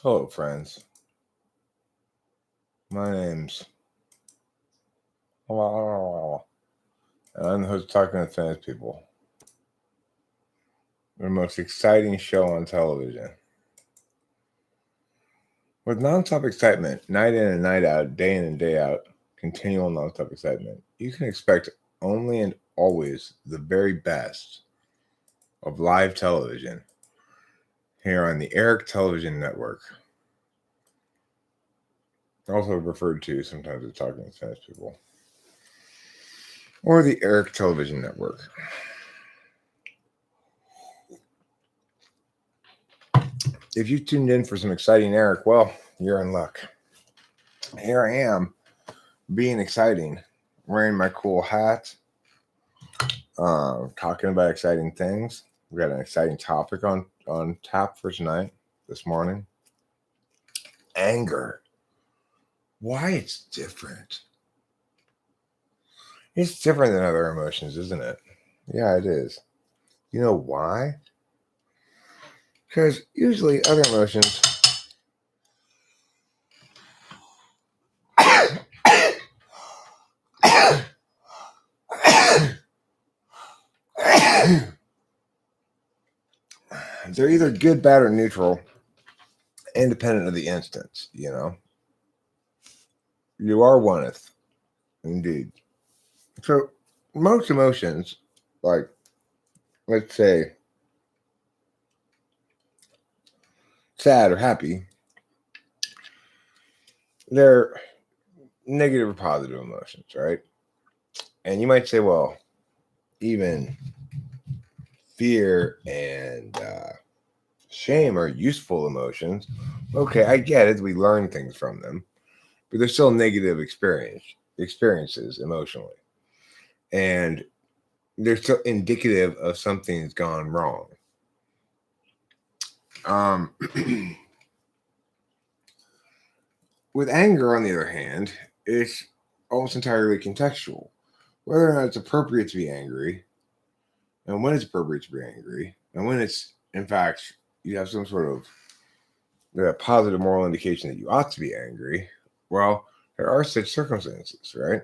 Hello, friends. My name's and I'm the host of Talking to Famous People, the most exciting show on television. With nonstop excitement, night in and night out, day in and day out, continual nonstop excitement, you can expect only and always the very best of live television here on the Eric Television Network, also referred to sometimes as Talking to Famous People, or the Eric Television Network. If you tuned in for some exciting Eric, well, you're in luck. Here I am, being exciting, wearing my cool hat, talking about exciting things. We got an exciting topic on tap for tonight, this morning. Anger. Why it's different. It's different than other emotions, isn't it? Yeah, it is. You know why? Because usually other emotions they're either good, bad, or neutral, independent of the instance, you know. You are oneth, indeed. So most emotions, like let's say sad or happy, they're negative or positive emotions, right? And you might say, well, even fear and shame are useful emotions. Okay, I get it. We learn things from them, but they're still negative experiences emotionally, and they're still indicative of something's gone wrong. With anger, on the other hand, it's almost entirely contextual. Whether or not it's appropriate to be angry, and when it's appropriate to be angry, and when it's, in fact, you have some sort of positive moral indication that you ought to be angry, well, there are such circumstances, right?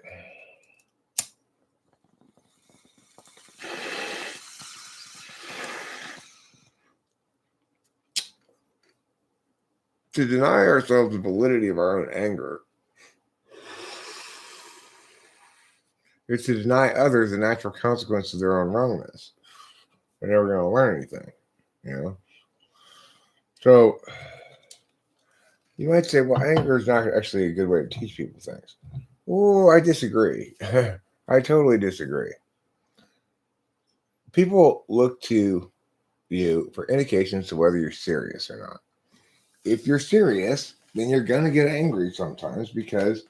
To deny ourselves the validity of our own anger is to deny others the natural consequence of their own wrongness. They're never going to learn anything, you know? So you might say, well, anger is not actually a good way to teach people things. Oh, I disagree. I totally disagree. People look to you for indications to whether you're serious or not. If you're serious, then you're going to get angry sometimes because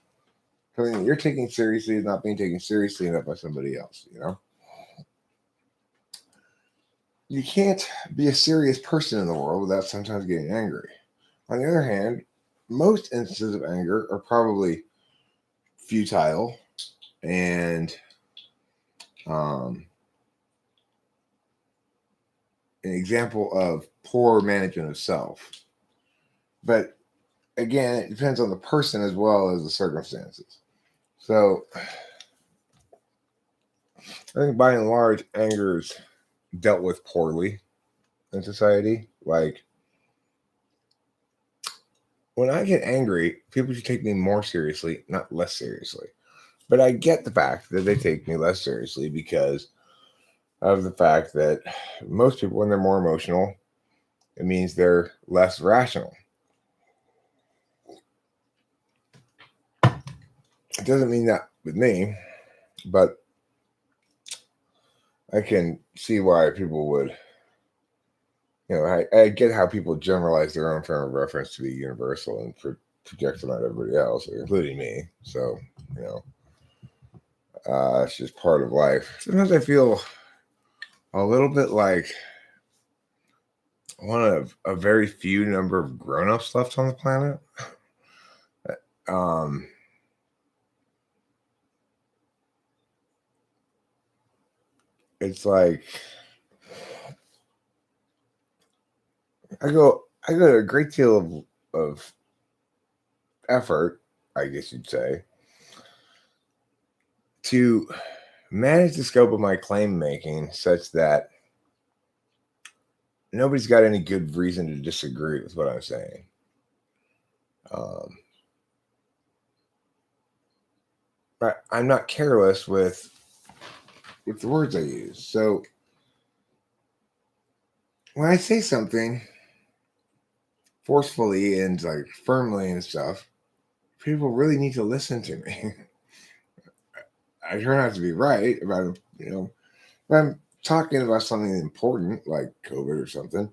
something that you're taking seriously is not being taken seriously enough by somebody else, you know? You can't be a serious person in the world without sometimes getting angry. On the other hand, most instances of anger are probably futile and an example of poor management of self. But again, it depends on the person as well as the circumstances. So I think by and large, anger is dealt with poorly in society. Like when I get angry, people should take me more seriously, not less seriously. But I get the fact that they take me less seriously because of the fact that most people, when they're more emotional, it means they're less rational. It doesn't mean that with me, but I can see why people would, I get how people generalize their own frame of reference to be universal and project them on everybody else, including me. So, it's just part of life. Sometimes I feel a little bit like one of a very few number of grown-ups left on the planet. It's like I go to a great deal of effort, I guess you'd say, to manage the scope of my claim making such that nobody's got any good reason to disagree with what I'm saying. But I'm not careless with the words I use. So when I say something forcefully and like firmly and stuff, people really need to listen to me. I try not to be right about, if I'm talking about something important like COVID or something,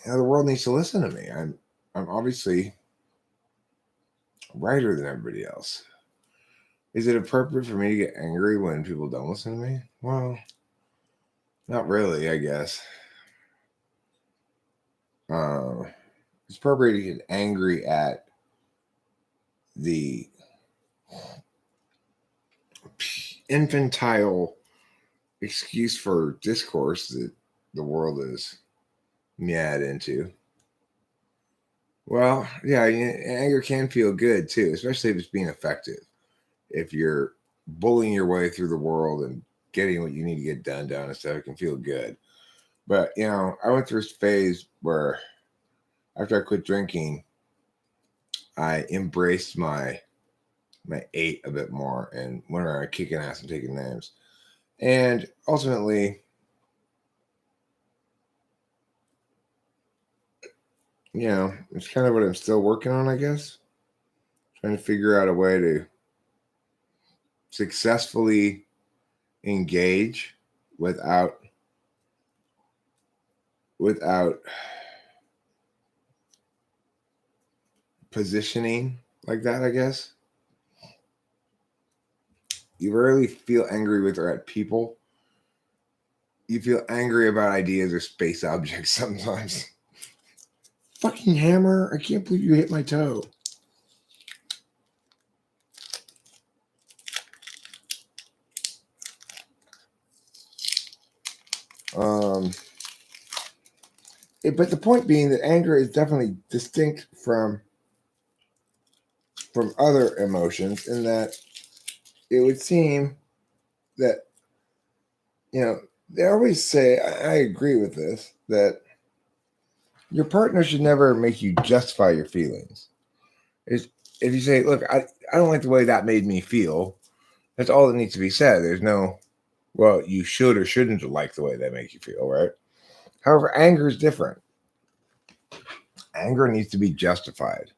the world needs to listen to me. I'm obviously righter than everybody else. Is it appropriate for me to get angry when people don't listen to me? Well, not really, I guess. It's appropriate to get angry at the infantile excuse for discourse that the world is mad into. Well, yeah, anger can feel good too, especially if it's being effective. If you're bullying your way through the world and getting what you need to get done and stuff, it can feel good. But I went through this phase where after I quit drinking, I embraced my 8 a bit more and went around kicking ass and taking names. And ultimately, it's kind of what I'm still working on, I guess. Trying to figure out a way to successfully engage without positioning like that, I guess. You rarely feel angry with or at people. You feel angry about ideas or space objects sometimes. Fucking hammer, I can't believe you hit my toe. But the point being that anger is definitely distinct from other emotions in that it would seem that, they always say, I agree with this, that your partner should never make you justify your feelings. If you say, look, I don't like the way that made me feel, that's all that needs to be said. There's no, well, you should or shouldn't like the way that makes you feel, right? However, anger is different. Anger needs to be justified,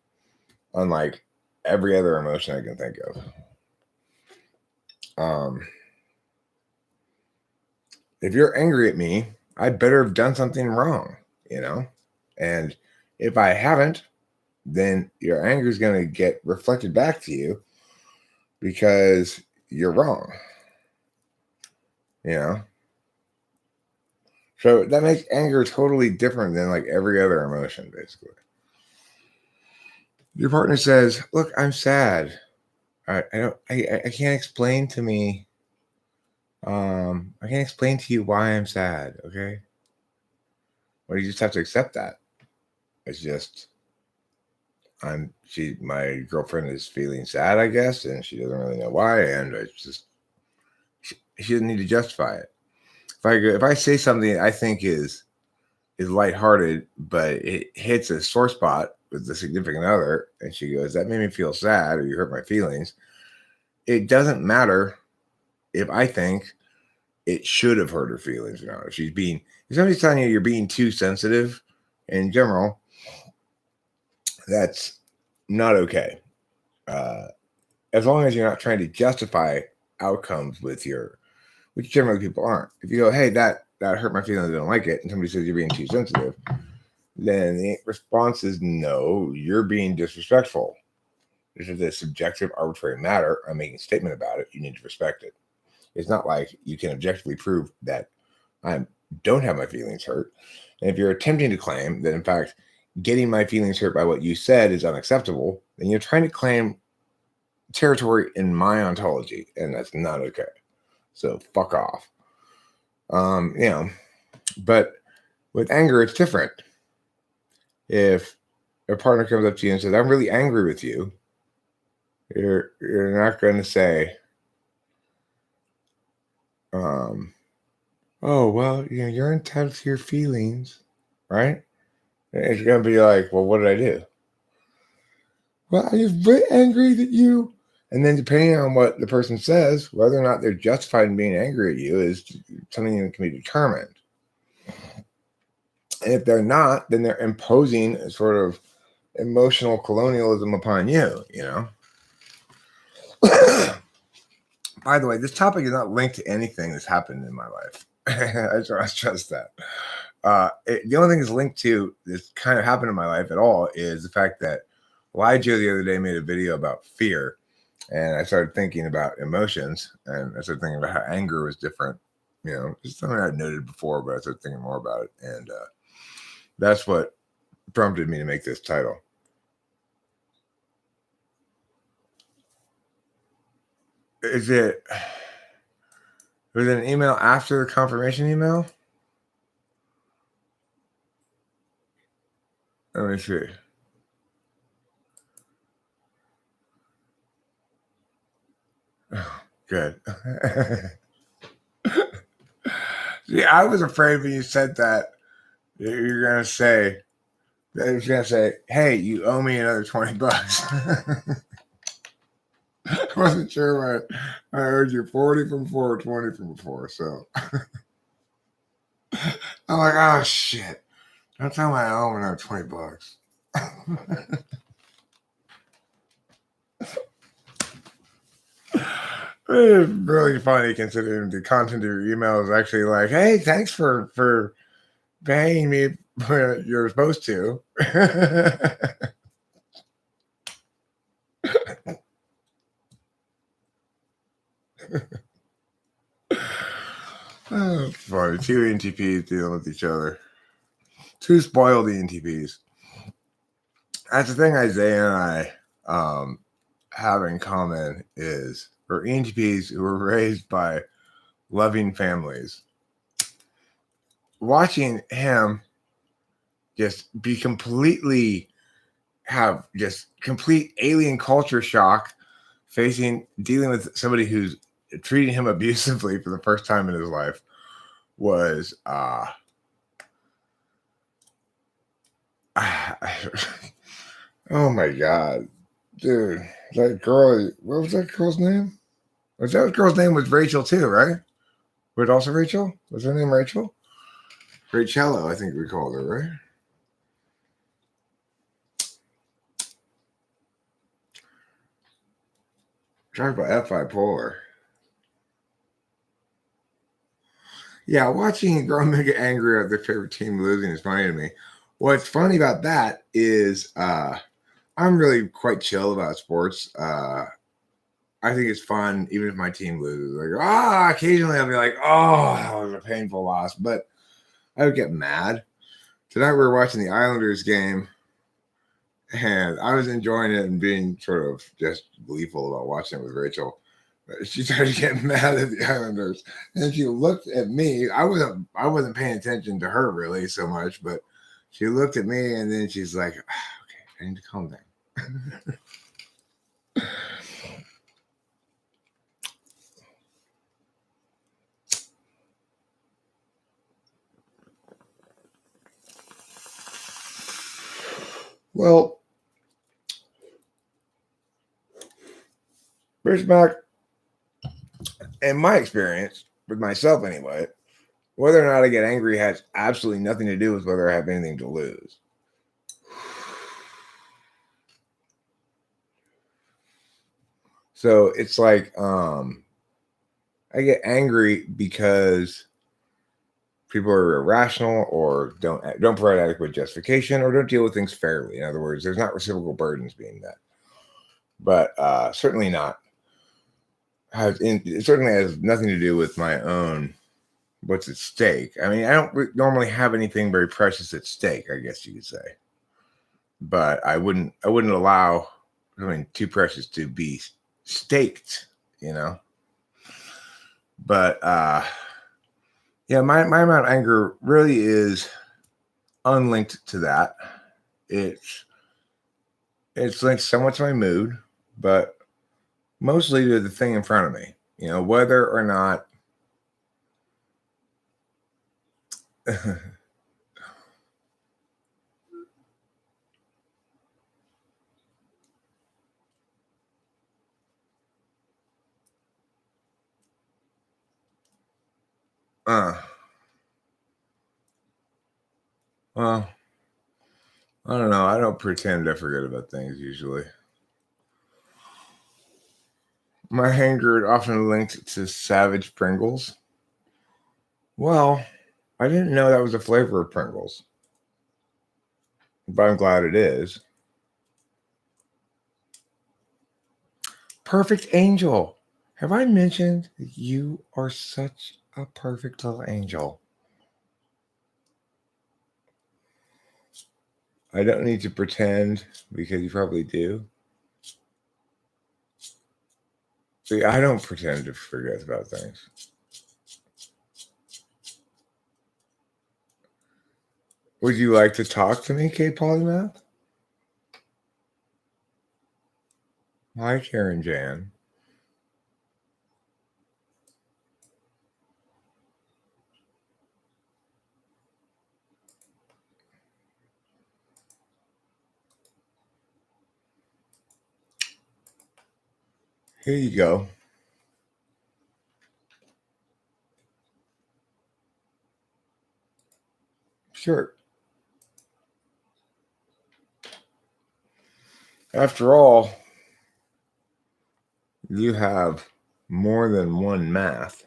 unlike every other emotion I can think of. If you're angry at me, I better have done something wrong, and if I haven't, then your anger is going to get reflected back to you because you're wrong. So that makes anger totally different than like every other emotion, basically. Your partner says, look, I'm sad. I can't explain to me. I can't explain to you why I'm sad. Okay. Well, you just have to accept that. It's just, my girlfriend is feeling sad, I guess, and she doesn't really know why. And it's just, she doesn't need to justify it. If I say something I think is lighthearted, but it hits a sore spot with the significant other, and she goes, that made me feel sad, or you hurt my feelings. It doesn't matter if I think it should have hurt her feelings or not. If somebody's telling you you're being too sensitive in general, that's not okay. As long as you're not trying to justify outcomes which generally people aren't. If you go, hey, that hurt my feelings, I don't like it, and somebody says you're being too sensitive, then the response is, no, you're being disrespectful. This is a subjective, arbitrary matter. I'm making a statement about it. You need to respect it. It's not like you can objectively prove that I don't have my feelings hurt. And if you're attempting to claim that, in fact, getting my feelings hurt by what you said is unacceptable, then you're trying to claim territory in my ontology, and that's not okay. So fuck off. But with anger, it's different. If a partner comes up to you and says, I'm really angry with you, you're not going to say, oh, well, you're entitled to your feelings, right? It's going to be like, well, what did I do? Well, I'm just very angry that you... And then depending on what the person says, whether or not they're justified in being angry at you is something that can be determined. And if they're not, then they're imposing a sort of emotional colonialism upon you, By the way, this topic is not linked to anything that's happened in my life. I just want to stress that. The only thing that's linked to this kind of happened in my life at all is the fact that Elijah the other day made a video about fear. And I started thinking about emotions, and I started thinking about how anger was different. It's something I'd noted before, but I started thinking more about it. And that's what prompted me to make this title. Was it an email after the confirmation email? Let me see. Oh, good. See, I was afraid when you said that you're going to say, hey, you owe me another $20. I wasn't sure what I owed you 40 from 4, 20 from 4. So I'm like, oh shit. Don't tell me I owe him another $20. It's really funny considering the content of your email is actually like, hey, thanks for paying me when you're supposed to. Oh, it's funny. Two ENTPs dealing with each other. Two spoiled ENTPs. That's the thing Isaiah and I have in common is we're ENTPs who were raised by loving families. Watching him just be have just complete alien culture shock, dealing with somebody who's treating him abusively for the first time in his life was oh my god, dude, that girl, what was that girl's name? That girl's name was Rachel too, right? Was it also Rachel? Was her name Rachel? Rachello, I think we called her, right? Talk about F5 polar. Yeah, watching a girl get angry at their favorite team losing is funny to me. What's funny about that is I'm really quite chill about sports. I think it's fun, even if my team loses. Like, occasionally I'll be like, oh, that was a painful loss. But I would get mad. Tonight we were watching the Islanders game, and I was enjoying it and being sort of just gleeful about watching it with Rachel. She started getting mad at the Islanders, and she looked at me. I wasn't paying attention to her really so much, but she looked at me, and then she's like, okay, I need to calm down. Well, first back, in my experience, with myself anyway, whether or not I get angry has absolutely nothing to do with whether I have anything to lose. So it's like I get angry because people are irrational or don't provide adequate justification or don't deal with things fairly. In other words, there's not reciprocal burdens being met. But certainly not. It certainly has nothing to do with my own what's at stake. I mean, I don't normally have anything very precious at stake, I guess you could say. But I wouldn't allow something too precious to be staked, But yeah, my amount of anger really is unlinked to that. It's it's linked somewhat to my mood, but mostly to the thing in front of me. You know, whether or not well, I don't know. I don't pretend I forget about things usually. My anger often linked to Savage Pringles. Well, I didn't know that was a flavor of Pringles, but I'm glad it is. Perfect angel. Have I mentioned that you are such a perfect little angel? I don't need to pretend because you probably do. See, I don't pretend to forget about things. Would you like to talk to me, Kate Polymath? Hi, Karen Jan. Here you go. Sure. After all, you have more than one math.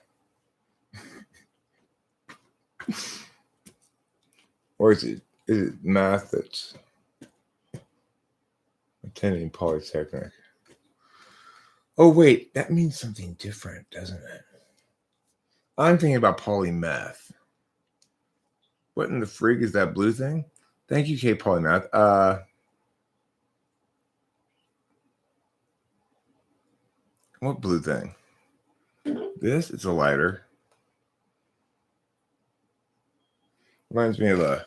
Or is it math that's attending Polytechnic? Oh, wait, that means something different, doesn't it? I'm thinking about polymath. What in the frig is that blue thing? Thank you, Kate Polymath. What blue thing? This? It's a lighter. Reminds me of a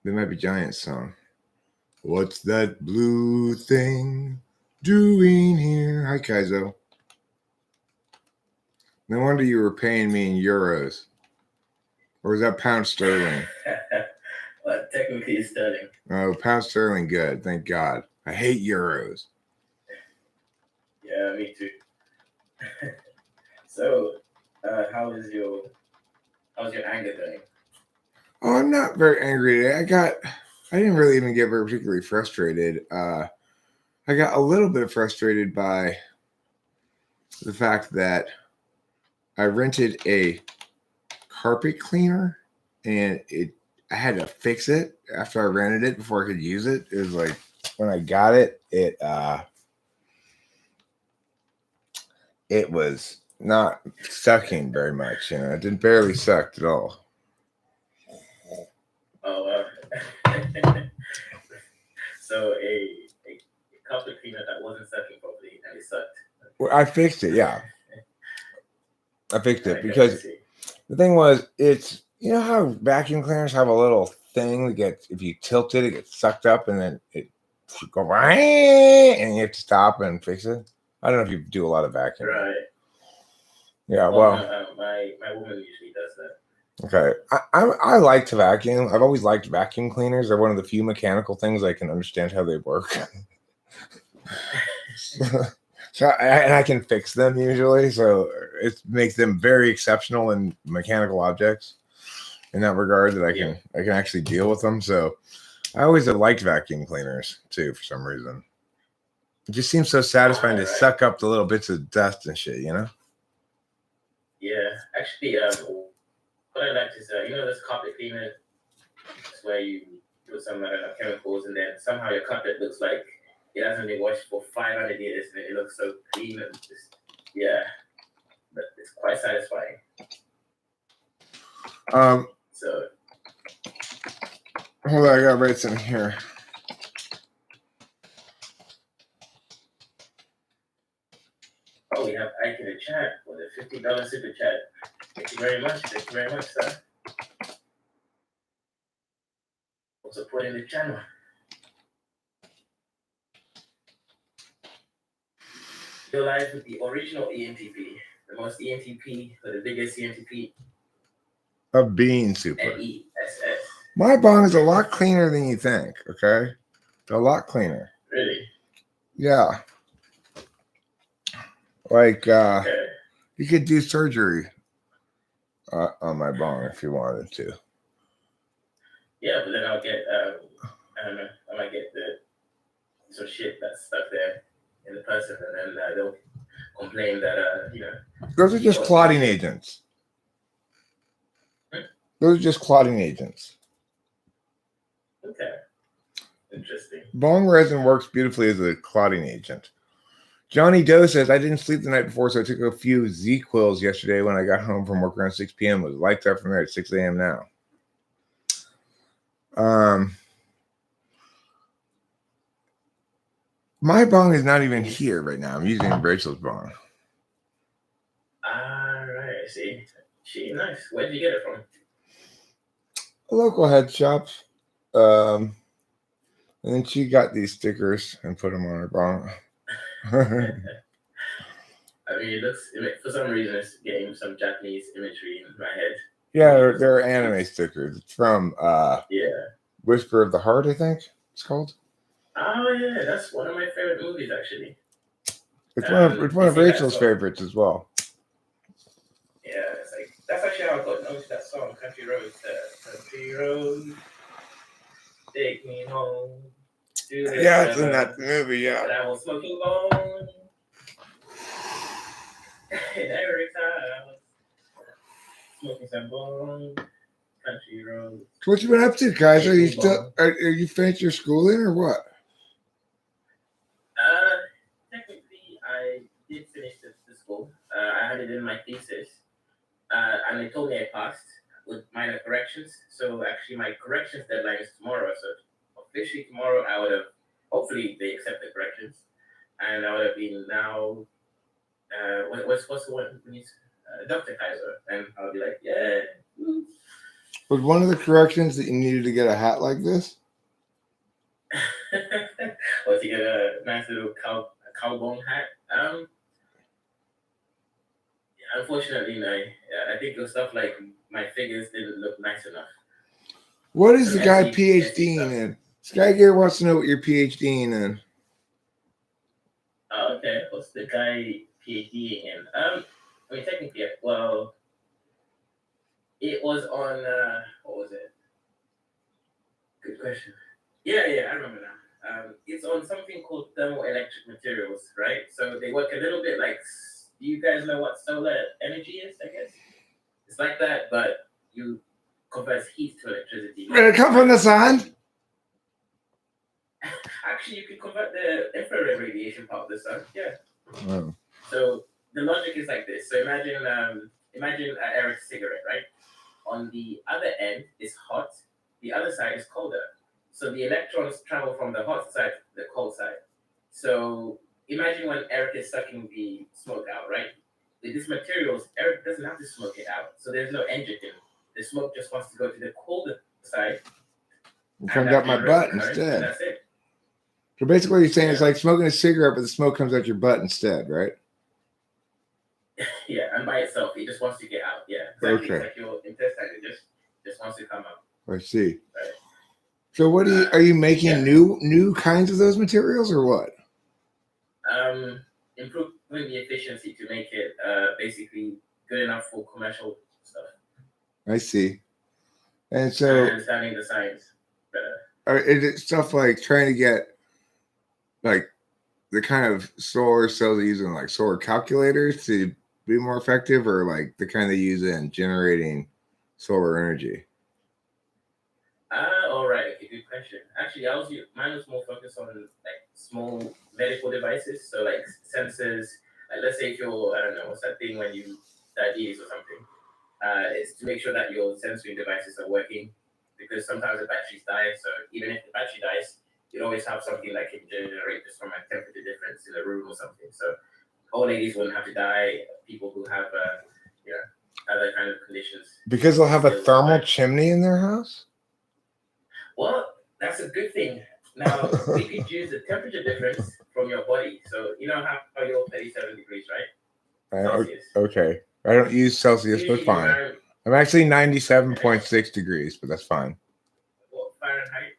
They Might Be Giants song. What's that blue thing doing here? Hi, Kaizo. No wonder you were paying me in euros. Or is that pound sterling? Well, technically it's sterling. Oh, pound sterling, good. Thank God. I hate euros. Yeah, me too. So, how's your anger going? Oh, I'm not very angry today. I didn't really even get very particularly frustrated. I got a little bit frustrated by the fact that I rented a carpet cleaner and I had to fix it after I rented it before I could use it. It was like when I got it, it was not sucking very much. You know, it didn't barely sucked at all. Oh, so a carpet cleaner that wasn't sucking properly and it sucked. Well, I fixed it. Yeah, I fixed it because the thing was, it's, you know how vacuum cleaners have a little thing that gets, if you tilt it, it gets sucked up and then it go and you have to stop and fix it. I don't know if you do a lot of vacuuming. Right. Yeah. Well, my woman usually does that. Okay. I like to vacuum. I've always liked vacuum cleaners. They're one of the few mechanical things I can understand how they work. And I can fix them usually. So it makes them very exceptional in mechanical objects in that regard that I can actually deal with them. So I always have liked vacuum cleaners too, for some reason. It just seems so satisfying to suck up the little bits of dust and shit, you know? Yeah. Actually, what I like is, you know, this carpet cleaner, it's where you put some chemicals and then somehow your carpet looks like it hasn't been washed for 500 years and it looks so clean and just, yeah, but it's quite satisfying. So hold on, I gotta write something here. Oh, we have Ike in the chat for the $50 super chat. Thank you very much. Thank you very much, sir. supporting the channel. You're live with the original ENTP, the most ENTP, or the biggest ENTP. A bean super. NESS. My bong is a lot cleaner than you think, okay? A lot cleaner. Really? Yeah. Like, Okay. you could do surgery on my bong if you wanted to. Yeah, but then I'll get, I don't know, I might get some shit that's stuck there in the person, and then they'll complain that, Those are just clotting agents. Those are just clotting agents. Okay. Interesting. Bong resin works beautifully as a clotting agent. Johnny Doe says, I didn't sleep the night before, so I took a few Z-Quills yesterday when I got home from work around 6 p.m. It was lights out from there at 6 a.m. now. My bong is not even here right now. I'm using Rachel's bong. All right, I see. She nice. Where did you get it from? A local head shop. And then she got these stickers and put them on her bong. I mean, for some reason, it's getting some Japanese imagery in my head. Yeah, they're anime stickers. It's from yeah, Whisper of the Heart, I think it's called. Oh yeah, that's one of my favorite movies, actually. It's one of Rachel's favorites as well. Yeah, it's like that's actually how I got noticed that song, Country Roads. Country Roads, take me home. Yeah, it's in that movie. Yeah. And I was smoking bone. Every time smoking some bone. Country Roads. So what you been up to, guys? Are you still? Are you finished your schooling or what? Technically, I did finish the school. I had it in my thesis, and they told me I passed with minor corrections. So actually, my corrections deadline is tomorrow. So officially tomorrow, I would have. Hopefully, they accept the corrections, and I would have been now. What's the one? Dr. Kaiser, and I'll be like, yeah. Was one of the corrections that you needed to get a hat like this? Or to get a nice little cowbone hat? Unfortunately, no. I think it was stuff like my figures didn't look nice enough. What is the guy PhDing in? Sky Gear wants to know what you're PhDing in. Oh, okay. What's the guy PhDing in? I mean, technically, well, it was on, what was it? Good question. Yeah, I remember now. It's on something called Thermoelectric Materials, right? So they work a little bit like, do you guys know what solar energy is, I guess? It's like that, but you convert heat to electricity. Did it come from the sun? Actually, you can convert the infrared radiation part of the sun, yeah. Oh. So the logic is like this. So imagine Eric's cigarette, right? On the other end is hot, the other side is colder. So the electrons travel from the hot side to the cold side. So imagine when Eric is sucking the smoke out, right? With these materials, Eric doesn't have to smoke it out. So there's no engine. The smoke just wants to go to the colder side. It comes out my butt instead. That's it. So basically what you're saying is like smoking a cigarette, but the smoke comes out your butt instead, right? Yeah, and by itself, it just wants to get out. Yeah, exactly. Okay. It's like your intestine, it just wants to come out. I see. Right. So what are you making new kinds of those materials or what? Improving the efficiency to make it basically good enough for commercial stuff. I see. And so understanding the science better. Is it stuff like trying to get like the kind of solar cells using like solar calculators to be more effective, or like the kind they use in generating solar energy? All right, okay, good question. Actually, mine was more focused on like small medical devices, so like sensors. Like let's say if you're, I don't know, what's that thing when you diabetes or something? It's to make sure that your sensory devices are working, because sometimes the batteries die. So even if the battery dies, you always have something that can generate just from a temperature difference in a room or something. So old ladies wouldn't have to die. People who have, other kind of conditions. Because they'll have a thermal chimney in their house? Well, That's a good thing. Now, we could use the temperature difference from your body. So, you know how you're 37 degrees, right? Celsius. Okay. I don't use Celsius, but fine. I'm actually 97.6 degrees, but that's fine. Well, Fahrenheit?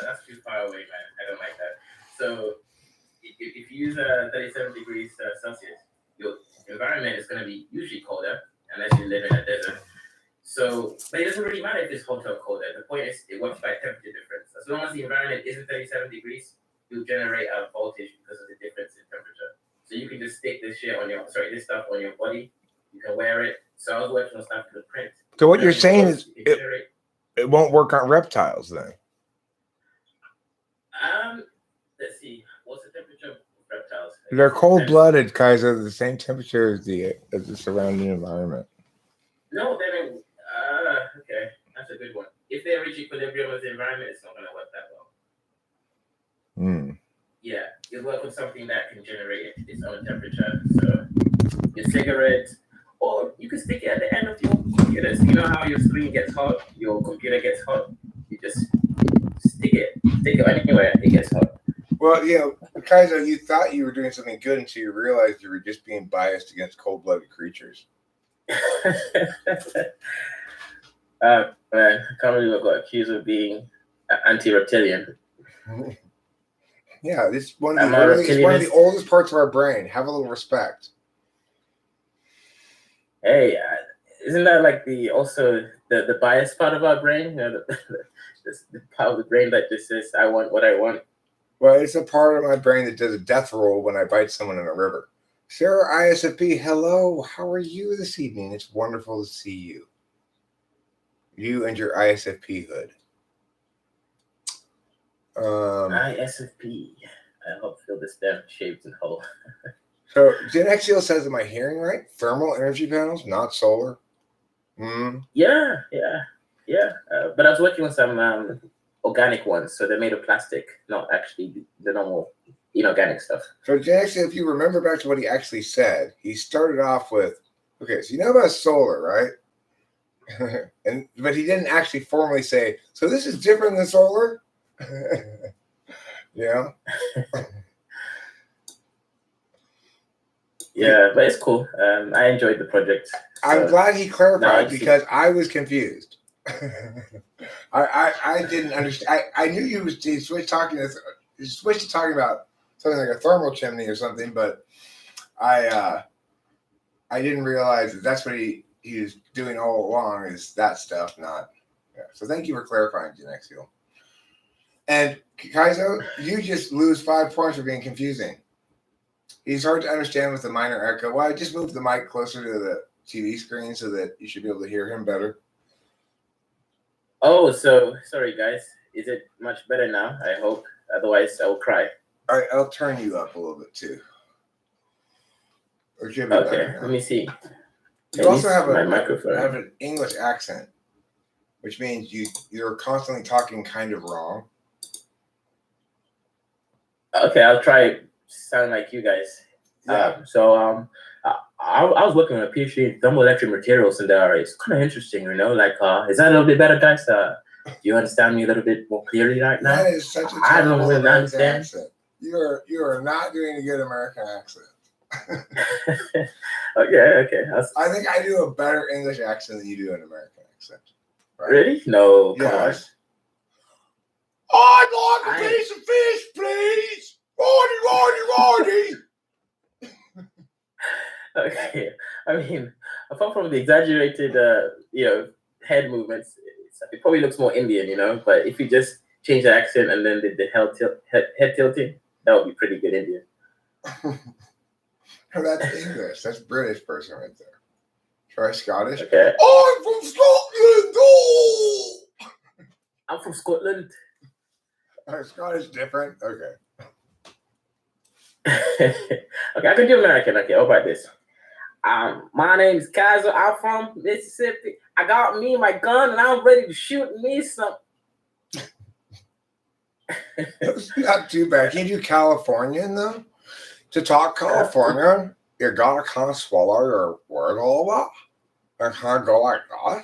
That's too far away, man. I don't like that. So, if you use 37 degrees Celsius, your environment is going to be usually colder unless you live in a desert. So, but it doesn't really matter if it's hot or colder. The point is, it works by temperature difference. As long as the environment isn't 37 degrees, you'll generate a voltage because of the difference in temperature. So you can just stick this stuff on your body. You can wear it. So I was working on stuff for the print. So what you're saying is it won't work on reptiles then? Let's see. What's the temperature of reptiles? They're cold-blooded, Kaiser. The same temperature as the surrounding environment. No, they don't. Okay, that's a good one. If they reach equilibrium with the environment, it's not going to work that well. Yeah, you work with something that can generate its own temperature. So your cigarette, or you can stick it at the end of your computers. You know how your screen gets hot, your computer gets hot. You just stick it anywhere, it gets hot. Well, Kaiser, you thought you were doing something good until you realized you were just being biased against cold-blooded creatures. Man, I can't believe I got accused of being anti-reptilian. Yeah, it's one of the oldest parts of our brain. Have a little respect. Hey, isn't that like the biased part of our brain? You know, the part of the brain that just says, I want what I want. Well, it's a part of my brain that does a death roll when I bite someone in a river. Sarah ISFP, hello. How are you this evening? It's wonderful to see you. You and your ISFP hood. ISFP. I hope feel this damn shaped and whole. So Genexiel says, am I hearing right? Thermal energy panels, not solar. Yeah. But I was working with some organic ones, so they're made of plastic, not actually the normal inorganic stuff. So Genexiel, if you remember back to what he actually said, he started off with, okay, so you know about solar, right? But he didn't actually formally say, so this is different than solar. Yeah. Yeah, but it's cool. I enjoyed the project. I'm glad he clarified because I was confused. I didn't understand. I knew he switched to talking about something like a thermal chimney or something, but I didn't realize that that's what he was doing all along is that stuff, not. Yeah. So thank you for clarifying, Genexiel. And Kaizo, you just lose 5 points for being confusing. He's hard to understand with the minor echo. Well, I just moved the mic closer to the TV screen so that you should be able to hear him better. Oh, so sorry, guys. Is it much better now? I hope. Otherwise, I will cry. All right, I'll turn you up a little bit too. Okay, let me see. You also have microphone. have an English accent, which means you're constantly talking kind of wrong. Okay, I'll try sound like you guys. Yeah. I was working on a PhD in Thermoelectric Materials, and it's kind of interesting, like, is that a little bit better, guys? Do you understand me a little bit more clearly right now? That is such a I don't really American understand. Accent. You are not doing a good American accent. Okay. I think I do a better English accent than you do an American accent. Right? Really? No, come on. I'd like a piece of fish, please. Righty. Okay. I mean, apart from the exaggerated, head movements, it probably looks more Indian, But if you just change the accent and then the head tilting, that would be pretty good Indian. No, that's English. That's British person right there. Try Scottish. Okay. I'm from Scotland. Oh! I'm from Scotland. Scottish different. Okay. Okay, I can do American. Okay, how about this? My name is Kaiser. I'm from Mississippi. I got me my gun and I'm ready to shoot me some. That's not too bad. Can you do Californian though? To talk California, you gotta kind of swallow your word a little bit and kind of go like that.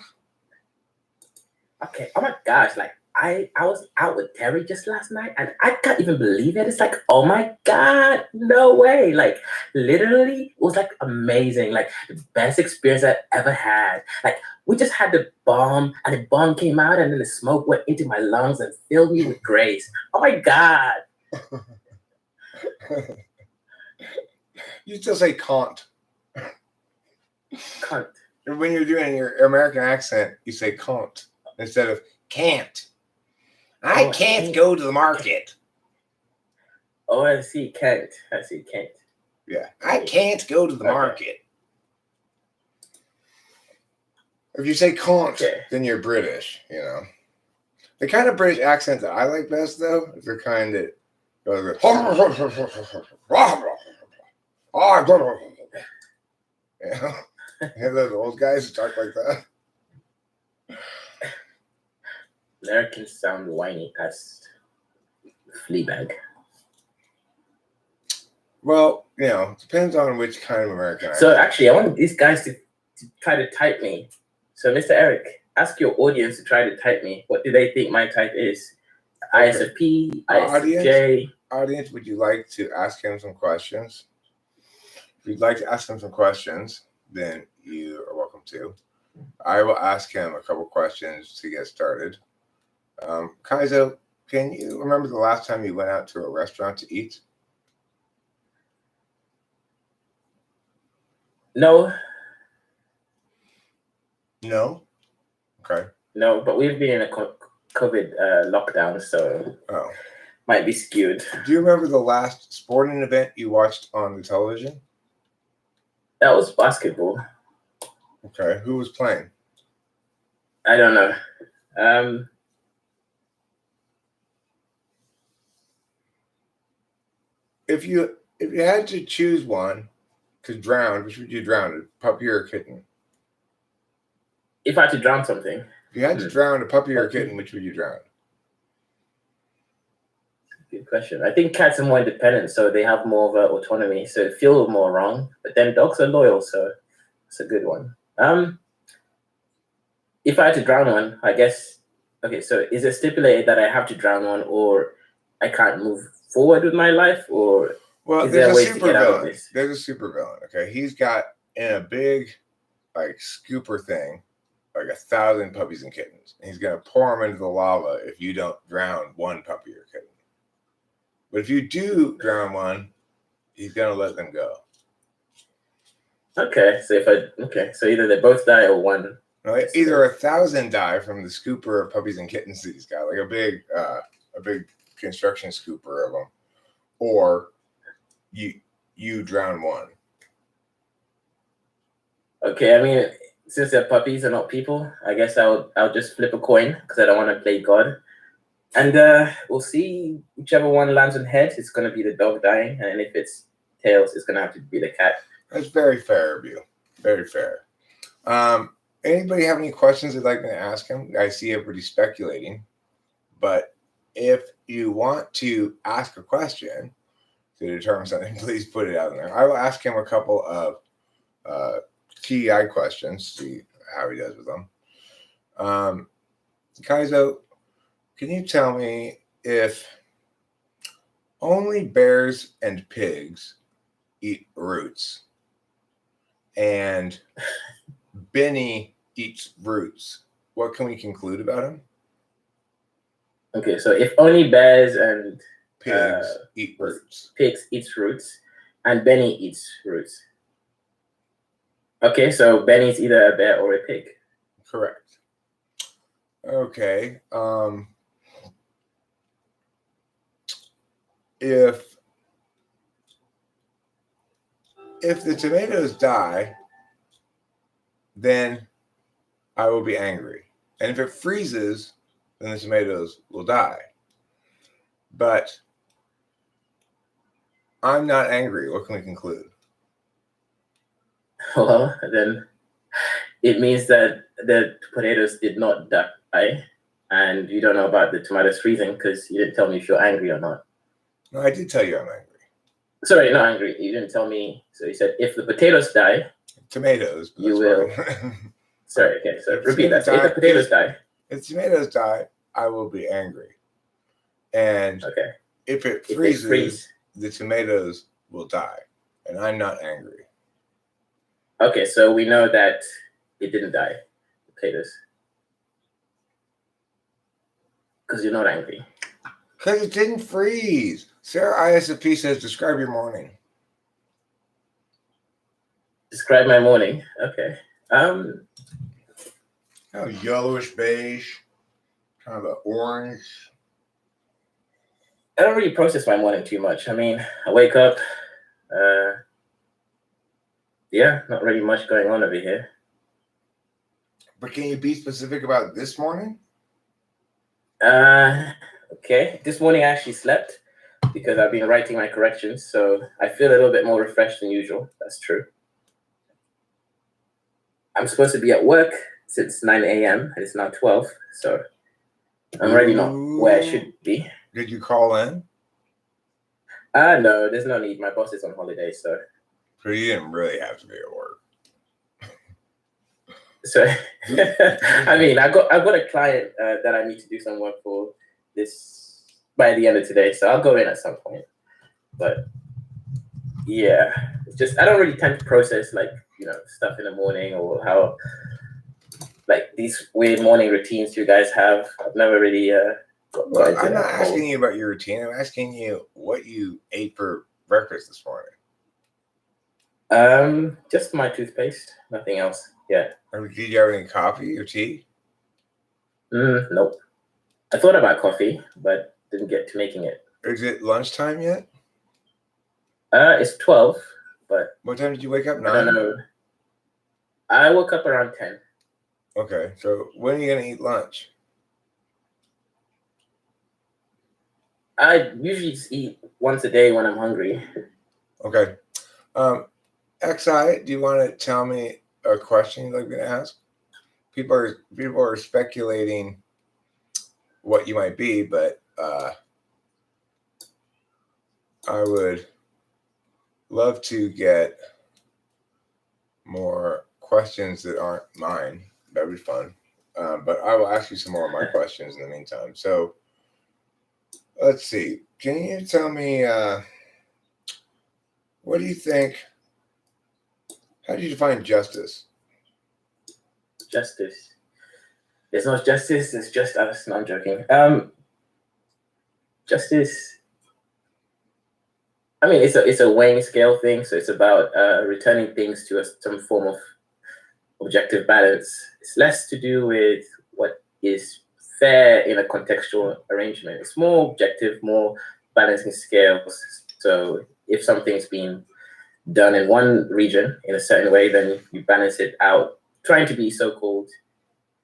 Okay. Oh my gosh, like I was out with Terry just last night, and I can't even believe it. It's like, oh my God, no way. Like, literally, it was like amazing. Like, the best experience I ever had. Like, we just had the bomb, and the bomb came out, and then the smoke went into my lungs and filled me with grace. Oh my God. You still say can't. Cunt. When you're doing your American accent, you say can't instead of can't. I can't go to the market. Oh, I see, can't. I see, can't. Yeah, I can't go to the market. If you say can't, then you're British, you know. The kind of British accent that I like best, though, is the kind that goes, you know, those old guys who talk like that. Americans sound whiny as Fleabag. Well, you know, it depends on which kind of American accent. So actually, I want these guys to try to type me. So Mr. Eric, ask your audience to try to type me. What do they think my type is? Okay. ISFP, ISFJ. Audience, would you like to ask him some questions? If you'd like to ask him some questions, then you are welcome to. I will ask him a couple questions to get started. Kaizo, can you remember the last time you went out to a restaurant to eat? No. No? Okay. No, but we've been in a COVID lockdown, so might be skewed. Do you remember the last sporting event you watched on the television? That was basketball. Okay. Who was playing? I don't know. If you had to choose one to drown, which would you drown? A puppy or a kitten? If I had to drown something. If you had to drown a puppy or a kitten, which would you drown? Good question. I think cats are more independent, so they have more of an autonomy, so it feels more wrong. But then dogs are loyal, so it's a good one. If I had to drown one, I guess. Okay, so is it stipulated that I have to drown one, or I can't move forward with my life, or is there a way to get out of this? There's a super villain. Okay, he's got in a big like scooper thing, like 1,000 puppies and kittens, and he's gonna pour them into the lava if you don't drown one puppy or kitten. But if you do drown one, he's gonna let them go. Okay, so so either they both die or one. No, either 1,000 die from the scooper of puppies and kittens that he's got, like a big construction scooper of them, or you drown one. Okay, I mean, since they're puppies and not people, I guess I'll just flip a coin because I don't want to play God. And we'll see whichever one lands on head, it's going to be the dog dying. And if it's tails, it's going to have to be the cat. That's very fair of you. Very fair. Anybody have any questions they'd like me to ask him? I see everybody speculating. But if you want to ask a question to determine something, please put it out there. I will ask him a couple of TEI questions, see how he does with them. Kaizo, can you tell me if only bears and pigs eat roots and Benny eats roots, what can we conclude about him? Okay, so if only bears and pigs eat roots. Pigs eats roots and Benny eats roots. Okay, so Benny's either a bear or a pig. Correct. Okay. If the tomatoes die, then I will be angry. And if it freezes, then the tomatoes will die. But I'm not angry. What can we conclude? Well, then it means that the potatoes did not die, and you don't know about the tomatoes freezing because you didn't tell me if you're angry or not. No, I did tell you I'm angry. Sorry, not angry. You didn't tell me. So you said if the potatoes die, tomatoes, you will. Sorry. Okay. So repeat that. If the potatoes die. If the tomatoes die, I will be angry. And Okay. if it If freezes, it freeze. the tomatoes will die. And I'm not angry. Okay, so we know that it didn't die, the potatoes. Because you're not angry. Because it didn't freeze. Sarah ISFP says, describe your morning. Describe my morning. Okay. Yellowish beige, kind of an orange. I don't really process my morning too much. I mean, I wake up. Yeah, not really much going on over here. But can you be specific about this morning? Okay. This morning I actually slept because I've been writing my corrections, so I feel a little bit more refreshed than usual. That's true. I'm supposed to be at work since 9 a.m. and it's now 12, so I'm already not where I should be. Did you call in? No, there's no need. My boss is on holiday, so you didn't really have to be at work. So, I mean, I've got a client that I need to do some work for this by the end of today, so I'll go in at some point. But yeah, it's just I don't really tend to process stuff in the morning or how these weird morning routines you guys have. I've never really. Well, I'm not asking you about your routine. I'm asking you what you ate for breakfast this morning. Just my toothpaste, nothing else. Yeah. Did you have any coffee or tea? Nope. I thought about coffee, but didn't get to making it. Is it lunchtime yet? It's 12, but what time did you wake up? 9? I don't know. I woke up around 10. Okay, so when are you gonna eat lunch? I usually just eat once a day when I'm hungry. Okay. XI, do you want to tell me a question you'd like me to ask? People are speculating what you might be, but I would love to get more questions that aren't mine. That'd be fun. But I will ask you some more of my questions in the meantime. So let's see. Can you tell me what do you think? How do you define justice? Justice. There's no justice. It's just us. No, I'm joking. Justice. I mean, it's a weighing scale thing. So it's about returning things to some form of objective balance. It's less to do with what is fair in a contextual arrangement. It's more objective, more balancing scales. So if something's being done in one region in a certain way, then you balance it out, trying to be so-called.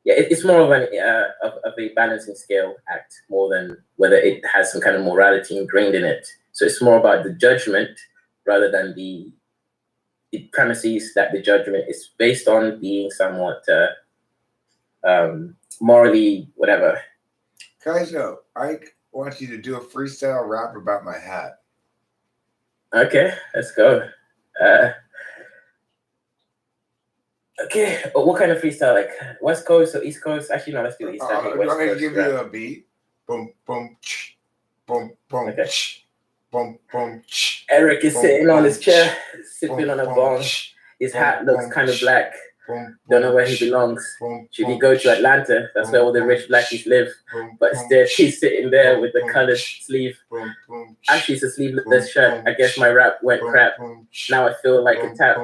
Yeah, it's more of a balancing scale act more than whether it has some kind of morality ingrained in it. So it's more about the judgment rather than the premises that the judgment is based on being somewhat morally whatever. Kaizo, I want you to do a freestyle rap about my hat. Okay, let's go. Okay, what kind of freestyle? Like West Coast or East Coast? Actually, no, let's do East. Do you want me to give you a beat? Boom, boom, boom, boom, okay. Boom, boom. Eric is sitting on his chair, sipping on a bong. His hat looks kind of black. Don't know where he belongs. Should he go to Atlanta? That's where all the rich blackies live. But instead, he's sitting there with the colored sleeve. Actually, it's a sleeveless shirt. I guess my rap went crap. Now I feel like a tap.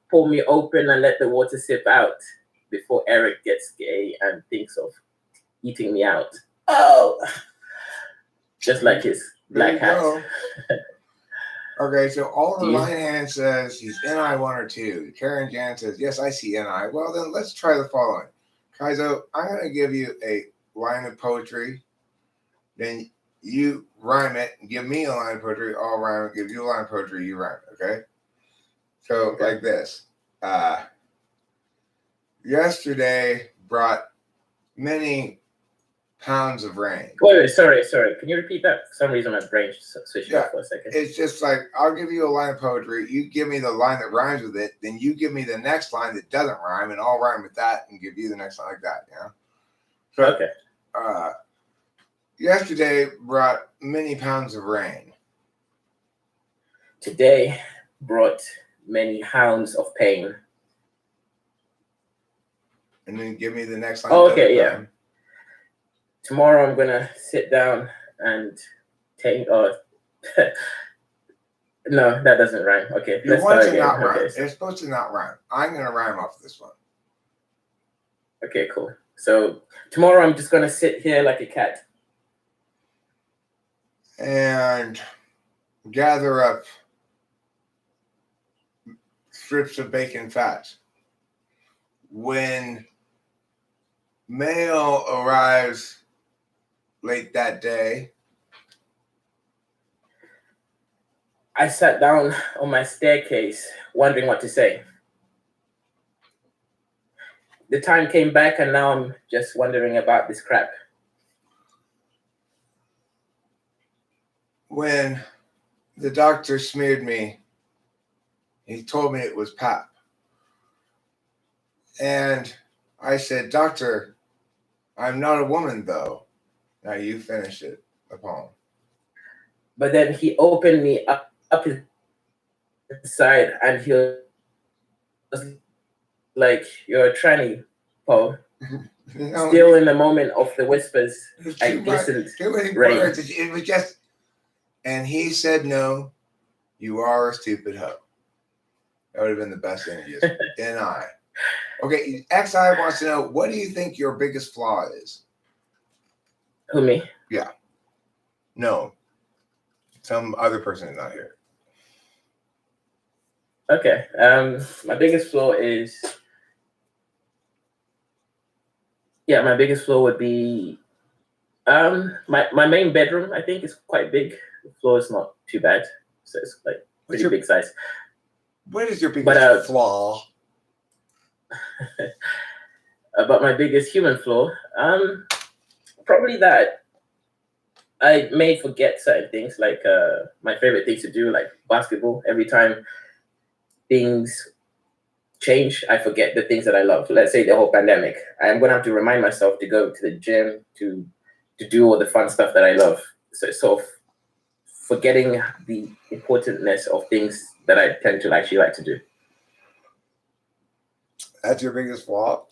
Pull me open and let the water sip out before Eric gets gay and thinks of eating me out. Oh! Just like his black hat. Okay, so Oliver Linehan says he's NI 1 or 2. Karen Jan says, yes, I see NI. Well, then let's try the following. Kaizo, I'm going to give you a line of poetry. Then you rhyme it and give me a line of poetry. I'll rhyme it. Give you a line of poetry. You rhyme it, okay? So like this. Yesterday brought many pounds of rain. Wait, sorry. Can you repeat that? For some reason, my brain switched off for a second. It's just like, I'll give you a line of poetry. You give me the line that rhymes with it. Then you give me the next line that doesn't rhyme, and I'll rhyme with that and give you the next line like that, you know? So, okay. yesterday brought many pounds of rain. Today brought many hounds of pain. And then give me the next line. Oh, okay, yeah. Tomorrow I'm gonna sit down and take. Oh, no, that doesn't rhyme. Okay, You let's want start to again. not rhyme. Okay. It's supposed to not rhyme. I'm gonna rhyme off this one. Okay, cool. So tomorrow I'm just gonna sit here like a cat and gather up strips of bacon fat. When mail arrives late that day, I sat down on my staircase wondering what to say. The time came back and now I'm just wondering about this crap. When the doctor smeared me, he told me it was pap. And I said, "Doctor, I'm not a woman, though." Now you finish it, the poem. But then he opened me up inside and he was like, "You're a tranny, Paul." Still in the moment of the whispers, I listened. Too many words. It was just, and he said, "No, you are a stupid hoe." That would have been the best interview. NI. Okay, XI wants to know, what do you think your biggest flaw is? Who, me? Yeah. No. Some other person is not here. Okay. My biggest flaw is, my biggest flaw would be my main bedroom, I think, is quite big. The floor is not too bad. So it's like pretty big size. What is your biggest flaw? But my biggest human flaw, probably that I may forget certain things, like my favorite things to do, like basketball. Every time things change, I forget the things that I love. Let's say the whole pandemic, I'm gonna have to remind myself to go to the gym to do all the fun stuff that I love. So it's sort of forgetting the importantness of things that I tend to actually like to do. That's your biggest flaw?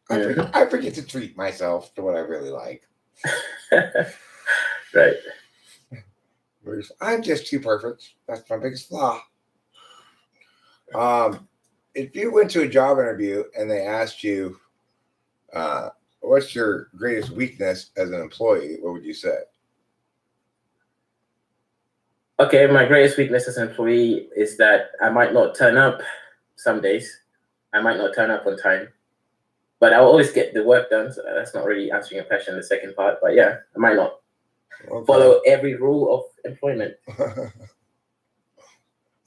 I forget to treat myself to what I really like. Right. I'm just too perfect. That's my biggest flaw. If you went to a job interview and they asked you, what's your greatest weakness as an employee, what would you say? Okay, my greatest weakness as an employee is that I might not turn up some days. I might not turn up on time, but I'll always get the work done. So that's not really answering your question, the second part. But yeah, I might not follow every rule of employment. Do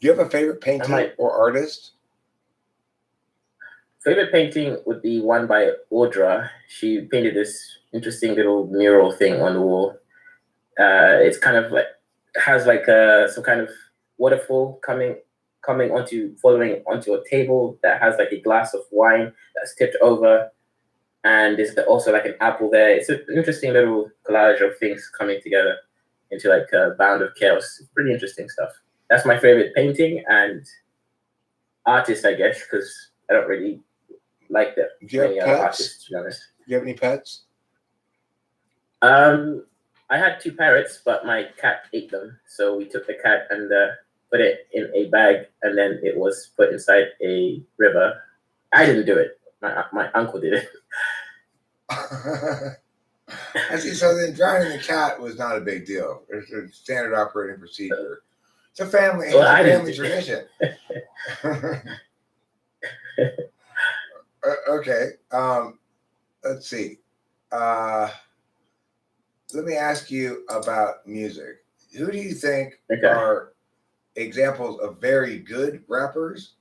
you have a favorite painter or artist? Favorite painting would be one by Audra. She painted this interesting little mural thing on the wall. It's kind of like, has like some kind of waterfall following onto a table that has like a glass of wine that's tipped over, and there's also like an apple there. It's an interesting little collage of things coming together into like a bound of chaos. It's pretty interesting stuff. That's my favorite painting and artist, I guess, because I don't really like that many other artists, to be honest. Do you have any pets? I had 2 parrots, but my cat ate them. So we took the cat and put it in a bag, and then it was put inside a river. I didn't do it. My uncle did it. I see. So then drowning the cat was not a big deal. It's a standard operating procedure. It's a family tradition. Okay. Let's see. Let me ask you about music. Who do you think are examples of very good rappers,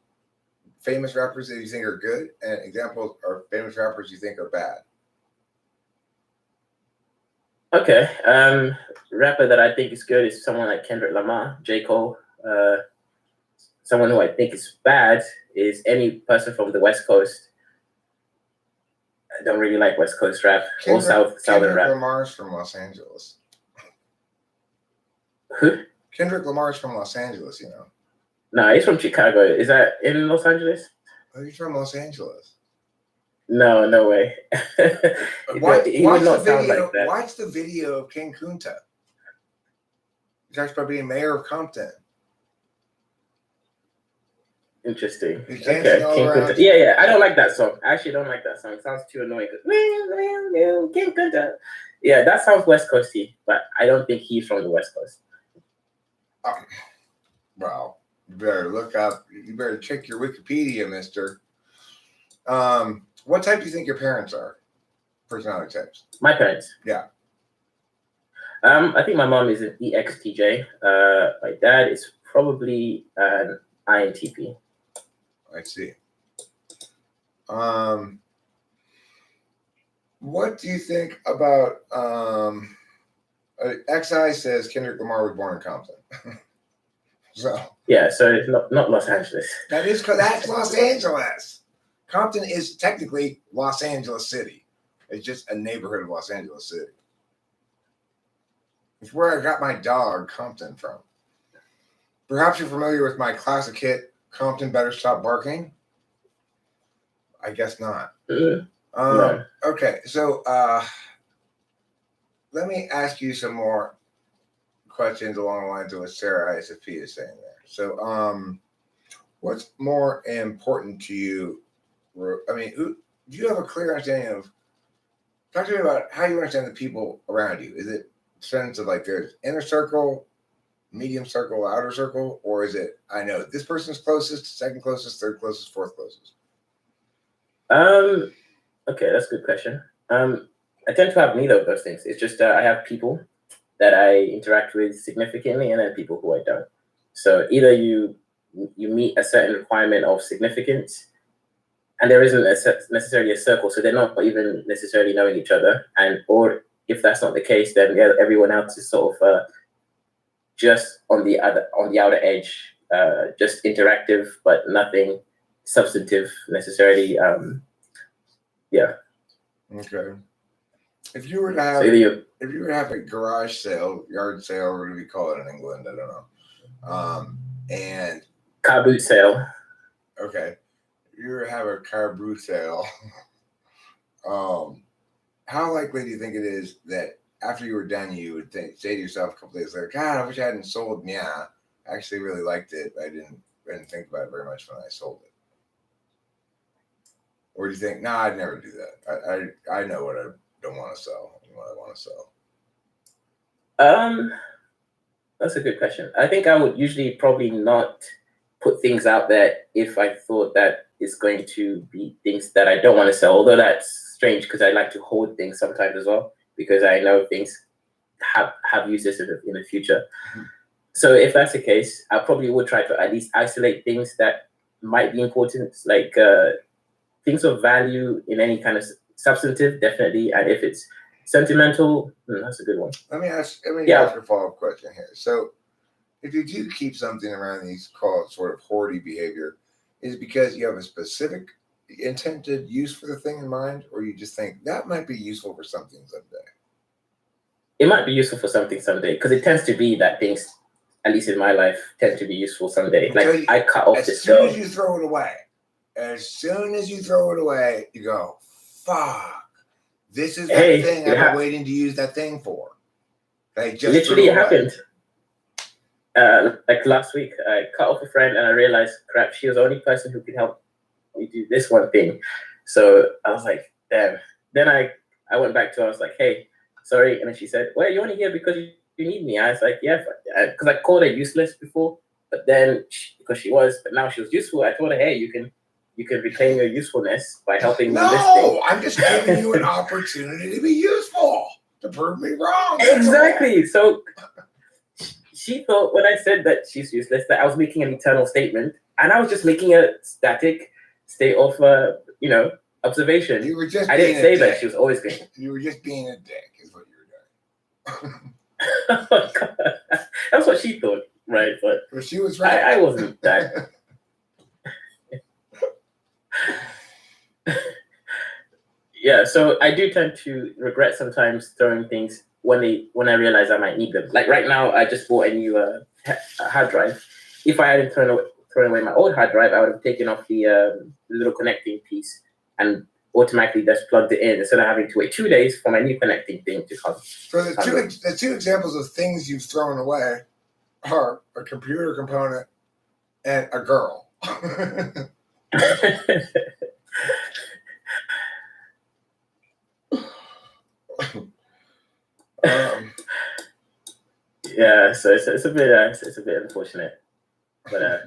famous rappers that you think are good, and examples of famous rappers you think are bad? Okay. Rapper that I think is good is someone like Kendrick Lamar, J. Cole. Someone who I think is bad is any person from the West Coast. I don't really like West Coast rap or Southern Kendrick rap. Lamar's from Los Angeles. Who? Kendrick Lamar's from Los Angeles, you know. No, he's from Chicago. Is that in Los Angeles? Oh, he's from Los Angeles. No, no way. He would not sound like that. Watch the video of King Kunta. He talks about being mayor of Compton. Interesting. He's Okay. dancing all King around. Kunta. Yeah. I don't like that song. I actually don't like that song. It sounds too annoying. King Kunta. Yeah, that sounds West Coasty, but I don't think he's from the West Coast. Well, you better look up. You better check your Wikipedia, mister. What type do you think your parents are? Personality types. My parents. Yeah. I think my mom is an EXTJ. My dad is probably an INTP. I see. What do you think about XI says Kendrick Lamar was born in Compton. So yeah, so it's not Los Angeles. That is because that's Los Angeles. Compton is technically Los Angeles City. It's just a neighborhood of Los Angeles City. It's where I got my dog, Compton, from. Perhaps you're familiar with my classic hit, Compton Better Stop Barking? I guess not. No. Okay, so let me ask you some more questions along the lines of what Sarah ISFP is saying there. So what's more important to you? I mean, do you have a clear understanding of, talk to me about how you understand the people around you. Is it sense of like there's inner circle, medium circle, outer circle, or is it, I know this person's closest, second closest, third closest, fourth closest? Okay, that's a good question. I tend to have neither of those things. It's just I have people that I interact with significantly and then people who I don't. So either you meet a certain requirement of significance and there isn't necessarily a circle, so they're not even necessarily knowing each other, or if that's not the case, then everyone else is sort of just on the outer edge, just interactive, but nothing substantive necessarily. Yeah. Okay. If you were to have a garage sale, yard sale, or whatever you call it in England, I don't know. And car boot sale. Okay. If you were to have a car boot sale, how likely do you think it is that after you were done, you would say to yourself a couple days later, God, I wish I hadn't sold. Yeah, I actually really liked it. I didn't think about it very much when I sold it. Or do you think, nah, I'd never do that. I know what I don't want to sell and what I want to sell. That's a good question. I think I would usually probably not put things out there if I thought that it's going to be things that I don't want to sell. Although that's strange because I like to hold things sometimes as well, because I know things have uses in the future. Mm-hmm. So if that's the case, I probably would try to at least isolate things that might be important, like things of value in any kind of substantive, definitely. And if it's sentimental, that's a good one. Let me ask a follow-up question here. So if you do keep something around these called sort of hoardy behavior, is it because you have a specific intended use for the thing in mind, or you just think that might be useful for something someday? It might be useful for something someday, because it tends to be that things, at least in my life, tend to be useful someday. Like I cut off this stove. As soon as you throw it away, you go, fuck. This is that thing I've been waiting to use that thing for. Like just literally it happened. Like last week, I cut off a friend and I realized, crap, she was the only person who could help me do this one thing. So I was like, damn. Then I went back to her, I was like, hey, sorry. And then she said, well, you're only here because you need me. I was like, yeah, because I called her useless before, but then but now she was useful. I told her, hey, you can reclaim your usefulness by helping me. No, I'm just giving you an opportunity to be useful, to prove me wrong. Exactly. So she thought when I said that she's useless, that I was making an eternal statement, and I was just making a static state of, observation. You were just. I didn't say that she was always good. You were just being a dick, is what you were doing. Oh my God. That's what she thought, right? But she was right. I wasn't that. Yeah, so I do tend to regret sometimes throwing things when I realize I might need them. Like right now, I just bought a new hard drive. If I hadn't thrown away my old hard drive, I would have taken off the little connecting piece and automatically just plugged it in instead of having to wait 2 days for my new connecting thing to come. So the two examples of things you've thrown away are a computer component and a girl. Yeah, so it's a bit unfortunate, but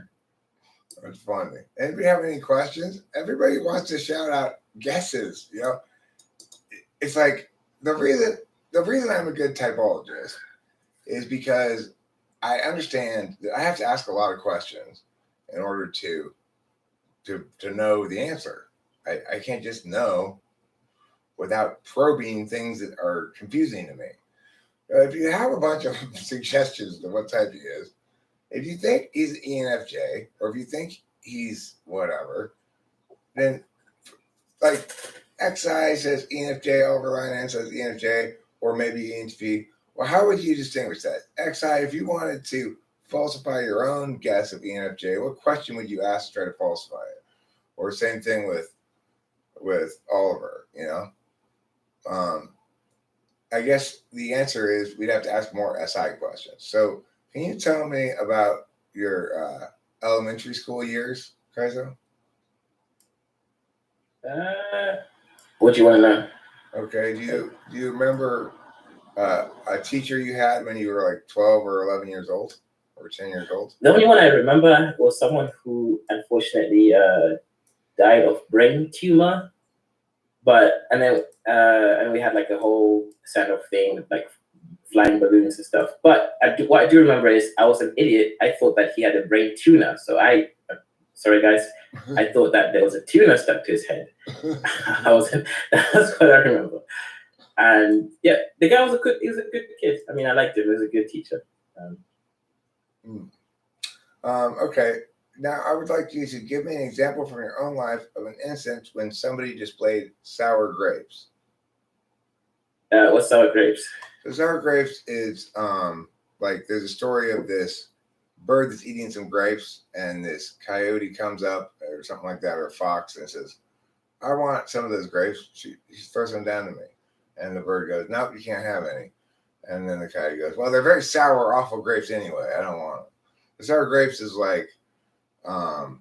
it's funny. Anybody have any questions? Everybody wants to shout out guesses. You know, it's like the reason I'm a good typologist is because I understand that I have to ask a lot of questions in order to know the answer. I can't just know without probing things that are confusing to me. If you have a bunch of suggestions to what type he is, if you think he's ENFJ or if you think he's whatever, then like XI says ENFJ, Oliver Line says ENFJ, or maybe ENTP. Well, how would you distinguish that? XI, if you wanted to falsify your own guess of ENFJ, what question would you ask to try to falsify it? Or same thing with Oliver, you know? I guess the answer is we'd have to ask more SI questions. So can you tell me about your elementary school years, Kaizo? What do you want to know? Okay. Do you remember a teacher you had when you were like 12 or 11 years old or 10 years old? The only one I remember was someone who unfortunately died of brain tumor. And then we had like a whole set of thing like flying balloons and stuff. But what I do remember is I was an idiot. I thought that he had a brain tuna. So sorry guys, I thought that there was a tuna stuck to his head. That's what I remember. And yeah, the guy was a good kid. I mean, I liked him. He was a good teacher. Okay. Now, I would like you to give me an example from your own life of an instance when somebody displayed sour grapes. What's sour grapes? So sour grapes is like there's a story of this bird that's eating some grapes, and this coyote comes up or something like that, or a fox, and says, "I want some of those grapes." She throws them down to me, and the bird goes, "Nope, you can't have any." And then the coyote goes, "Well, they're very sour, awful grapes anyway. I don't want them." The sour grapes is like. Well,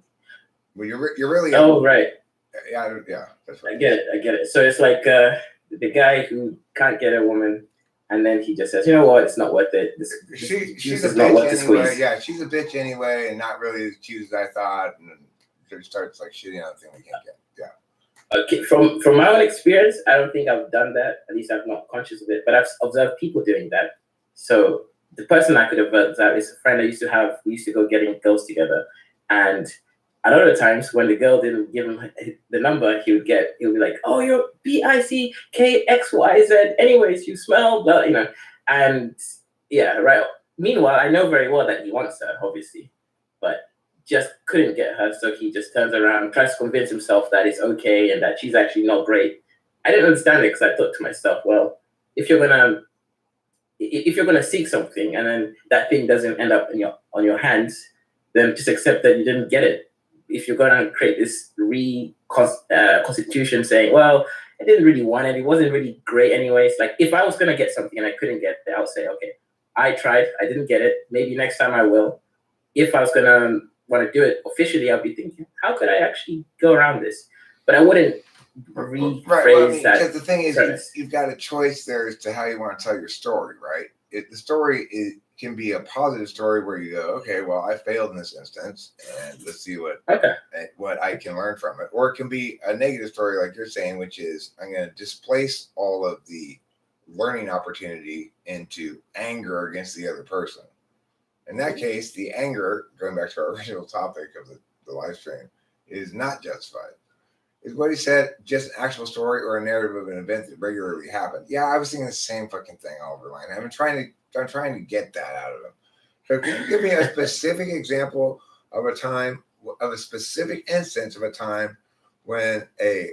you're really right. Yeah, that's right. I get it. So it's like the guy who can't get a woman, and then he just says, "You know what? It's not worth it. She's a bitch anyway. Yeah, she's a bitch anyway, and not really as cute as I thought." And then she starts like shitting on the thing we can't get. Yeah. Okay, from my own experience, I don't think I've done that. At least I'm not conscious of it, but I've observed people doing that. So the person I could observe that is a friend I used to have. We used to go getting girls together. And a lot of the times when the girl didn't give him the number, he would be like, "Oh, you're BICKXYZ. Anyways, you smell," blah, you know. And yeah, right. Meanwhile, I know very well that he wants her, obviously, but just couldn't get her. So he just turns around, tries to convince himself that it's okay and that she's actually not great. I didn't understand it because I thought to myself, well, if you're gonna seek something and then that thing doesn't end up on your hands, then just accept that you didn't get it. If you're going to create this constitution saying, well, I didn't really want it, it wasn't really great anyways. Like if I was going to get something and I couldn't get it, I would say, okay, I tried, I didn't get it. Maybe next time I will. If I was going to want to do it officially, I'd be thinking, how could I actually go around this? But I wouldn't rephrase that. Because the thing is, you've got a choice there as to how you want to tell your story, right? The story can be a positive story where you go, okay, well, I failed in this instance, and let's see what I can learn from it. Or it can be a negative story, like you're saying, which is I'm going to displace all of the learning opportunity into anger against the other person. In that case, the anger, going back to our original topic of the live stream, is not justified. Is what he said just an actual story or a narrative of an event that regularly happened? Yeah, I was thinking the same fucking thing, Oliver Line. I'm trying to get that out of him. So can you give me a specific example of a time, of a specific instance of a time when a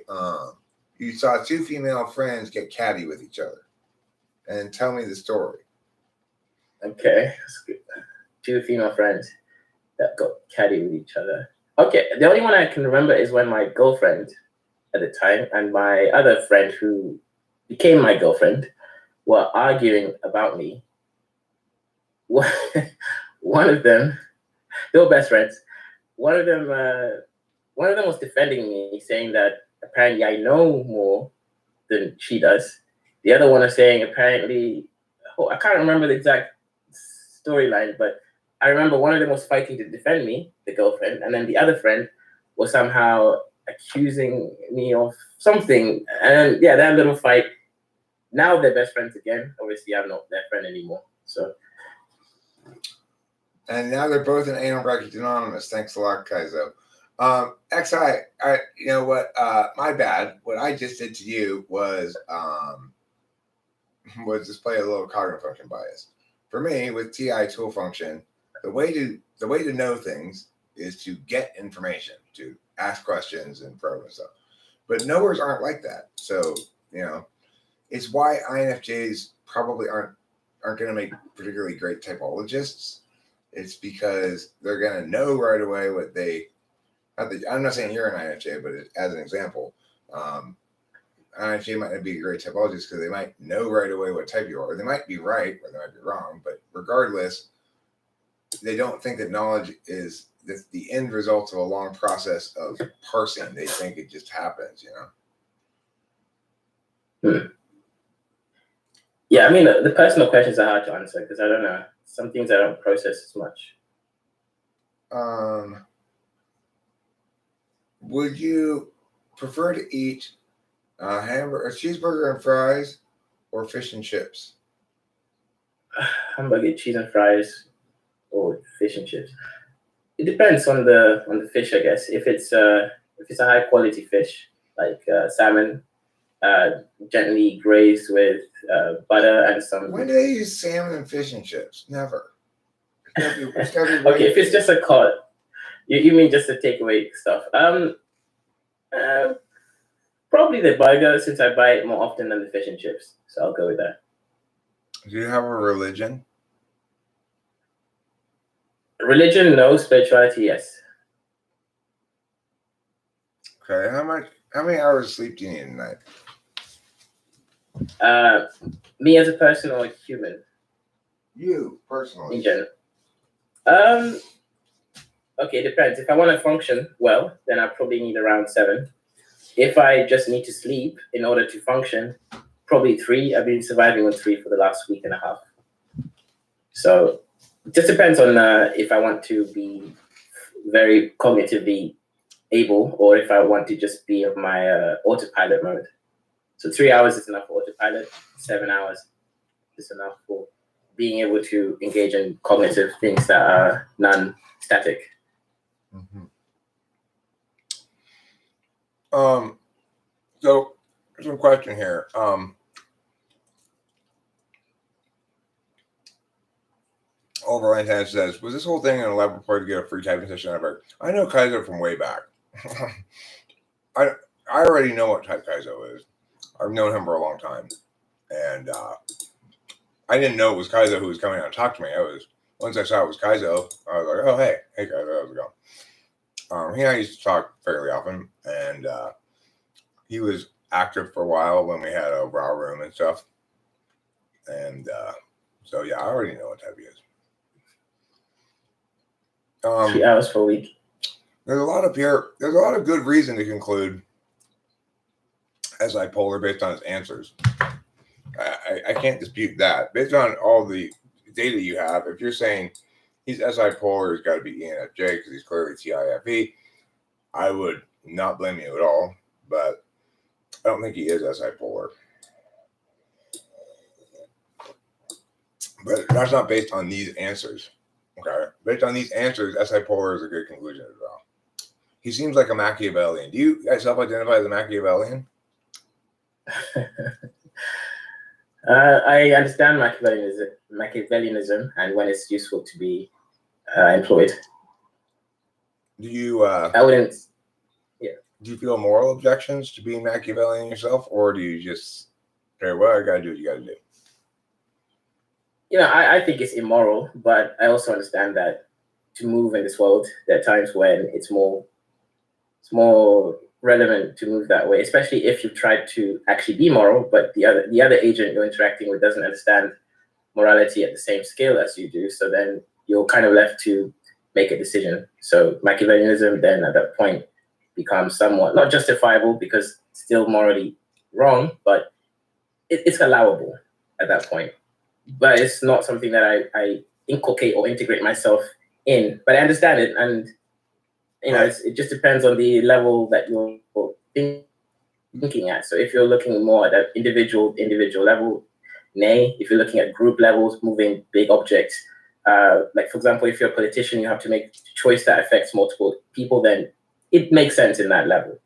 You saw two female friends get catty with each other. And tell me the story. Okay, that's good. Two female friends that got catty with each other. Okay, the only one I can remember is when my girlfriend at the time and my other friend who became my girlfriend were arguing about me. One of them, they were best friends. One of them was defending me, saying that apparently I know more than she does. The other one is saying apparently, I can't remember the exact storyline, but I remember one of them was fighting to defend me, the girlfriend, and then the other friend was somehow accusing me of something. And yeah, that little fight. Now they're best friends again. Obviously, I'm not their friend anymore. So. And now they're both in Anal Bracket Anonymous. Thanks a lot, Kaizo. XI, you know what? My bad. What I just did to you was display a little cognitive function bias. For me, with TI tool function, the way to know things is to get information, to ask questions and probe and stuff. But knowers aren't like that. So, you know, it's why INFJs probably aren't going to make particularly great typologists. It's because they're going to know right away what they. I'm not saying you're an INFJ, but as an example, INFJ might not be a great typologist because they might know right away what type you are. Or they might be right or they might be wrong, but regardless, they don't think that knowledge is the end result of a long process of parsing. They think it just happens, you know? Yeah, I mean, the personal questions are hard to answer because I don't know. Some things I don't process as much. Would you prefer to eat a cheeseburger and fries, or fish and chips? Hamburger, cheese and fries, or fish and chips. It depends on the fish, I guess. If it's a high quality fish like salmon, gently grazed with butter and some. When do they use salmon and fish and chips? Never. It's gotta be Okay, if it's just a cod, you mean just the takeaway stuff? Probably the burger, since I buy it more often than the fish and chips. So I'll go with that. Do you have a religion? Religion, no. Spirituality, yes. Okay. How many hours of sleep do you need a night? Me as a person or a human? You personally. In general. Okay, it depends. If I want to function well, then I probably need around 7. If I just need to sleep in order to function, probably 3. I've been surviving on 3 for the last week and a half. So it just depends on if I want to be very cognitively able or if I want to just be of my autopilot mode. So 3 hours is enough for autopilot. 7 hours is enough for being able to engage in cognitive things that are non-static. Mm-hmm. So there's a question here. Overland Tennis says, was this whole thing an elaborate ploy to get a free typing session ever? I know Kaizo from way back. I already know what type Kaizo is. I've known him for a long time. And I didn't know it was Kaizo who was coming out and talk to me. Once I saw it was Kaizo, I was like, oh, hey Kaizo, how's it going? He and I used to talk fairly often, and he was active for a while when we had a raw room and stuff. And so, yeah, I already know what type he is. 3 hours per week. There's a lot of good reason to conclude SI polar based on his answers. I can't dispute that. Based on all the data you have, if you're saying he's SI polar, he's got to be ENFJ because he's clearly TIFE, I would not blame you at all, but I don't think he is SI polar. But that's not based on these answers. Okay, based on these answers, SI polar is a good conclusion as well. He seems like a Machiavellian. Do you guys self-identify as a Machiavellian? I understand Machiavellianism and when it's useful to be employed. Do you? I wouldn't. Yeah. Do you feel moral objections to being Machiavellian yourself, or do you just say, well, I gotta do what you gotta do? I think it's immoral, but I also understand that to move in this world, there are times when it's more relevant to move that way, especially if you've tried to actually be moral, but the other agent you're interacting with doesn't understand morality at the same scale as you do. So then you're kind of left to make a decision. So Machiavellianism then at that point becomes somewhat not justifiable because it's still morally wrong, but it's allowable at that point. But it's not something that I inculcate or integrate myself in. But I understand it, and it just depends on the level that you're thinking at. So if you're looking more at that individual level, nay. If you're looking at group levels, moving big objects, like for example, if you're a politician, you have to make a choice that affects multiple people, then it makes sense in that level,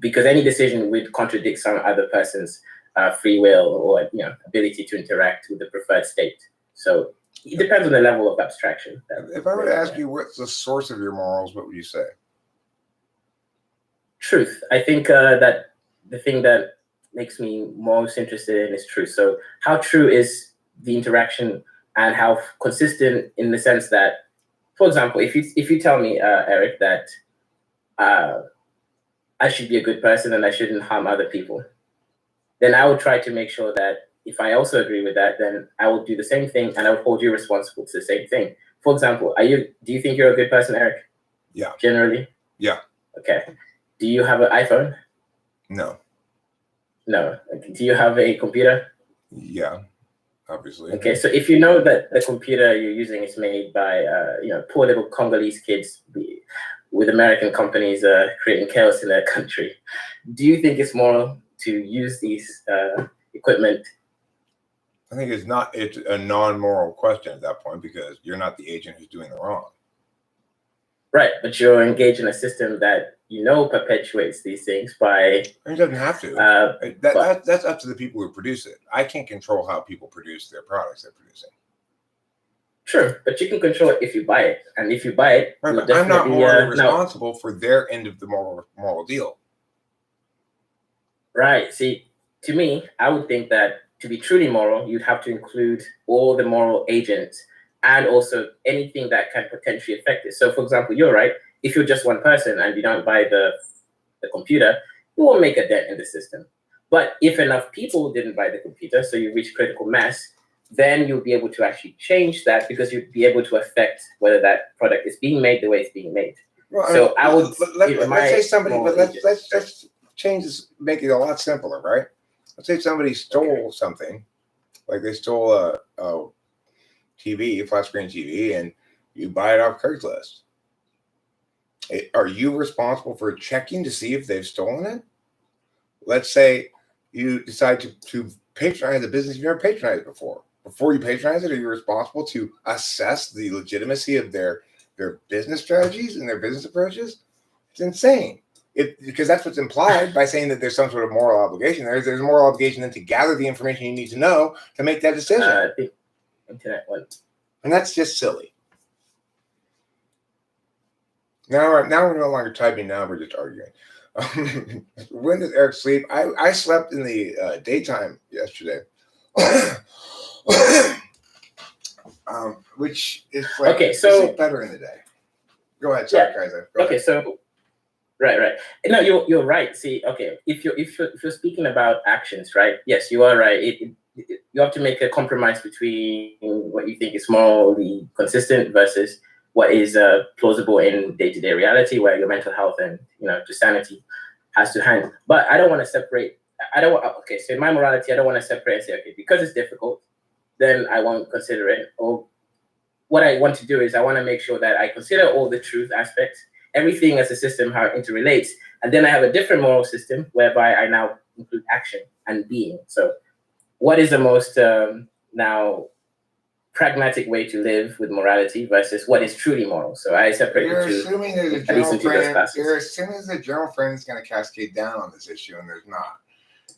because any decision would contradict some other person's free will or ability to interact with the preferred state. So it depends on the level of abstraction. If I were to ask you what's the source of your morals, what would you say? Truth. I think that the thing that makes me most interested in is truth. So how true is the interaction, and how consistent in the sense that, for example, if you tell me, Eric, that I should be a good person and I shouldn't harm other people, then I would try to make sure that if I also agree with that, then I will do the same thing and I would hold you responsible to the same thing. For example, do you think you're a good person, Eric? Yeah. Generally? Yeah. Okay. Do you have an iPhone? No. No. Do you have a computer? Yeah, obviously. Okay, so if you know that the computer you're using is made by poor little Congolese kids with American companies creating chaos in their country, do you think it's moral to use these equipment? I think it's a non-moral question at that point, because you're not the agent who's doing the wrong. Right, but you're engaged in a system that perpetuates these things by. It doesn't have to. That's up to the people who produce it. I can't control how people produce their products they're producing. Sure, but you can control it if you buy it, and if you buy it, right, but I'm not morally responsible for their end of the moral deal. Right. See, to me, I would think that to be truly moral, you'd have to include all the moral agents and also anything that can potentially affect it. So, for example, you're right. If you're just one person and you don't buy the computer, you won't make a dent in the system. But if enough people didn't buy the computer, so you reach critical mass, then you'll be able to actually change that, because you'd be able to affect whether that product is being made the way it's being made. Well, so I would let's say somebody, but let's change this, make it a lot simpler, right? Let's say somebody stole something, like they stole a TV, a flat screen TV, and you buy it off Craigslist. Are you responsible for checking to see if they've stolen it? Let's say you decide to patronize a business you've never patronized before. Before you patronize it, are you responsible to assess the legitimacy of their business strategies and their business approaches? It's insane. Because that's what's implied by saying that there's some sort of moral obligation. There's a moral obligation then to gather the information you need to know to make that decision. The internet one. And that's just silly. Now we're no longer typing. Now we're just arguing. When does Eric sleep? I slept in the daytime yesterday, which is like, okay. So better in the day. Go ahead, sorry, guys. Okay, so right. No, you're right. See, okay, if you're speaking about actions, right? Yes, you are right. You have to make a compromise between what you think is morally consistent versus what is plausible in day-to-day reality, where your mental health and just sanity has to hang. But I don't want to separate. Okay, so in my morality, I don't want to separate and say, okay, because it's difficult, then I won't consider it. Or what I want to do is I want to make sure that I consider all the truth aspects, everything as a system, how it interrelates, and then I have a different moral system whereby I now include action and being. So, what is the most now pragmatic way to live with morality versus what is truly moral? So I separate the two. You're assuming there's a general frame is going to cascade down on this issue, and there's not.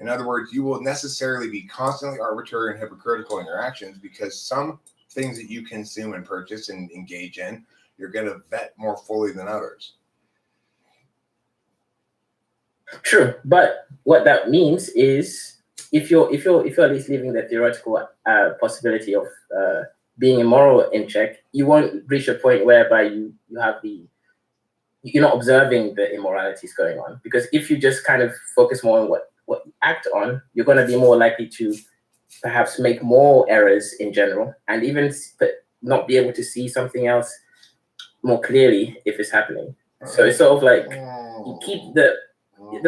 In other words, you will necessarily be constantly arbitrary and hypocritical in your actions, because some things that you consume and purchase and engage in, you're going to vet more fully than others. True, but what that means is if you're at least leaving the theoretical possibility of being immoral in check, you won't reach a point whereby you have you're not observing the immoralities going on, because if you just kind of focus more on what you act on, you're going to be more likely to perhaps make more errors in general, and even not be able to see something else more clearly if it's happening. So it's sort of like you keep the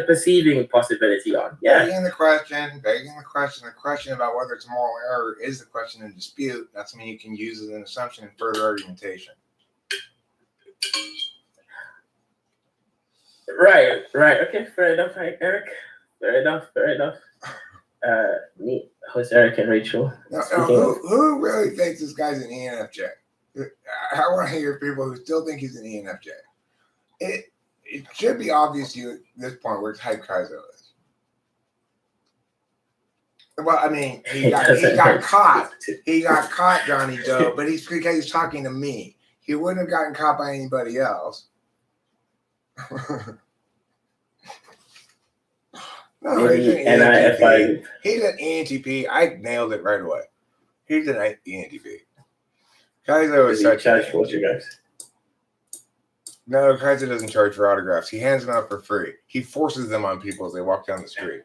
perceiving possibility on. Yeah. Begging the question about whether it's a moral error is the question in dispute. That's something you can use as an assumption in further argumentation. Right. Okay, fair enough, Eric. Fair enough. Me, host Eric and Rachel. Who really thinks this guy's an ENFJ? I want to hear people who still think he's an ENFJ. It should be obvious to you at this point where type Kaizo is. Well, I mean, he got caught. He got caught, Johnny Doe, but because he's talking to me. He wouldn't have gotten caught by anybody else. No, he's an ENTP. He's an ENTP. I nailed it right away. He's an ENTP. Kaizo is such a for you guys. No, Kaizo doesn't charge for autographs. He hands them out for free. He forces them on people as they walk down the street.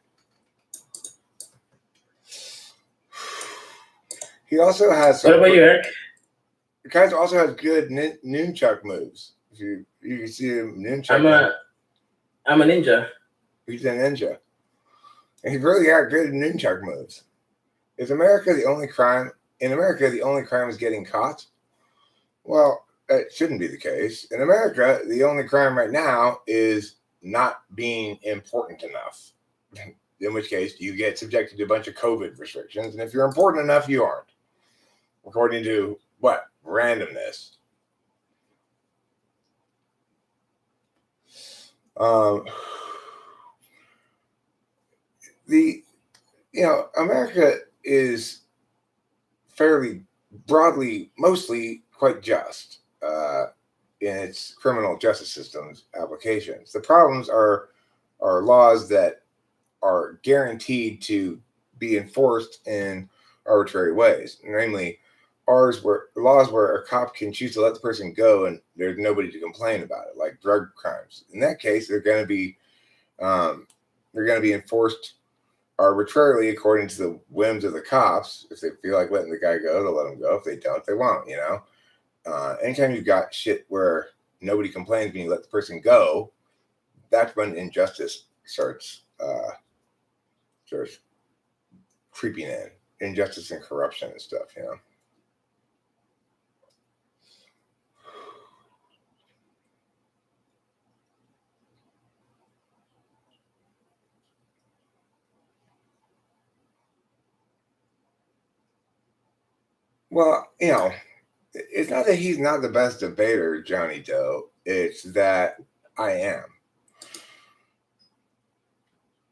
He also has. What about you, Eric? Kaizo also has good nunchuck moves. If you can see him nunchuck. I'm a ninja. He's a ninja. And he's really got good nunchuck moves. Is America the only crime? In America, the only crime is getting caught? Well, it shouldn't be the case. In America, the only crime right now is not being important enough. In which case, you get subjected to a bunch of COVID restrictions. And if you're important enough, you aren't. According to what? Randomness. America is fairly broadly, mostly quite just in its criminal justice system's applications. The problems are laws that are guaranteed to be enforced in arbitrary ways. Namely, laws where a cop can choose to let the person go and there's nobody to complain about it, like drug crimes. In that case, they're going to be enforced arbitrarily according to the whims of the cops. If they feel like letting the guy go, they'll let him go. If they don't, they won't. Anytime you've got shit where nobody complains when you let the person go, that's when injustice starts creeping in. Injustice and corruption and stuff. Well, it's not that he's not the best debater, Johnny Doe. It's that I am.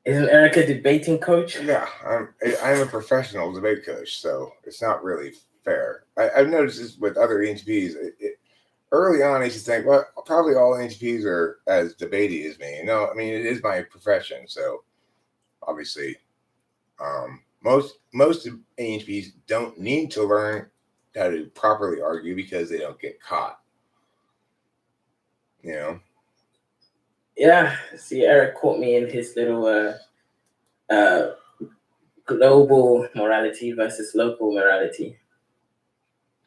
Isn't Eric a debating coach? Yeah, I'm a professional debate coach, so it's not really fair. I've noticed this with other ENTPs. Early on, I used to think, well, probably all ENTPs are as debatey as me. It is my profession, so obviously, most ENTPs don't need to learn how to properly argue because they don't get caught. Yeah. See, Eric caught me in his little global morality versus local morality.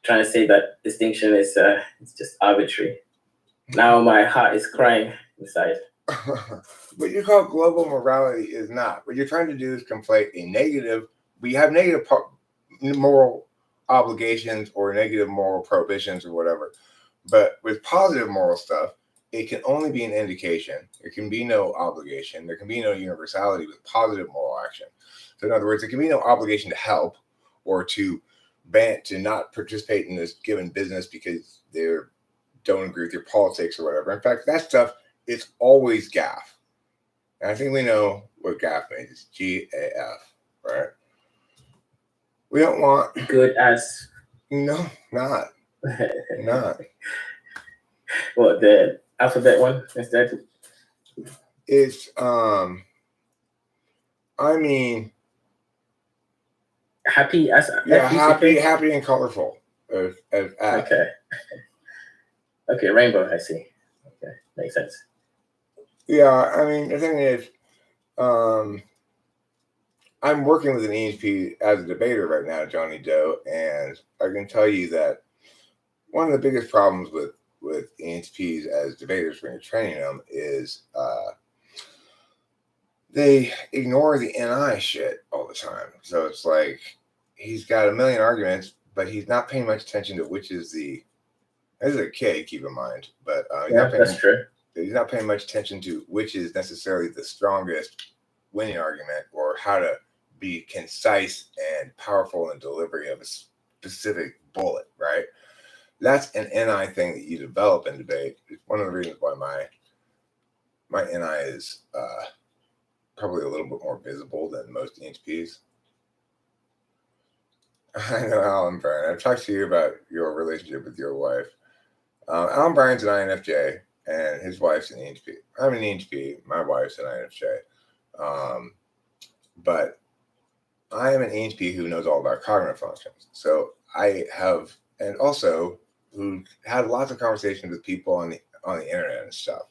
Trying to say that distinction is it's just arbitrary. Now my heart is crying inside. What you call global morality is not. What you're trying to do is conflate a negative. We have negative moral obligations or negative moral prohibitions or whatever. But with positive moral stuff, it can only be an indication. There can be no obligation. There can be no universality with positive moral action. So in other words, there can be no obligation to help or to not participate in this given business because they don't agree with your politics or whatever. In fact, that stuff is always GAF. And I think we know what GAF means. It's GAF, right? We don't want good as. No, not. Not. What, the alphabet one instead? It's I mean, happy as yeah, happy and colorful. Okay. Okay, rainbow. I see. Okay, makes sense. Yeah, I mean, the thing is, I'm working with an ENTP as a debater right now, Johnny Doe, and I can tell you that one of the biggest problems with ENTPs as debaters when you're training them is they ignore the NI shit all the time. So it's like he's got a million arguments, but he's not paying much attention to which is the. This is a kid, keep in mind, but that's true. He's not paying much attention to which is necessarily the strongest winning argument or how to be concise and powerful in delivery of a specific bullet, right? That's an NI thing that you develop in debate. It's one of the reasons why my NI is probably a little bit more visible than most ENTPs. I know Alan Bryan. I've talked to you about your relationship with your wife. Alan Bryan's an INFJ, and his wife's an ENTP. I'm an ENTP. My wife's an INFJ. But I am an ENTP who knows all about cognitive functions. So I have, and also who had lots of conversations with people on the internet and stuff.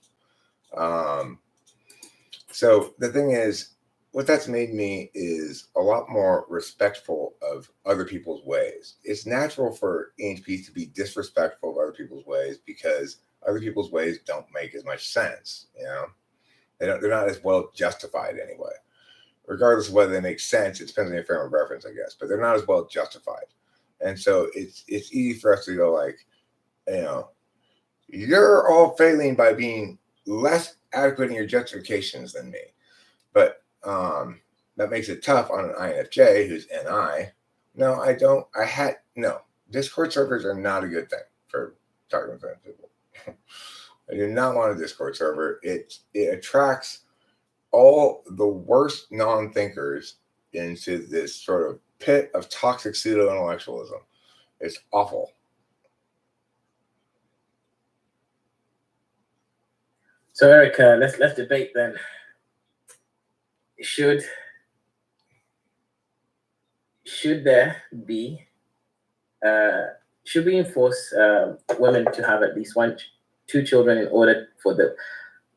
So the thing is, what that's made me is a lot more respectful of other people's ways. It's natural for ENTPs to be disrespectful of other people's ways because other people's ways don't make as much sense. You know, they're not as well justified anyway. Regardless of whether they make sense, it depends on your frame of reference, I guess. But they're not as well justified, and so it's easy for us to go like, you know, you're all failing by being less adequate in your justifications than me. But that makes it tough on an INFJ who's NI. No, I don't. No. Discord servers are not a good thing for talking with people. I do not want a Discord server. It attracts all the worst non-thinkers into this sort of pit of toxic pseudo-intellectualism. It's awful. So Eric, let's debate then. Should there be should we enforce women to have at least two children in order for the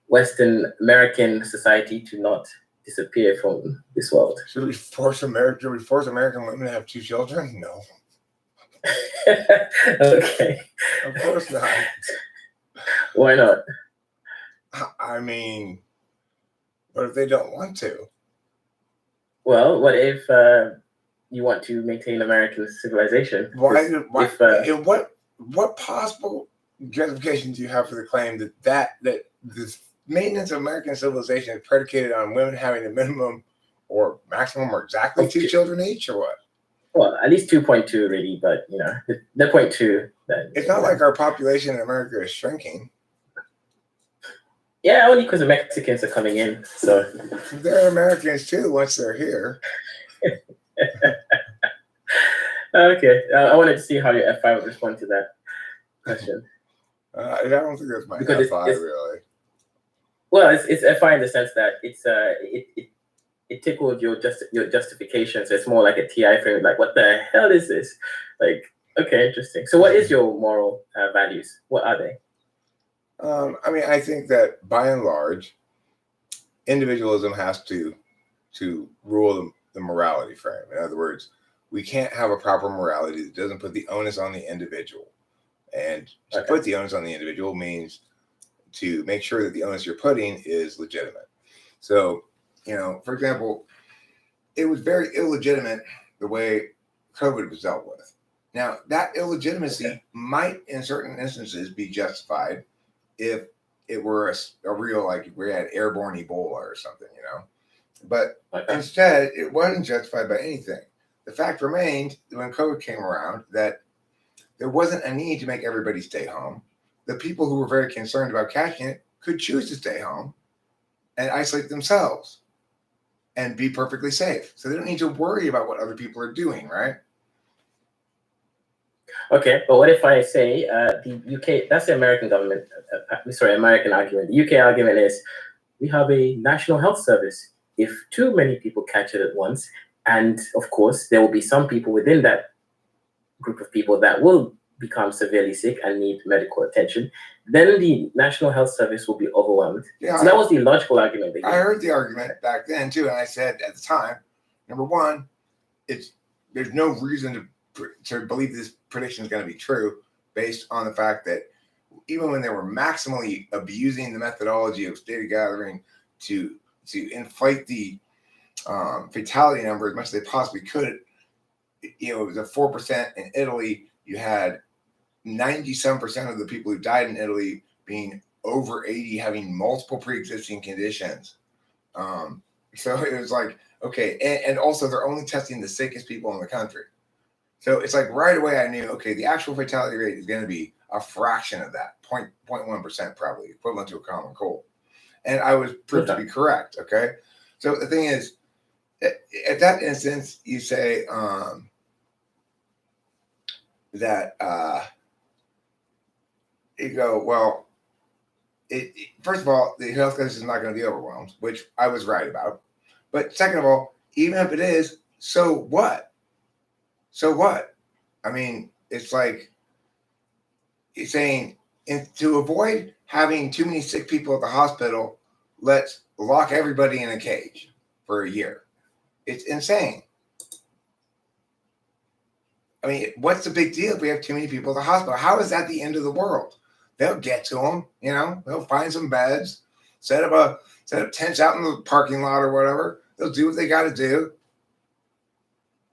Western American society to not disappear from this world? Should we force American women to have two children? No. Okay. Of course not. Why not? I mean, what if they don't want to? Well, what if you want to maintain American civilization? What possible justification do you have for the claim that this maintenance of American civilization is predicated on women having a minimum or maximum or exactly two children each, or what? Well, at least 2.2 really, but you know, the 0.2. It's not like our population in America is shrinking. Yeah, only because the Mexicans are coming in. So they're Americans too once they're here. Okay, I wanted to see how your F5 would respond to that question. I don't think that's my F5 really. Well, it's F5 in the sense that it tickled your justification. So it's more like a TI frame. Like, what the hell is this? Like, okay, interesting. So, what is your moral values? What are they? I mean, I think that by and large, individualism has to rule the morality frame. In other words, we can't have a proper morality that doesn't put the onus on the individual. And to put the onus on the individual means to make sure that the onus you're putting is legitimate. So, you know, for example, it was very illegitimate the way COVID was dealt with. Now, that illegitimacy might, in certain instances, be justified if it were a real, like, if we had airborne Ebola or something, you know. But instead, it wasn't justified by anything. The fact remained when COVID came around that there wasn't a need to make everybody stay home. The people who were very concerned about catching it could choose to stay home and isolate themselves and be perfectly safe. So they don't need to worry about what other people are doing, right? Okay, but what if I say the UK, that's the American government, American argument. The UK argument is we have a national health service. If too many people catch it at once, and of course, there will be some people within that group of people that will become severely sick and need medical attention, then the National Health Service will be overwhelmed. Yeah, so that was the logical argument. I heard the argument back then too, and I said at the time, number one, there's no reason to believe this prediction is going to be true based on the fact that even when they were maximally abusing the methodology of data gathering to inflate the fatality number as much as they possibly could, it was a 4% in Italy. You had 97% of the people who died in Italy being over 80, having multiple pre-existing conditions. So it was like, okay, and also they're only testing the sickest people in the country. So it's like right away I knew, okay, the actual fatality rate is going to be a fraction of that, 0.1% probably, equivalent to a common cold. And I was proved to be correct, okay? So the thing is, at that instance, you say that you go, well, first of all, the health crisis is not going to be overwhelmed, which I was right about. But second of all, even if it is, so what? So what? I mean, it's like you're saying to avoid having too many sick people at the hospital, let's lock everybody in a cage for a year. It's insane. I mean, what's the big deal if we have too many people at the hospital? How is that the end of the world? They'll get to them, they'll find some beds, set up tents out in the parking lot or whatever. They'll do what they got to do.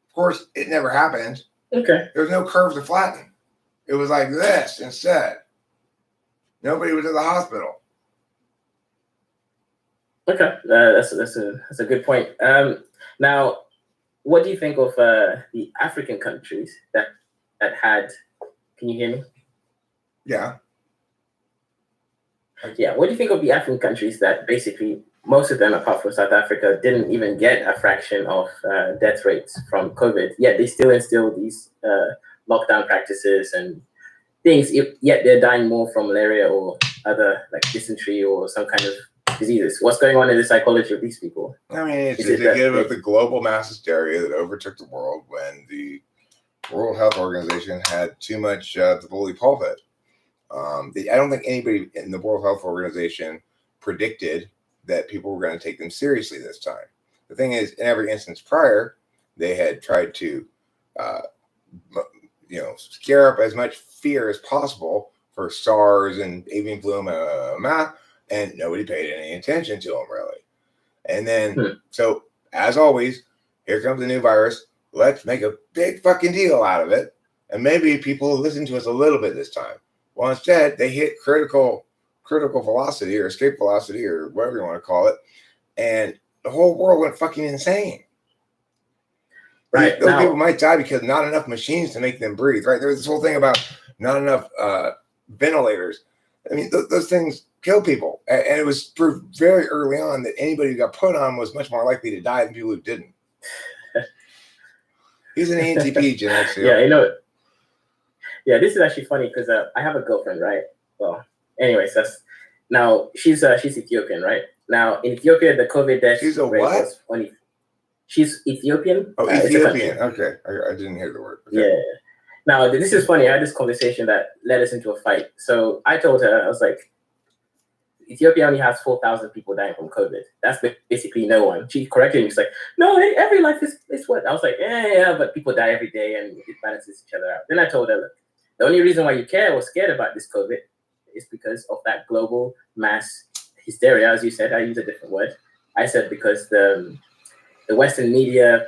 Of course, it never happened. Okay. There was no curve to flatten. It was like this instead. Nobody was at the hospital. Okay, that's a good point. Now, what do you think of the African countries that had? Can you hear me? Yeah. Yeah. What do you think of the African countries that basically most of them, apart from South Africa, didn't even get a fraction of death rates from COVID? Yet they still instill these lockdown practices and things. Yet they're dying more from malaria or other like dysentery or some kind of diseases. What's going on in the psychology of these people? I mean, it's indicative of the global mass hysteria that overtook the world when the World Health Organization had too much the bully pulpit. I don't think anybody in the World Health Organization predicted that people were going to take them seriously this time. The thing is, in every instance prior, they had tried to, scare up as much fear as possible for SARS and avian flu and nobody paid any attention to them really. And then, so as always, here comes the new virus. Let's make a big fucking deal out of it, and maybe people will listen to us a little bit this time. Well, instead, they hit critical velocity or escape velocity or whatever you want to call it, and the whole world went fucking insane. Right. Those people might die because not enough machines to make them breathe. Right. There was this whole thing about not enough ventilators. I mean, those things kill people, and it was proved very early on that anybody who got put on was much more likely to die than people who didn't. He's an ENTP, genetics. Yeah, I know it. Yeah, this is actually funny because I have a girlfriend, right? Well, anyways, now she's Ethiopian, right? Now in Ethiopia, the COVID death she's a what? She's Ethiopian. Oh, Ethiopian. Okay, I didn't hear the word. Okay. Yeah. Now this is funny. I had this conversation that led us into a fight. So I told her, I was like, Ethiopia only has 4,000 people dying from COVID. That's basically no one. She corrected me. She's like, no, every life is what? I was like, yeah, but people die every day and it balances each other out. Then I told her, look, the only reason why you care or scared about this COVID is because of that global mass hysteria, as you said. I use a different word. I said because the Western media,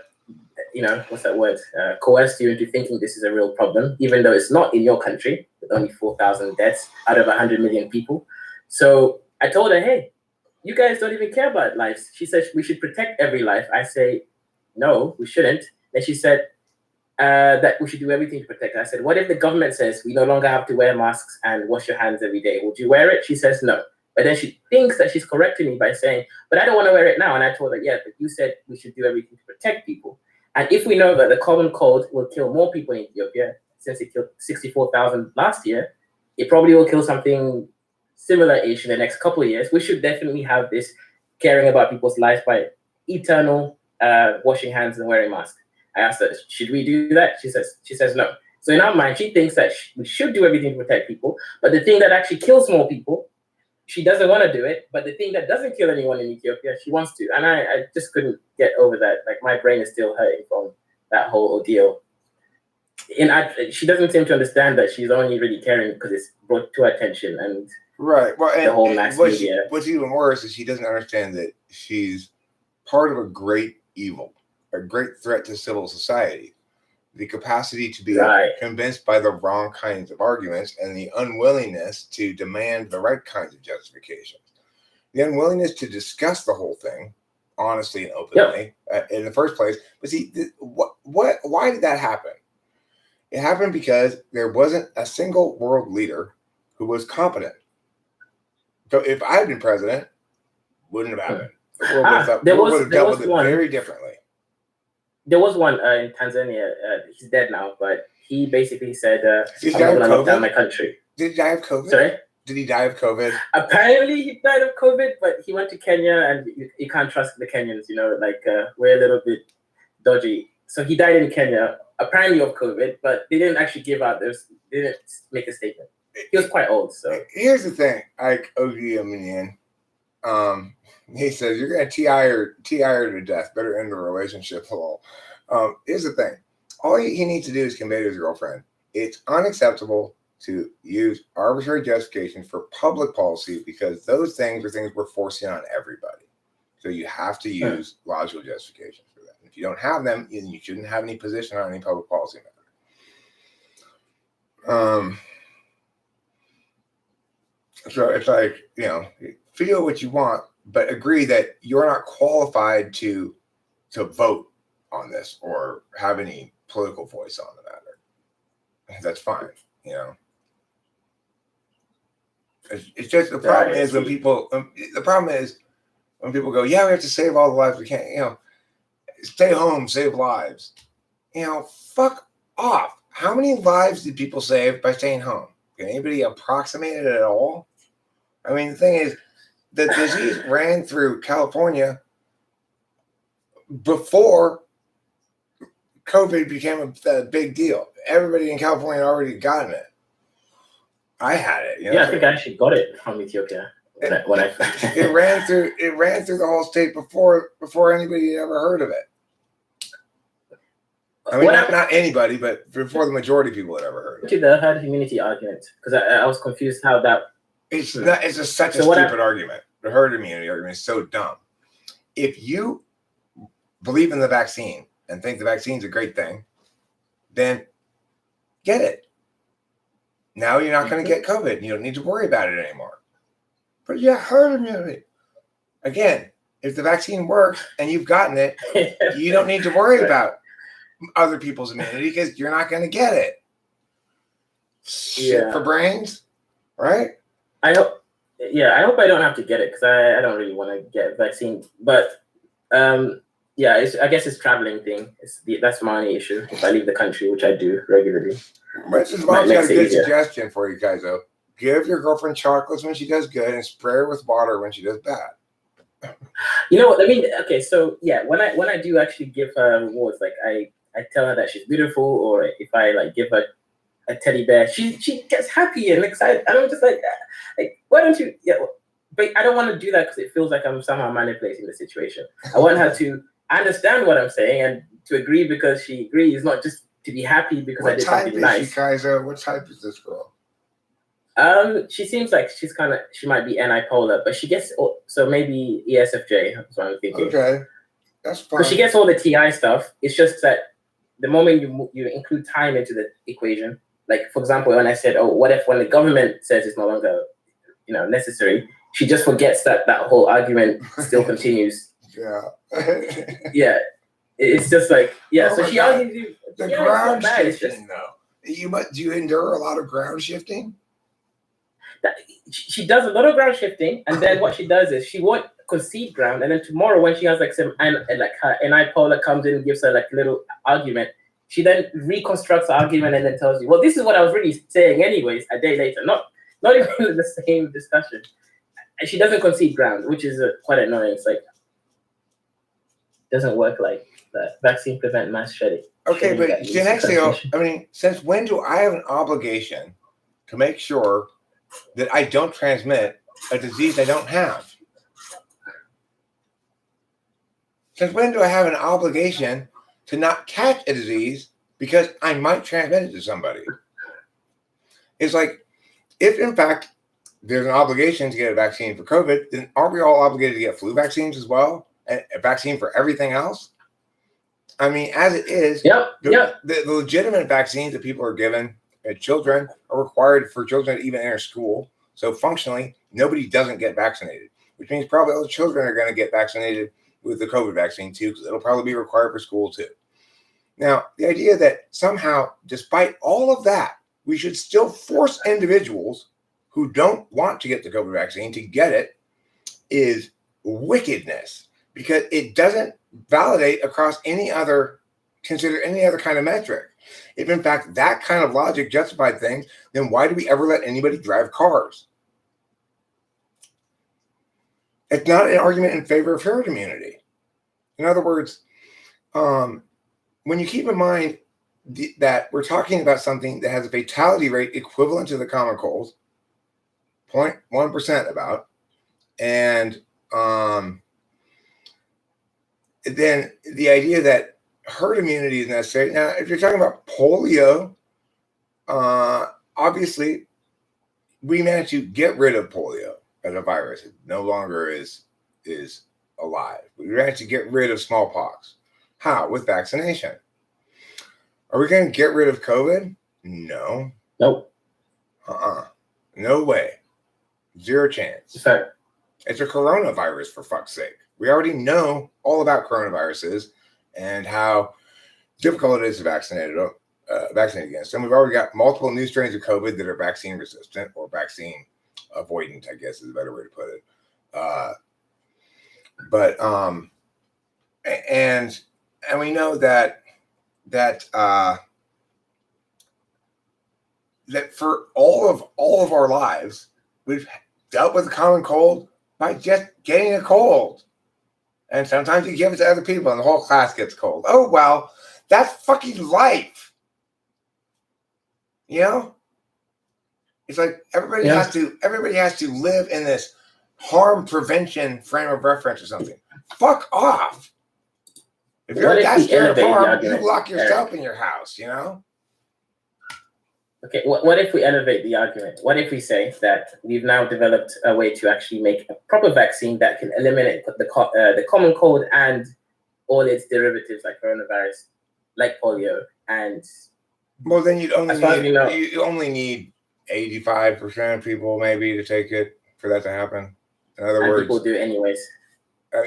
what's that word? Coerced you into thinking this is a real problem, even though it's not in your country, with only 4,000 deaths out of 100 million people. So I told her, hey, you guys don't even care about lives. She said we should protect every life. I say, no, we shouldn't. Then she said that we should do everything to protect. I said, what if the government says we no longer have to wear masks and wash your hands every day? Would you wear it? She says no. But then she thinks that she's correcting me by saying, but I don't want to wear it now. And I told her, yeah, but you said we should do everything to protect people. And if we know that the common cold will kill more people in Ethiopia, since it killed 64,000 last year, it probably will kill something similar-ish in the next couple of years, we should definitely have this caring about people's lives by eternal washing hands and wearing masks. I asked her, should we do that? She says no. So in our mind, she thinks that we should do everything to protect people, but the thing that actually kills more people, she doesn't want to do it. But the thing that doesn't kill anyone in Ethiopia, she wants to. And I just couldn't get over that. Like, my brain is still hurting from that whole ordeal. And she doesn't seem to understand that she's only really caring because it's brought to her attention and right. Well, and the whole mass media. What's even worse is she doesn't understand that she's part of a great evil, a great threat to civil society. The capacity to be convinced by the wrong kinds of arguments and the unwillingness to demand the right kinds of justifications. The unwillingness to discuss the whole thing honestly and openly in the first place. But see, why did that happen? It happened because there wasn't a single world leader who was competent. So if I had been president, wouldn't have happened. The world would have dealt with it very differently. There was one in Tanzania. He's dead now, but he basically said, "I'm not going to lock down my country." Did he die of COVID? Sorry? Did he die of COVID? Apparently, he died of COVID, but he went to Kenya, and you can't trust the Kenyans. You know, like we're a little bit dodgy. So he died in Kenya, apparently of COVID, but they didn't actually give out. They didn't make a statement. He was quite old. So here's the thing, like OG Aminian. He says, you're going to TI her to death. Better end the relationship. Here's the thing. All he needs to do is convey to his girlfriend. It's unacceptable to use arbitrary justifications for public policy because those things are things we're forcing on everybody. So you have to use logical justifications for that. If you don't have them, you shouldn't have any position on any public policy matter. So it's like, feel what you want, but agree that you're not qualified to vote on this or have any political voice on the matter. That's fine, It's just the problem is when people. The problem is when people go, yeah, we have to save all the lives we can. Stay home, save lives. Fuck off. How many lives did people save by staying home? Can anybody approximate it at all? I mean, the thing is, the disease ran through California before COVID became a big deal. Everybody in California had already gotten it. I had it. I think I actually got it from Ethiopia. It ran through the whole state before anybody had ever heard of it. I mean, not anybody, but before the majority of people had ever heard of it. To the herd immunity argument, because I was confused how that. It's such a stupid argument. The herd immunity argument is so dumb. If you believe in the vaccine and think the vaccine's a great thing, then get it. Now you're not going to get COVID. You don't need to worry about it anymore. But herd immunity. Again, if the vaccine works and you've gotten it, you don't need to worry about other people's immunity because you're not going to get it. Shit for brains, right? I hope I don't have to get it because I don't really want to get a vaccine. But I guess it's traveling thing. That's my only issue. If I leave the country, which I do regularly. Mrs. Mom's got a good suggestion for you guys, though. Give your girlfriend chocolates when she does good and spray her with water when she does bad. You know what I mean? Okay, so when I do actually give her rewards, like I tell her that she's beautiful, or if I give her a teddy bear, she gets happy and excited. And I'm just like why don't you? But I don't want to do that because it feels like I'm somehow manipulating the situation. I want her to understand what I'm saying and to agree because she agrees, not just to be happy because I did something nice. What type is this girl? She seems like she might be NI-polar, but she gets so maybe ESFJ. That's what I'm thinking. Okay, that's fine. But she gets all the TI stuff. It's just that the moment you include time into the equation, like for example, when I said, "Oh, what if when the government says it's no longer, necessary," she just forgets that whole argument still continues. Yeah. It's just like so she argues. The ground shifting, though. Do you endure a lot of ground shifting? She does a lot of ground shifting, and then what she does is she won't concede ground, and then tomorrow when she has some her NI-polar comes in and gives her a little argument, she then reconstructs the argument and then tells you, well, this is what I was really saying anyways a day later. Not not even in the same discussion. And she doesn't concede ground, which is quite annoying. It's like, doesn't work like that. Vaccine prevent mass shedding. Okay, but the next thing, I mean, since when do I have an obligation to make sure that I don't transmit a disease I don't have? Since when do I have an obligation to not catch a disease because I might transmit it to somebody? It's like, if in fact there's an obligation to get a vaccine for COVID, then aren't we all obligated to get flu vaccines as well? And a vaccine for everything else? I mean, as it is, the legitimate vaccines that people are given children are required for children to even enter school. So functionally, nobody doesn't get vaccinated, which means probably all the children are going to get vaccinated with the COVID vaccine too, because it'll probably be required for school too. Now, the idea that somehow, despite all of that, we should still force individuals who don't want to get the COVID vaccine to get it is wickedness, because it doesn't validate across consider any other kind of metric. If in fact that kind of logic justified things, then why do we ever let anybody drive cars? It's not an argument in favor of herd immunity. In other words, when you keep in mind that we're talking about something that has a fatality rate equivalent to the common cold, 0.1% about, and then the idea that herd immunity is necessary. Now, if you're talking about polio, obviously we managed to get rid of polio as a virus. It no longer is alive. We managed to get rid of smallpox. How? With vaccination. Are we going to get rid of COVID? No. Nope. No way. Zero chance. Fair. It's a coronavirus, for fuck's sake. We already know all about coronaviruses and how difficult it is to vaccinate against them. We've already got multiple new strains of COVID that are vaccine resistant or vaccine avoidant, I guess is a better way to put it. And we know that for all of our lives, we've dealt with the common cold by just getting a cold. And sometimes you give it to other people and the whole class gets cold. Oh, well, that's fucking life. You know? It's like everybody has to live in this harm prevention frame of reference or something. Fuck off. If you're that scared of harm, you lock yourself in your house, you know? Okay, what if we elevate the argument? What if we say that we've now developed a way to actually make a proper vaccine that can eliminate the common cold and all its derivatives like coronavirus, like polio, and well, then you only need 85% of people maybe to take it for that to happen. In other words, people do it anyways.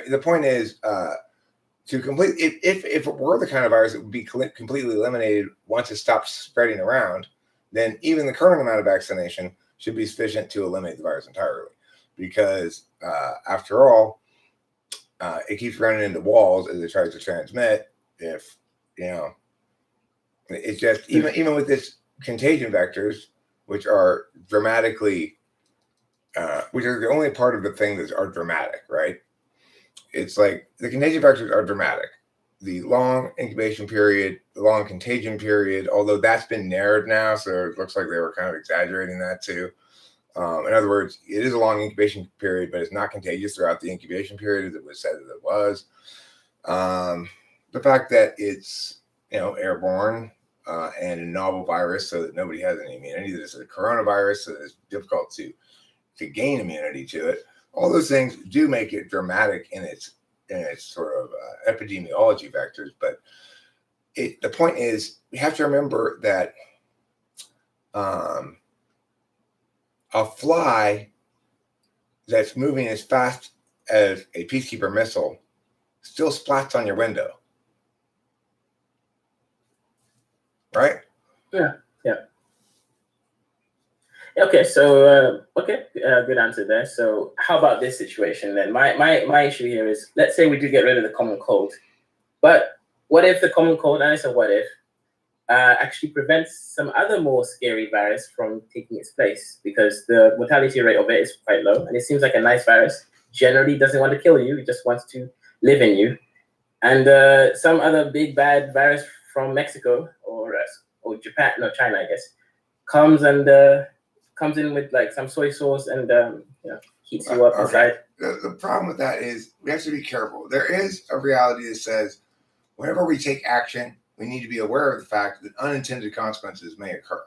The point is to complete if it were the kind of virus that would be completely eliminated once it stops spreading around, then even the current amount of vaccination should be sufficient to eliminate the virus entirely. Because after all, it keeps running into walls as it tries to transmit. If, you know, it's just, even with this contagion vectors, which are dramatically, which are the only part of the thing that are dramatic, right? It's like the contagion vectors are dramatic. The long incubation period, the long contagion period, although that's been narrowed now, so it looks like they were kind of exaggerating that too. In other words, it is a long incubation period, but it's not contagious throughout the incubation period as it was said that it was. The fact that it's, you know, airborne and a novel virus, so that nobody has any immunity, that it's a coronavirus, so that it's difficult to gain immunity to it. All those things do make it dramatic in its sort of epidemiology vectors, but the point is we have to remember that a fly that's moving as fast as a peacekeeper missile still splats on your window, right? Yeah. Okay, so good answer there. So how about this situation then? My issue here is, let's say we do get rid of the common cold, but what if the common cold, and it's a what if, actually prevents some other more scary virus from taking its place, because the mortality rate of it is quite low, and it seems like a nice virus. Generally doesn't want to kill you, it just wants to live in you. And some other big bad virus from Mexico or Japan, no, China, I guess, comes in with like some soy sauce and heats you up inside. The problem with that is we have to be careful. There is a reality that says whenever we take action, we need to be aware of the fact that unintended consequences may occur,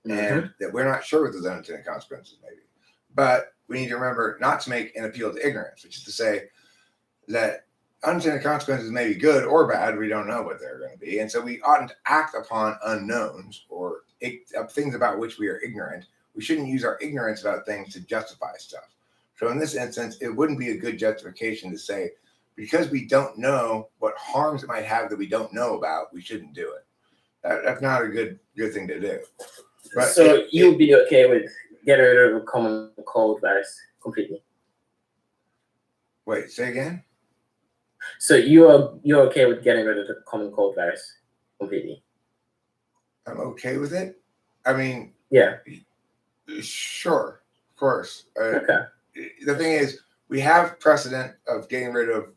and that we're not sure what those unintended consequences may be. But we need to remember not to make an appeal to ignorance, which is to say that unintended consequences may be good or bad. We don't know what they're going to be. And so we oughtn't act upon unknowns or things about which we are ignorant. We shouldn't use our ignorance about things to justify stuff. So in this instance, it wouldn't be a good justification to say, because we don't know what harms it might have that we don't know about, we shouldn't do it. That's not a good thing to do. But so you'd be okay with getting rid of a common cold virus completely? Wait, say again? So you're okay with getting rid of the common cold virus completely? I'm okay with it. I mean, yeah, sure, of course. Okay. The thing is, we have precedent of getting rid of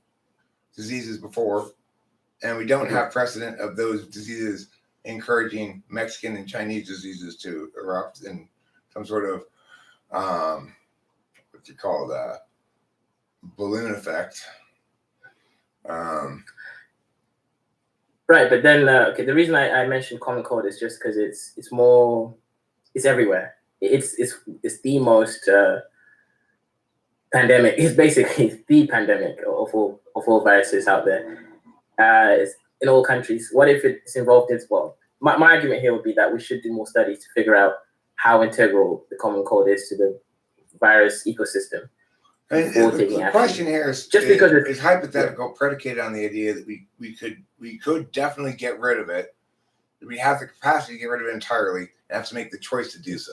diseases before, and we don't have precedent of those diseases encouraging Mexican and Chinese diseases to erupt in some sort of what you call the balloon effect. Right, but then the reason I mentioned common cold is just because it's everywhere. It's the most pandemic. It's basically the pandemic of all viruses out there. It's in all countries. What if it's involved in? Well, my argument here would be that we should do more studies to figure out how integral the common cold is to the virus ecosystem. And the question here is just because it's hypothetical, predicated on the idea that we could definitely get rid of it. We have the capacity to get rid of it entirely, and have to make the choice to do so,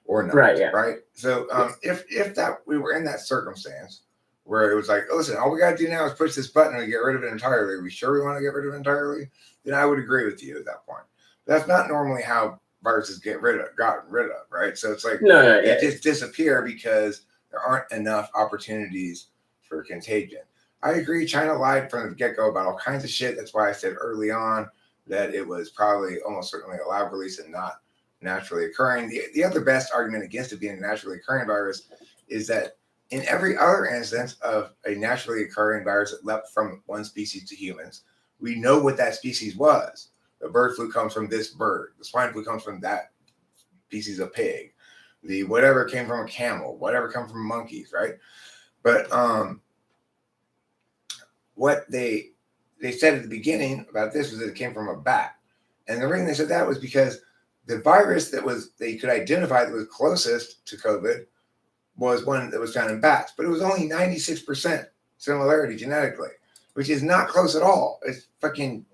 or not. Right. Yeah. Right. So if that we were in that circumstance where it was like, oh, listen, all we got to do now is push this button and get rid of it entirely. Are we sure we want to get rid of it entirely? Then I would agree with you at that point. But that's not normally how viruses gotten rid of, right? So it's like they just disappear because there aren't enough opportunities for contagion. I agree. China lied from the get-go about all kinds of shit. That's why I said early on that it was probably almost certainly a lab release and not naturally occurring. The other best argument against it being a naturally occurring virus is that in every other instance of a naturally occurring virus that leapt from one species to humans, we know what that species was. The bird flu comes from this bird. The swine flu comes from that species of pig. The whatever came from a camel, whatever come from monkeys, right? But what they said at the beginning about this was that it came from a bat. And the reason they said that was because the virus that they could identify that was closest to COVID was one that was found in bats, but it was only 96% similarity genetically, which is not close at all. It's fucking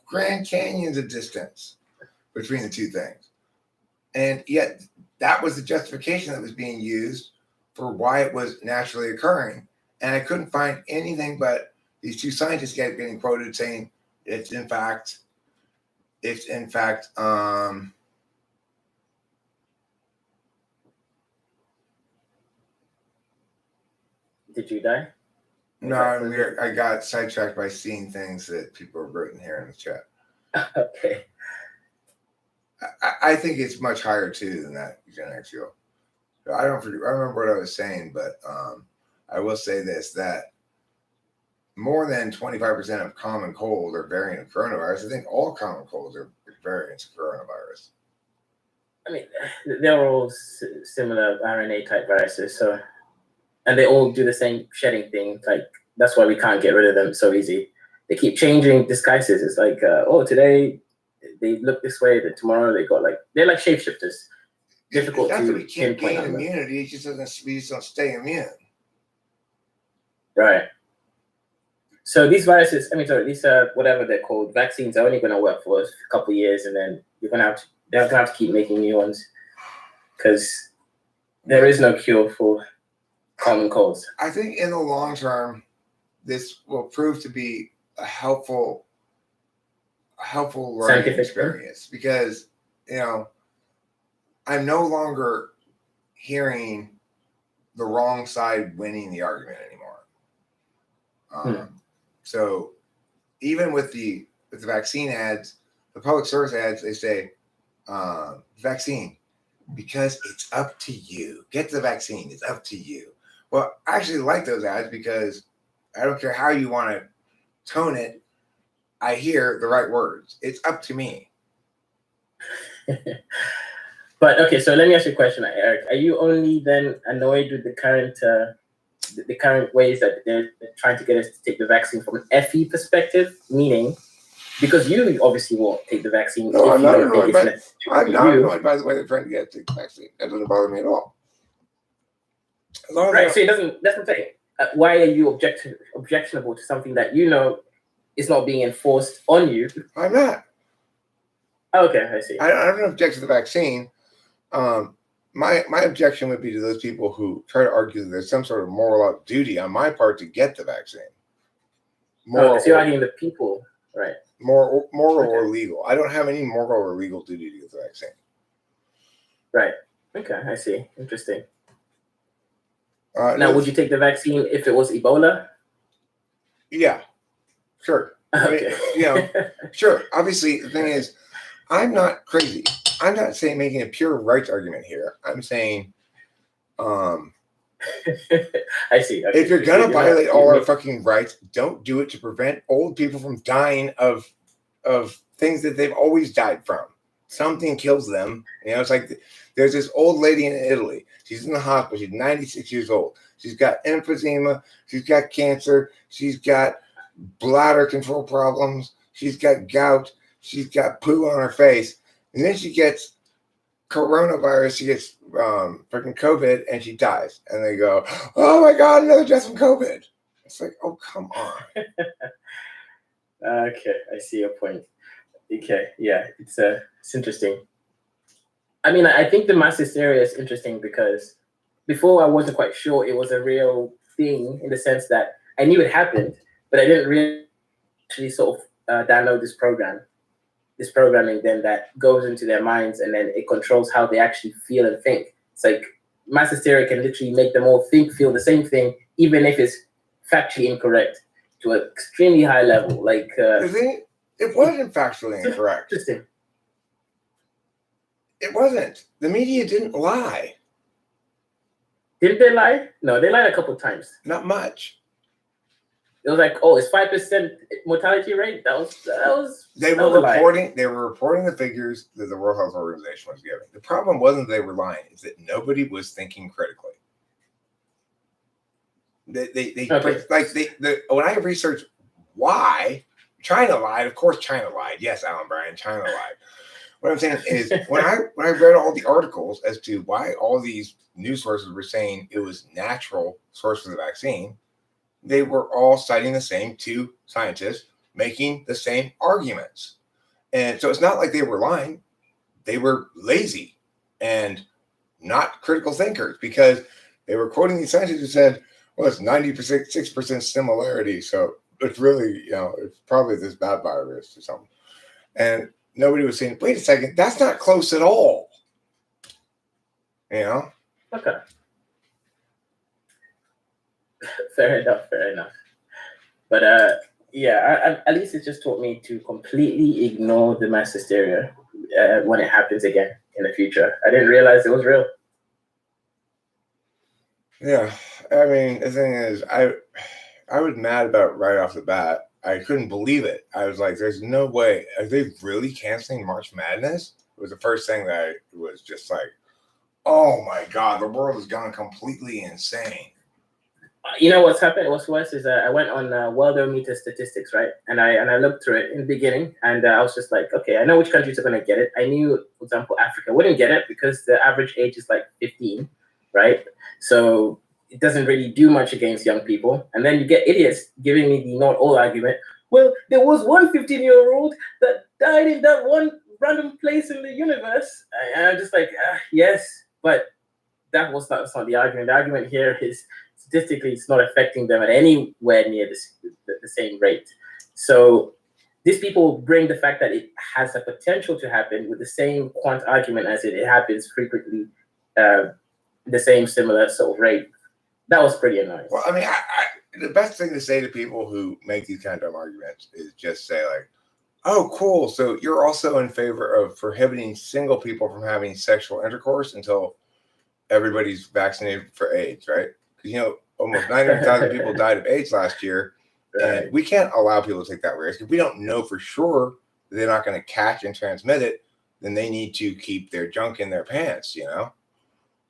Grand Canyons of distance between the two things. And yet that was the justification that was being used for why it was naturally occurring. And I couldn't find anything but these two scientists getting quoted saying it's in fact, Did you die? No, I got sidetracked by seeing things that people have written here in the chat. Okay. I think it's much higher too than that, Genexial. I remember what I was saying, but I will say this, that more than 25% of common cold are variant of coronavirus. I think all common colds are variants of coronavirus. I mean, they're all similar RNA type viruses, so, and they all do the same shedding thing. Like, that's why we can't get rid of them so easy. They keep changing disguises. It's like, today they look this way, then tomorrow they're like shapeshifters. Difficult to we can't gain immunity. It just doesn't. We just don't stay immune. Right. So these viruses, these whatever they're called, vaccines are only going to work for a couple of years, and then they're going to have to keep making new ones because there is no cure for common colds. I think in the long term, this will prove to be a helpful helpful learning Scientific experience because, I'm no longer hearing the wrong side winning the argument anymore. So even with the vaccine ads, the public service ads, they say vaccine because it's up to you. Get the vaccine. It's up to you. Well, I actually like those ads because I don't care how you want to tone it. I hear the right words. It's up to me. But okay, so let me ask you a question, Eric. Are you only then annoyed with the current ways that they're trying to get us to take the vaccine from an FE perspective, meaning because you obviously won't take the vaccine? No, I'm not annoyed. I'm not annoyed by the way they're trying to get us to take the vaccine. That doesn't bother me at all. Right. So it doesn't. That's what I'm saying. Why are you objectionable to something that is not being enforced on you? I'm not. Okay, I see. I don't object to the vaccine. My objection would be to those people who try to argue that there's some sort of moral duty on my part to get the vaccine. So you're arguing the people, right? Moral or legal. I don't have any moral or legal duty to get the vaccine. Right. Okay, I see. Interesting. Now, would you take the vaccine if it was Ebola? Yeah, sure. Okay. I mean, sure. Obviously, the thing is, I'm not crazy. I'm not saying making a pure rights argument here. I'm saying, I see. Okay. If you're gonna violate all our fucking rights, don't do it to prevent old people from dying of things that they've always died from. Something kills them. It's like there's this old lady in Italy. She's in the hospital. She's 96 years old. She's got emphysema. She's got cancer. She's got bladder control problems. She's got gout. She's got poo on her face. And then she gets coronavirus. She gets freaking COVID and she dies. And they go, oh my God, another death from COVID. It's like, oh, come on. Okay, I see your point. Okay, yeah, it's interesting. I mean, I think the mass hysteria is interesting because before I wasn't quite sure it was a real thing in the sense that I knew it happened, but I didn't really actually sort of download this programming then that goes into their minds and then it controls how they actually feel and think. It's like mass hysteria can literally make them all feel the same thing, even if it's factually incorrect to an extremely high level. Like it wasn't factually incorrect. Interesting. It wasn't. The media didn't lie. Didn't they lie? No, they lied a couple of times. Not much. It was like, oh, it's 5% mortality rate. That was. They were reporting. They were reporting the figures that the World Health Organization was giving. The problem wasn't they were lying; it's that nobody was thinking critically. When I researched why China lied, of course China lied. Yes, Alan Bryan, China lied. What I'm saying is when I read all the articles as to why all these news sources were saying it was natural source for the vaccine, they were all citing the same two scientists making the same arguments. And so it's not like they were lying. They were lazy and not critical thinkers because they were quoting these scientists who said, well, it's 96% similarity. So it's really, it's probably this bad virus or something. And nobody was saying, wait a second, that's not close at all. Okay. Fair enough. But at least it just taught me to completely ignore the mass hysteria when it happens again in the future. I didn't realize it was real. Yeah, I mean, the thing is, I was mad about it right off the bat. I couldn't believe it. I was like, there's no way. Are they really canceling March Madness? It was the first thing that I was just like, oh my God, the world has gone completely insane. You know what's happened? What's worse is I went on Worldometer statistics, right? And I looked through it in the beginning, and I was just like, okay, I know which countries are going to get it. I knew, for example, Africa wouldn't get it because the average age is like 15, right? So it doesn't really do much against young people. And then you get idiots giving me the not all argument. Well, there was one 15-year-old that died in that one random place in the universe. And I'm just like, yes, but that's not the argument. The argument here is statistically it's not affecting them at anywhere near the same rate. So these people bring the fact that it has a potential to happen with the same quant argument as it happens frequently, the same similar sort of rate. That was pretty annoying. Well, I mean, the best thing to say to people who make these kind of arguments is just say like, oh, cool. So you're also in favor of prohibiting single people from having sexual intercourse until everybody's vaccinated for AIDS, right? Because, almost 900,000 people died of AIDS last year. Right. And we can't allow people to take that risk. If we don't know for sure that they're not going to catch and transmit it, then they need to keep their junk in their pants,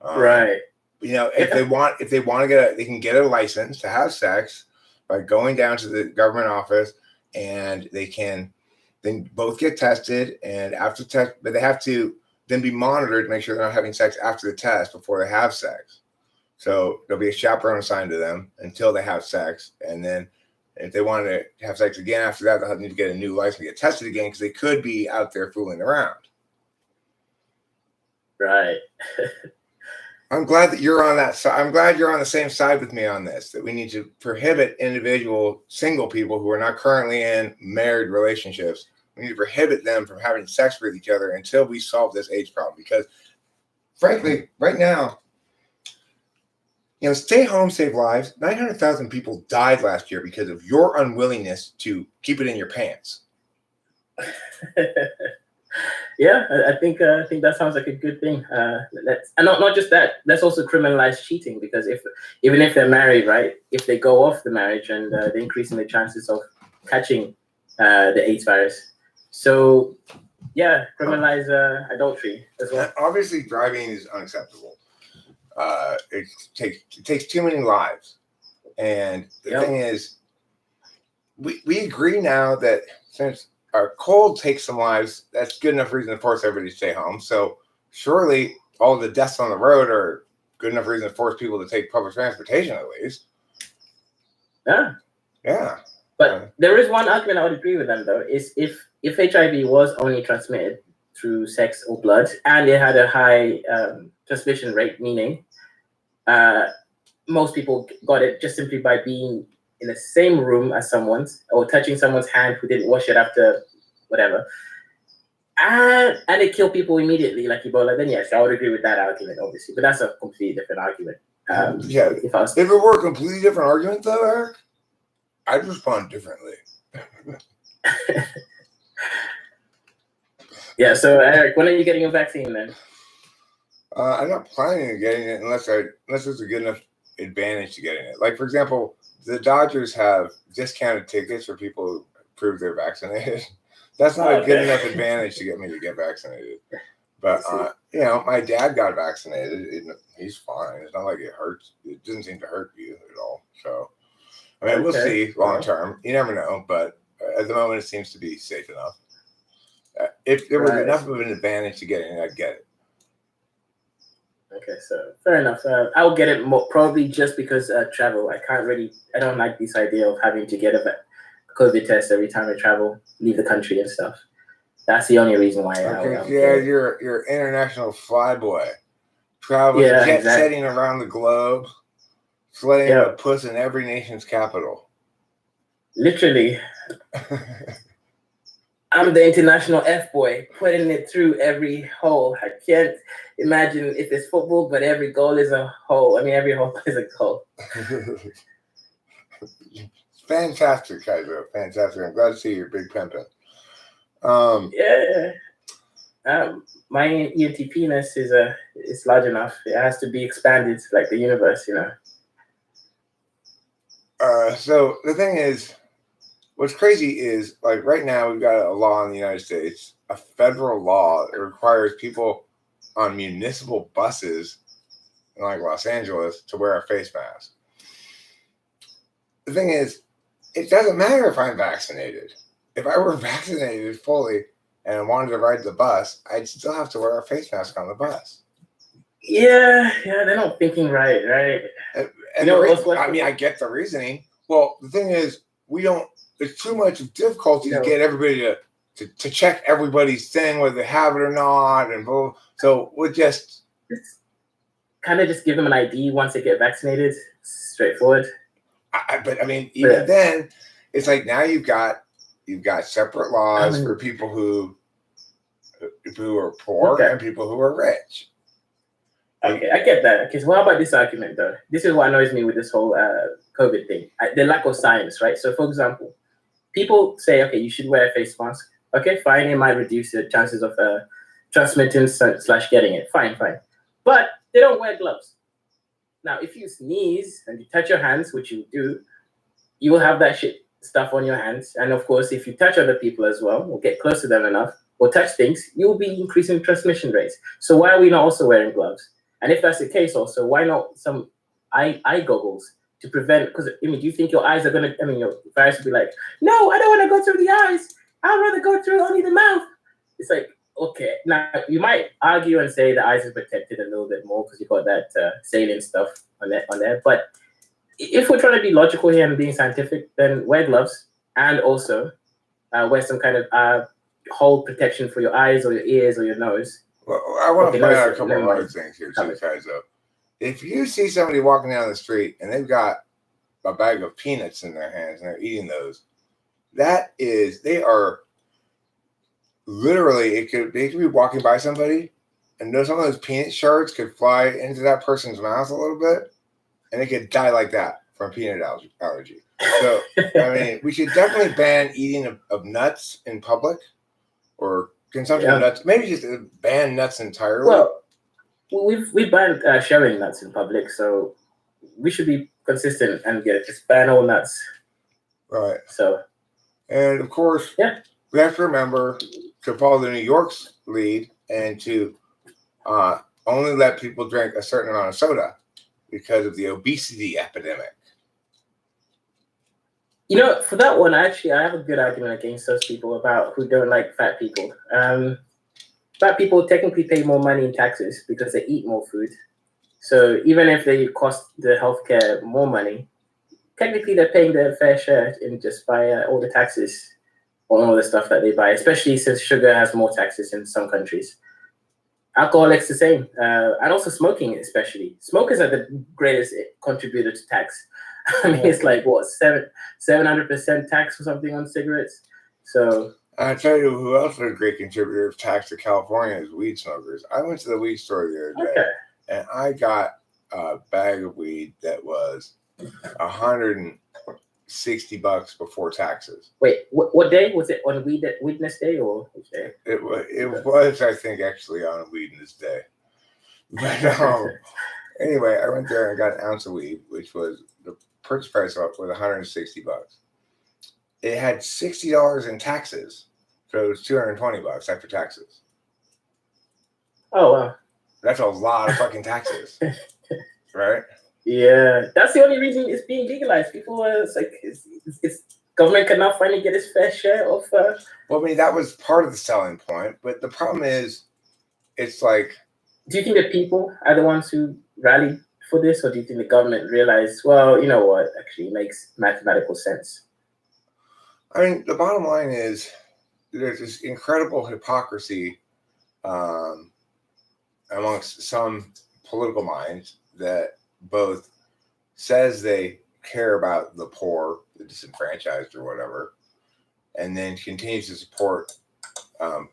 Right. If they want to they can get a license to have sex by going down to the government office, and they can then both get tested, and after test, but they have to then be monitored to make sure they're not having sex after the test before they have sex. So there'll be a chaperone assigned to them until they have sex, and then if they want to have sex again after that, they'll need to get a new license to get tested again because they could be out there fooling around. Right. I'm glad that you're on that side. I'm glad you're on the same side with me on this, that we need to prohibit individual single people who are not currently in married relationships. We need to prohibit them from having sex with each other until we solve this AIDS problem. Because frankly, right now, stay home, save lives. 900,000 people died last year because of your unwillingness to keep it in your pants. Yeah, I think that sounds like a good thing. And not just that. Let's also criminalize cheating, because even if they're married, right? If they go off the marriage, and they're increasing the chances of catching the AIDS virus. So, yeah, criminalize adultery as well. Obviously, driving is unacceptable. It takes too many lives, and the thing is, we agree now that since our cold takes some lives, that's good enough reason to force everybody to stay home. So surely all the deaths on the road are good enough reason to force people to take public transportation at least. Yeah. But there is one argument I would agree with them, though, is if HIV was only transmitted through sex or blood, and it had a high transmission rate, meaning most people got it just simply by being in the same room as someone's, or touching someone's hand who didn't wash it after whatever, and it killed people immediately like Ebola, then yes, I would agree with that argument, obviously. But that's a completely different argument. If it were a completely different argument, though, Eric, I'd respond differently. Yeah. So, Eric, when are you getting a vaccine then? I'm not planning on getting it unless there's a good enough advantage to getting it. Like, for example, the Dodgers have discounted tickets for people who prove they're vaccinated. That's not a good enough advantage to get me to get vaccinated. But, my dad got vaccinated. He's fine. It's not like it hurts. It doesn't seem to hurt you at all. So, I mean, we'll see long term. You never know. But at the moment, it seems to be safe enough. If there was enough of an advantage to getting it, I'd get it. Okay, so fair enough. I'll get it probably just because travel. I don't like this idea of having to get a COVID test every time I travel, leave the country and stuff. That's the only reason why. You're international flyboy, traveling, setting around the globe, slaying a puss in every nation's capital. Literally. I'm the international F-boy, putting it through every hole. I can't imagine if it's football, but every goal is a hole. I mean, every hole is a goal. Fantastic, Kaiser. Fantastic. I'm glad to see you're big pimping. My ENTP-ness is large enough. It has to be expanded like the universe, So the thing is, what's crazy is, like, right now we've got a law in the United States, a federal law that requires people on municipal buses in like Los Angeles to wear a face mask. The thing is, it doesn't matter if I'm vaccinated. If I were vaccinated fully and I wanted to ride the bus, I'd still have to wear a face mask on the bus. Yeah, they're not thinking right. I get the reasoning. Well, the thing is, there's too much difficulty to get everybody to check everybody's thing, whether they have it or not, and blah. So we'll just kind of just give them an ID once they get vaccinated. Straightforward. But I mean, even then, it's like now you've got you've got separate laws for people who are poor and people who are rich. Okay, I get that. Okay, so what about this argument though? This is what annoys me with this whole COVID thing. The lack of science, right? So for example, people say, okay, you should wear a face mask. Okay, fine, it might reduce the chances of transmitting / getting it. Fine. But they don't wear gloves. Now, if you sneeze and you touch your hands, which you do, you will have that shit stuff on your hands. And of course, if you touch other people as well, or get close to them enough, or touch things, you'll be increasing transmission rates. So why are we not also wearing gloves? And if that's the case also, why not some eye goggles to prevent, because do you think your eyes are going to, your virus will be like, no, I don't want to go through the eyes. I'd rather go through only the mouth. It's like, okay, now you might argue and say the eyes are protected a little bit more because you've got that saline stuff on there. But if we're trying to be logical here and being scientific, then wear gloves and also wear some kind of whole protection for your eyes or your ears or your nose. Well, I want to point out a couple of other things here too, guys. Though, if you see somebody walking down the street and they've got a bag of peanuts in their hands and they're eating those, they are literally, they could be walking by somebody and some of those peanut shards could fly into that person's mouth a little bit and they could die like that from peanut allergy. So, I mean, we should definitely ban eating of nuts in public or consumption of nuts. Maybe just ban nuts entirely. Well, we've banned sharing nuts in public, so we should be consistent and just ban all nuts. Right. So, and of course, we have to remember to follow the New York's lead and to only let people drink a certain amount of soda because of the obesity epidemic. For that one, I have a good argument against those people about who don't like fat people. Fat people technically pay more money in taxes because they eat more food. So even if they cost the healthcare more money, technically they're paying their fair share in just by all the taxes on all the stuff that they buy, especially since sugar has more taxes in some countries. Alcoholics the same, and also smoking especially. Smokers are the greatest contributor to tax. I mean, it's like what 700% tax or something on cigarettes. So I tell you, who else is a great contributor of tax to California is weed smokers. I went to the weed store the other day, and I got a bag of weed that was $160 before taxes. Wait, what day was it? On Weedness Day or which day? It was, I think, actually on Weedness Day. But anyway, I went there and got an ounce of weed, which was the purchase price was $160. It had $60 in taxes, so it was $220 after taxes. Oh wow, that's a lot of fucking taxes, right? Yeah, that's the only reason it's being legalized. People are it's government cannot finally get its fair share of. Well, I mean, that was part of the selling point, but the problem is, it's like. Do you think the people are the ones who rallied for this, or do you think the government realized, well, you know what, actually makes mathematical sense? I mean, the bottom line is there's this incredible hypocrisy amongst some political minds that both says they care about the poor, the disenfranchised or whatever, and then continues to support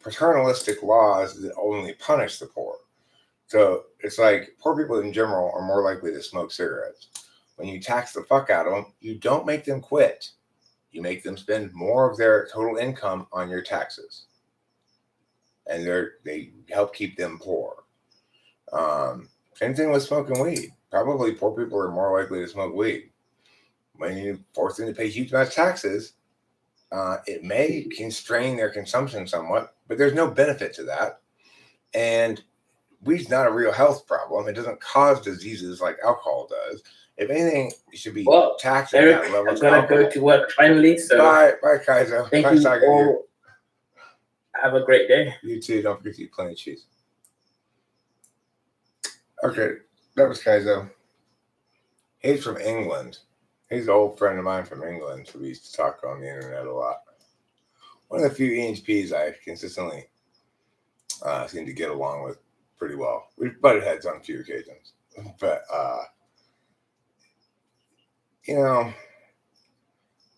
paternalistic laws that only punish the poor. So it's like poor people in general are more likely to smoke cigarettes. When you tax the fuck out of them, you don't make them quit. You make them spend more of their total income on your taxes. And they help keep them poor. Same thing with smoking weed. Probably poor people are more likely to smoke weed. When you force them to pay huge amounts of taxes, it may constrain their consumption somewhat, but there's no benefit to that. And weed's not a real health problem. It doesn't cause diseases like alcohol does. If anything, it should be taxed at that level. I'm gonna go to work finally. So bye, Kaizo. Thank you all. Have a great day. You too. Don't forget to eat plenty of cheese. Okay, that was Kaizo. He's from England. He's an old friend of mine from England, so we used to talk on the internet a lot. One of the few ENTPs I consistently seem to get along with pretty well. We've butted heads on a few occasions, but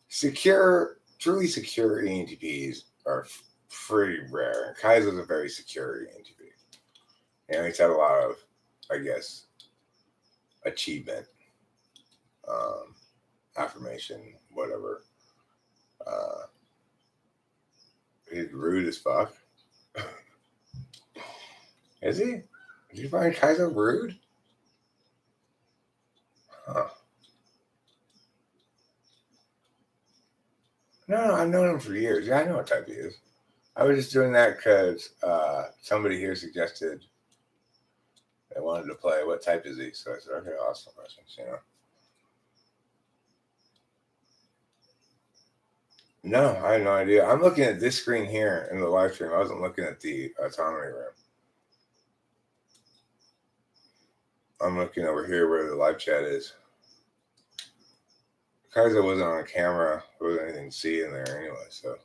secure truly secure ENTPs are pretty rare. And Kaiser's a very secure ENTP. And he's had a lot of, I guess, achievement, affirmation, whatever. He's rude as fuck. Is he? Did you find Kaiser rude? Huh. No, I've known him for years. Yeah, I know what type he is. I was just doing that because somebody here suggested they wanted to play. What type is he? So I said, okay, I'll ask some questions, you know. No, I had no idea. I'm looking at this screen here in the live stream. I wasn't looking at the autonomy room. I'm looking over here where the live chat is. Kaiser wasn't on camera. There wasn't anything to see in there anyway, so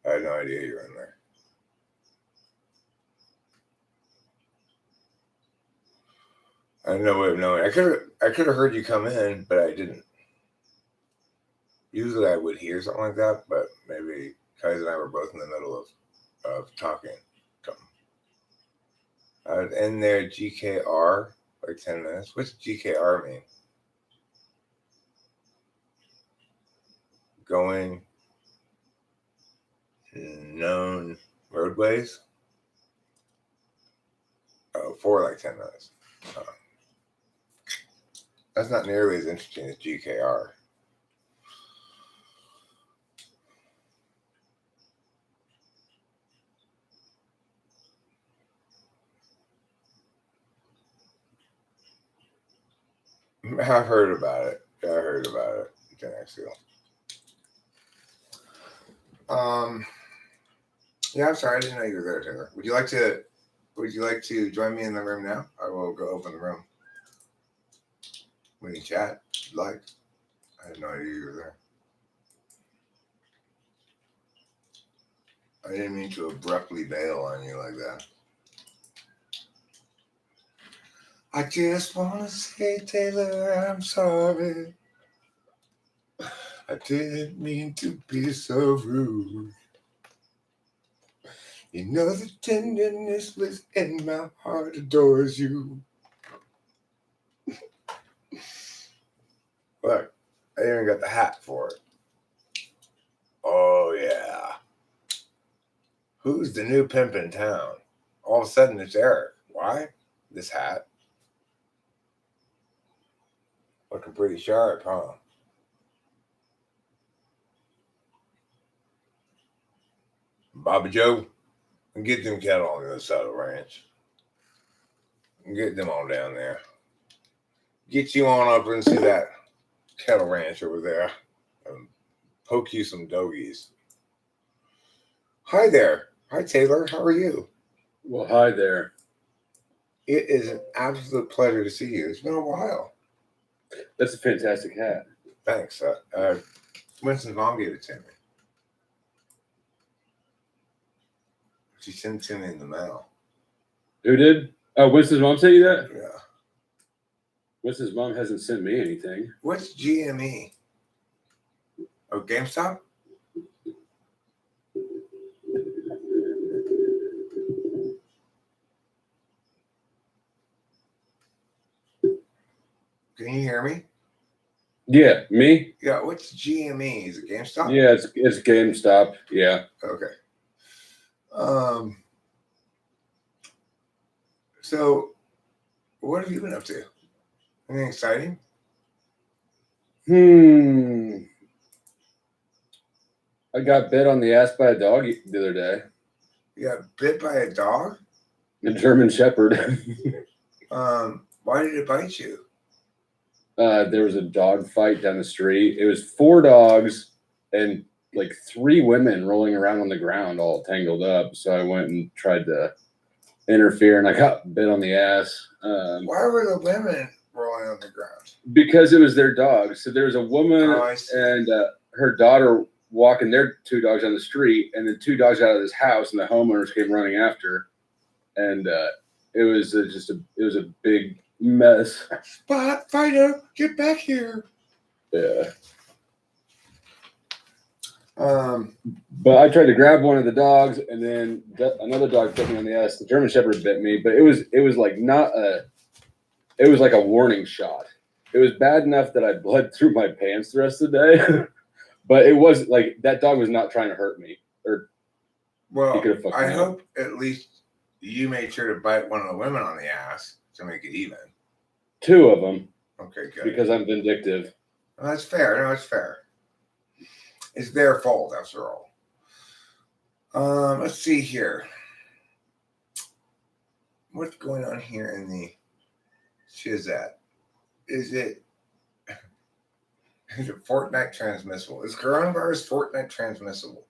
I had no idea you were in there. I had no way of knowing. I could have heard you come in, but I didn't. Usually I would hear something like that, but maybe Kaiser and I were both in the middle of talking. I was in there GKR like 10 minutes. What's GKR mean? Going known roadways? Oh, for like 10 minutes. That's not nearly as interesting as GKR. I've heard about it. Yeah, I heard about it. Yeah, I'm sorry, I didn't know you were there, Taylor. Would you like to join me in the room now? I will go open the room. We can chat if you'd like. I had no idea you were there. I didn't mean to abruptly bail on you like that. I just want to say, Taylor, I'm sorry. I didn't mean to be so rude. You know the tenderness within my heart adores you. Look, I even got the hat for it. Oh, yeah. Who's the new pimp in town? All of a sudden, it's Eric. Why? This hat. Looking pretty sharp, huh? Bobby Joe, get them cattle on the other side of the ranch. Get them on down there. Get you on up into that cattle ranch over there and poke you some doggies. Hi there. Hi, Taylor. How are you? Well, hi there. It is an absolute pleasure to see you. It's been a while. That's a fantastic hat. Thanks. Winston's mom gave it to me. She sent it to me in the mail. Who did? Oh, Winston's mom sent you that? Yeah. Winston's mom hasn't sent me anything. What's GME? Oh, GameStop? Can you hear me? Yeah, me? Yeah, what's GME? Is it GameStop? Yeah, it's GameStop. Yeah. Okay. So what have you been up to? Anything exciting? I got bit on the ass by a dog the other day. You got bit by a dog? A German Shepherd. Why did it bite you? There was a dog fight down the street. It was 4 dogs and like 3 women rolling around on the ground all tangled up. So I went and tried to interfere and I got bit on the ass. Why were the women rolling on the ground? Because it was their dog. So there was a woman and her daughter walking their 2 dogs on the street, and then 2 dogs out of this house, and the homeowners came running after, and it was a big mess. Spot fighter, get back here! Yeah. But I tried to grab one of the dogs, and then another dog bit me on the ass. The German Shepherd bit me, but it was like not a. It was like a warning shot. It was bad enough that I bled through my pants the rest of the day, but it was like that dog was not trying to hurt me. Or well, I hope at least you made sure to bite one of the women on the ass to make it even. 2 of them. Okay, good. Because I'm vindictive. Well, that's fair. No, it's fair. It's their fault, after all. Let's see here. What's going on here in the Chizat? Is it Fortnite transmissible? Is coronavirus Fortnite transmissible?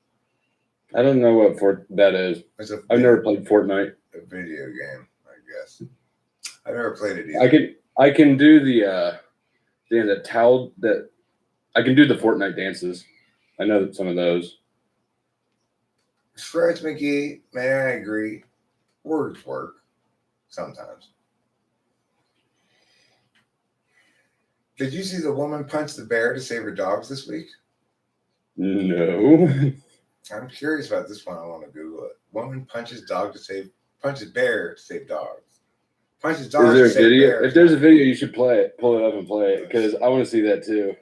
I don't know what that is. I've never played Fortnite. A video game, I guess. I've never played it either. I can do the towel that I can do the Fortnite dances. I know some of those. Sprites McGee, may I agree? Words work sometimes. Did you see the woman punch the bear to save her dogs this week? No. I'm curious about this one. I want to Google it. Woman punches bear to save dogs. Punches dogs. Is there a video? If there's a video, you should play it. Pull it up and play it because I want to see that too.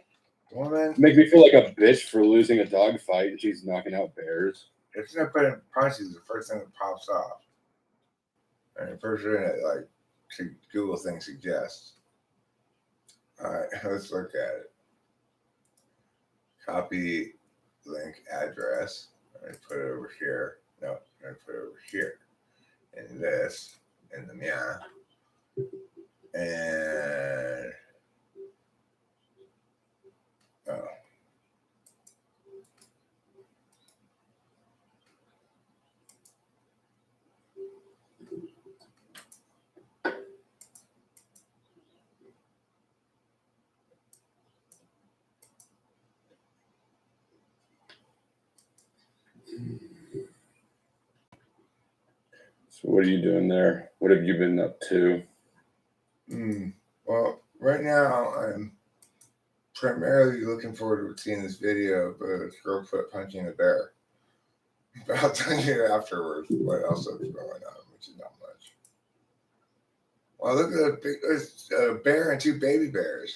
Woman. Make me feel like a bitch for losing a dog fight and she's knocking out bears. It's not putting punches. The first thing that pops off. And the first thing that like Google thing suggests. All right, let's look at it. Copy link address. I'm going to put it over here. No, I'm going to put it over here. In this. In the meow. And oh. So what are you doing there? What have you been up to? Well, right now I'm primarily looking forward to seeing this video of a girl foot punching a bear. But I'll tell you afterwards what else is going on, which is not much. Well, look at a bear and 2 baby bears.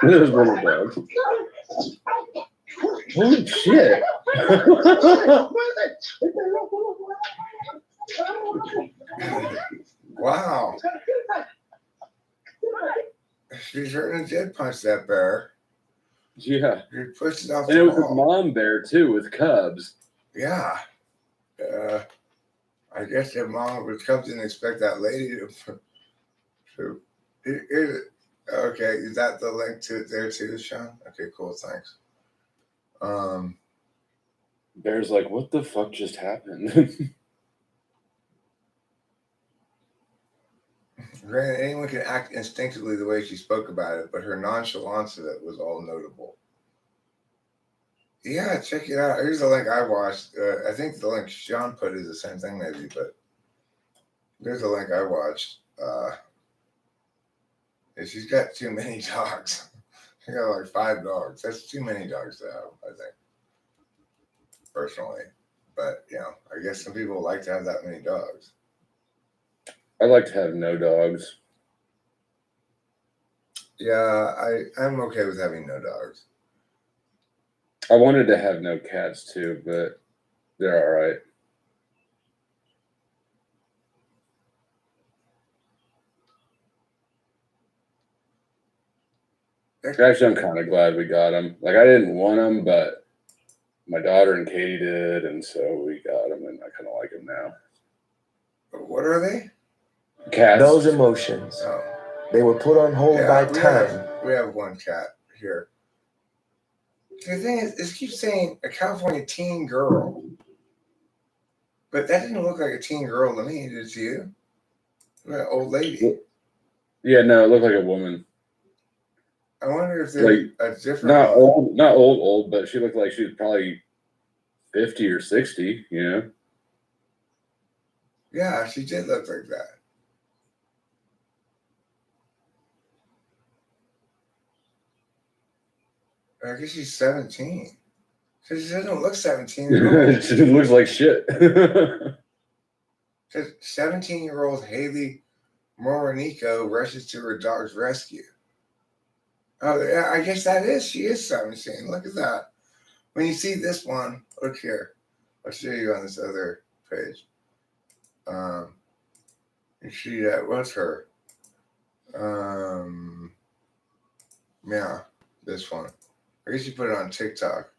There's little dogs. Holy shit. Wow. She certainly did punch that bear. Yeah. She pushed it off and the it was wall. a mom bear too with cubs. Yeah. I guess their mom would come to and expect that lady to okay, is that the link to it there too, Sean? Okay, cool, thanks. Bear's like, what the fuck just happened? Granted, anyone can act instinctively the way she spoke about it, but her nonchalance of it was all notable. Yeah, check it out. Here's the link I watched. I think the link Sean put is the same thing, maybe, but there's a link I watched. She's got too many dogs. She got like 5 dogs. That's too many dogs to have, I think, personally. But, you know, I guess some people like to have that many dogs. I like to have no dogs. Yeah, I'm okay with having no dogs. I wanted to have no cats too, but they're all right. Actually, I'm kind of glad we got them. Like, I didn't want them, but my daughter and Katie did, and so we got them, and I kind of like them now. What are they? Cats. Those emotions. Oh. They were put on hold by time. We have one cat here. The thing is, it keeps saying a California teen girl. But that didn't look like a teen girl to me, did it to you? An old lady. Yeah, no, it looked like a woman. I wonder if there's a different. Not old, but she looked like she was probably 50 or 60, you know? Yeah, she did look like that. I guess she's 17. Because she doesn't look 17 at all. She looks like shit. Because 17-year-old Haley Moronico rushes to her dog's rescue. Oh, yeah, I guess she is 17. Look at that. When you see this one, look here. I'll show you on this other page. You see that? What's her? Yeah, this one. I guess you put it on TikTok.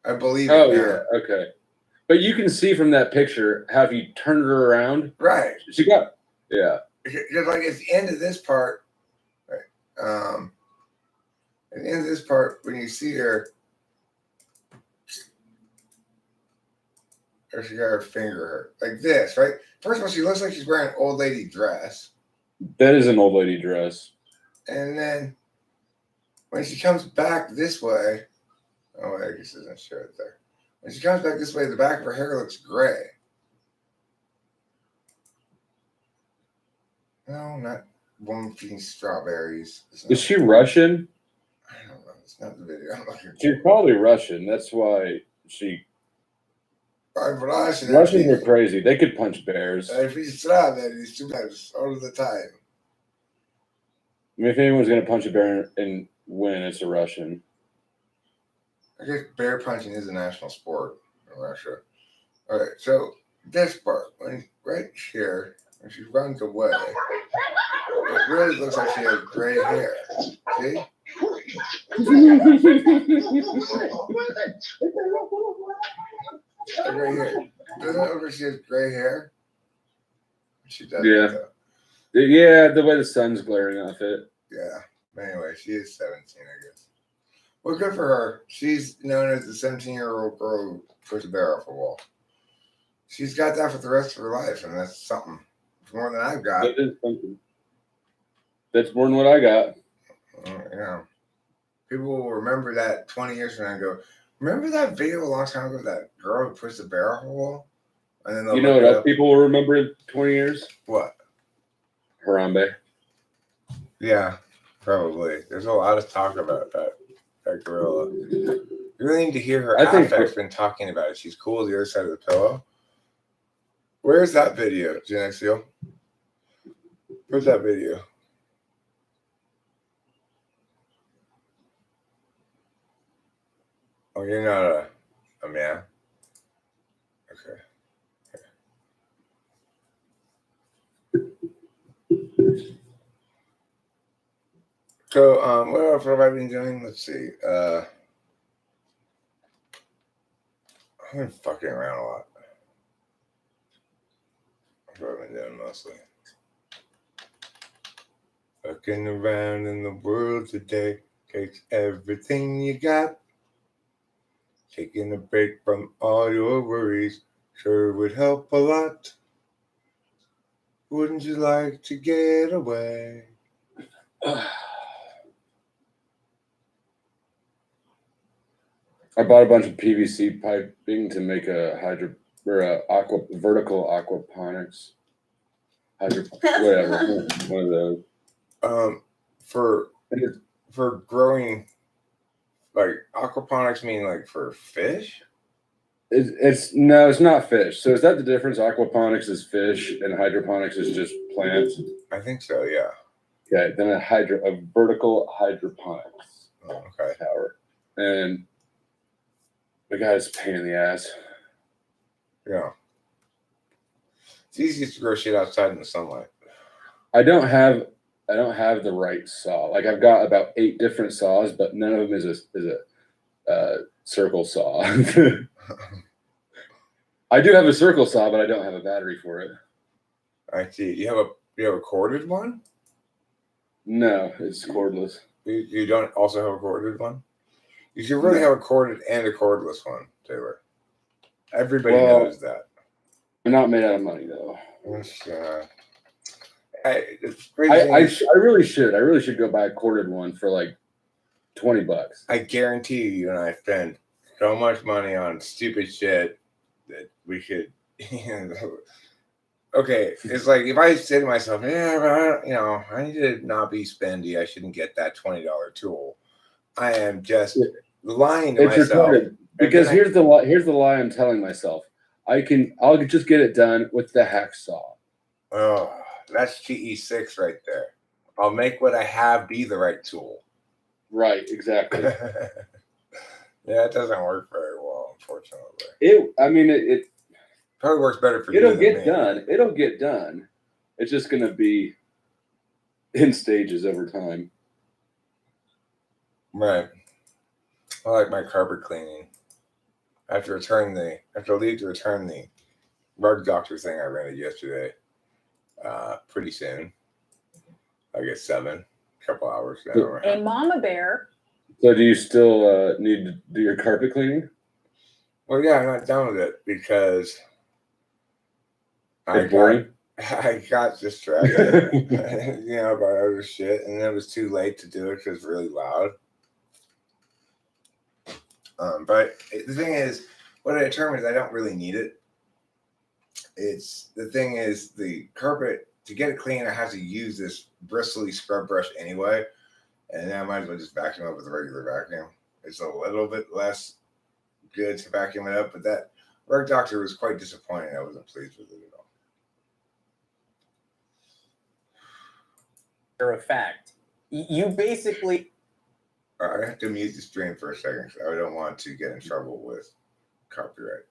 I believe it. Oh, yeah. Okay. But you can see from that picture how if you turned her around. Right. She got, yeah. Because like at the end of this part, right? At the end of this part, when you see her, or she got her finger hurt. Like this, right? First of all, she looks like she's wearing an old lady dress. That is an old lady dress. And then when she comes back this way, oh, I guess it doesn't show it there. When she comes back this way, the back of her hair looks gray. No, not one feeding strawberries. Is she Russian? I don't know. It's not the video I'm looking for. She's probably Russian. That's why she. Russians are crazy. They could punch bears. I feed strawberries too much all the time. I mean, if anyone's going to punch a bear and win, it's a Russian. I guess bear punching is a national sport in Russia. All right, so this part, right here, when she runs away, it really looks like she has gray hair. See? Like right here. Doesn't it look like she has gray hair? She does. Yeah. Yeah, the way the sun's glaring off it. Yeah. Anyway, she is 17, I guess. Well, good for her. She's known as the 17-year-old girl who pushed a bear off a wall. She's got that for the rest of her life, and that's something. It's more than I've got. That is something. That's more than what I got. Yeah. People will remember that 20 years from now and go, remember that video a long time ago, that girl who pushed a bear off a wall? And then You know what else people will remember in 20 years? What? Harambe. Yeah, probably. There's a lot of talk about that gorilla. You really need to hear her affect's been talking about it. She's cool the other side of the pillow. Where's that video, Genexio? Where's that video? Oh, you're not a man? Okay. So, what else have I been doing? Let's see. I've been fucking around a lot. That's what I've been doing mostly. Fucking around in the world today takes everything you got. Taking a break from all your worries sure would help a lot. Wouldn't you like to get away? I bought a bunch of PVC piping to make a vertical aquaponics. Whatever, one of those. For growing, like aquaponics mean like for fish? It's not fish. So is that the difference? Aquaponics is fish and hydroponics is just plants. I think so, yeah. Okay, then a vertical hydroponics tower. And the guy's a pain in the ass. Yeah. It's easiest to grow shit outside in the sunlight. I don't have the right saw. Like I've got about 8 different saws, but none of them is a circle saw. I do have a circle saw, but I don't have a battery for it. I see. You have a corded one? No, it's cordless. You don't also have a corded one? You should really have a corded and a cordless one, Taylor. Everybody knows that. I'm not made out of money though. It's I really should. I really should go buy a corded one for like $20. I guarantee you and I spend so much money on stupid shit that we should. okay, it's like if I say to myself, yeah, but I need to not be spendy. I shouldn't get that $20 tool. I am just lying to myself. Retarded. Because here's the lie I'm telling myself. I'll just get it done with the hacksaw. Oh, that's GE6 right there. I'll make what I have be the right tool. Right, exactly. Yeah, it doesn't work very well, unfortunately. It probably works better for you. It'll get done. It'll get done. It's just going to be in stages over time. Right. I like my carpet cleaning. I have to leave to return the rug doctor thing I rented yesterday. Pretty soon. I guess 7, a couple hours now. A mama bear. So do you still need to do your carpet cleaning? Well, yeah, I'm not done with it because it's boring. I got distracted, by other shit, and it was too late to do it because it's really loud. But the thing is, what I determined is I don't really need it. The thing is, the carpet, to get it clean, I have to use this bristly scrub brush anyway, and then I might as well just vacuum up with a regular vacuum. It's a little bit less good to vacuum it up, but that rug doctor was quite disappointing. I wasn't pleased with it at all. A fact. You basically. I have to mute the stream for a second because I don't want to get in trouble with copyright.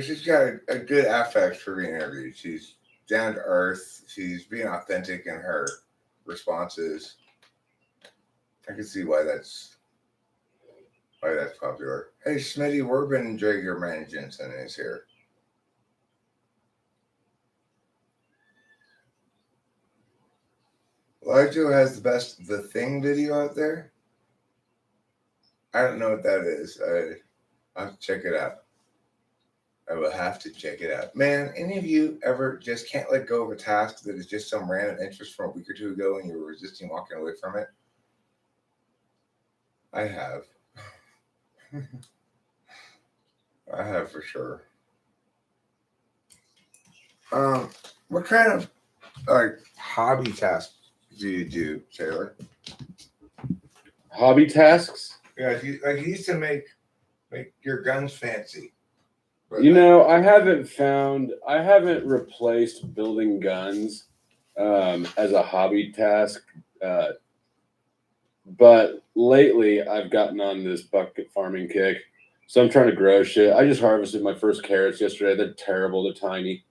She's got a good affect for being interviewed. She's down to earth. She's being authentic in her responses. I can see why that's popular. Hey, Smitty Werbendrager Jensen is here. Lijo has the best The Thing video out there. I don't know what that is. I'll have to check it out. I will have to check it out. Man, any of you ever just can't let go of a task that is just some random interest from a week or two ago and you were resisting walking away from it? I have. I have for sure. What kind of hobby tasks do you do, Taylor? Hobby tasks? Yeah, you used to make your guns fancy. But I haven't replaced building guns as a hobby task. But lately I've gotten on this bucket farming kick. So I'm trying to grow shit. I just harvested my first carrots yesterday. They're terrible. They're tiny.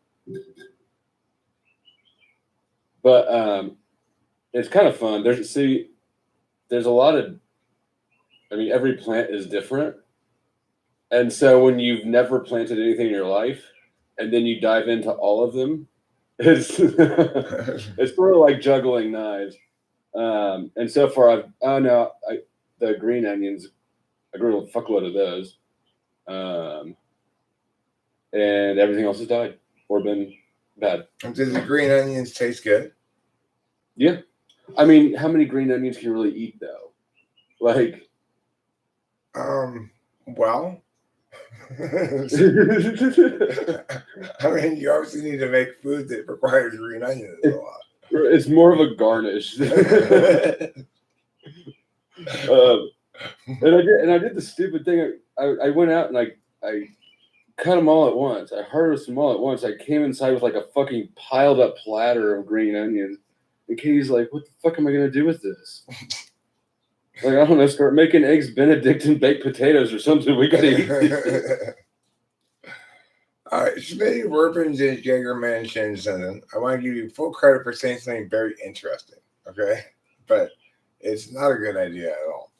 But it's kind of fun. There's a lot of, every plant is different. And so when you've never planted anything in your life and then you dive into all of them, it's sort of like juggling knives. And so far the green onions, I grew a fuckload of those. And everything else has died or been bad. Did the green onions taste good? Yeah. How many green onions can you really eat though? Well, you obviously need to make food that requires green onions a lot. It's more of a garnish. And I did the stupid thing. I went out and I cut them all at once. I harvested them all at once. I came inside with like a fucking piled up platter of green onions. And Katie's like, "What the fuck am I gonna do with this?" I don't know. Start making eggs Benedict and baked potatoes or something. We gotta eat these. All right, Smitty Werpens and Jaeger mentions, and I want to give you full credit for saying something very interesting, okay? But it's not a good idea at all.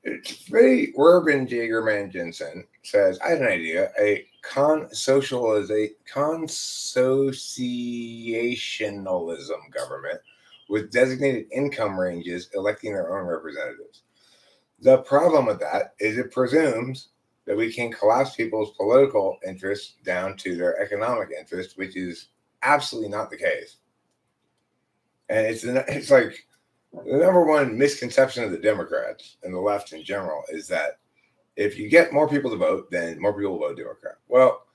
Smitty Werpens Jaegerman Jensen says, I had an idea, a consociationalism government with designated income ranges electing their own representatives. The problem with that is it presumes that we can collapse people's political interests down to their economic interests, which is absolutely not the case. And it's like the number one misconception of the Democrats and the left in general is that if you get more people to vote, then more people will vote Democrat. Well,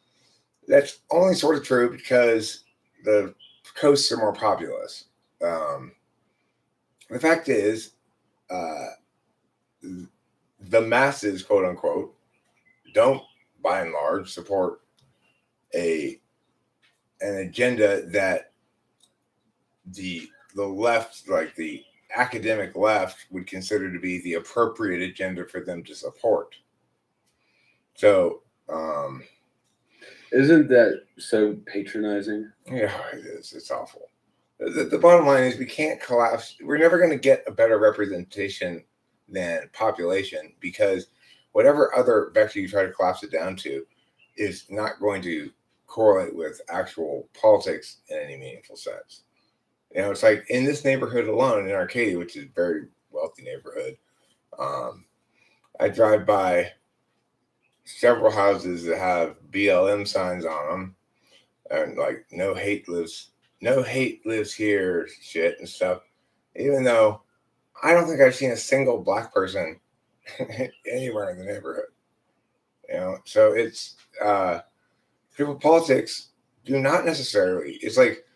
that's only sort of true because the coasts are more populous. The fact is, the masses, quote unquote, don't, by and large, support an agenda that the left, like the academic left, would consider to be the appropriate agenda for them to support. So, isn't that so patronizing? Yeah, it is. It's awful. The bottom line is we can't collapse. We're never going to get a better representation than population because whatever other vector you try to collapse it down to is not going to correlate with actual politics in any meaningful sense. It's like in this neighborhood alone in Arcadia, which is a very wealthy neighborhood, I drive by several houses that have BLM signs on them and like no hate lives here shit and stuff, even though I don't think I've seen a single black person anywhere in the neighborhood. So it's people politics do not necessarily, it's like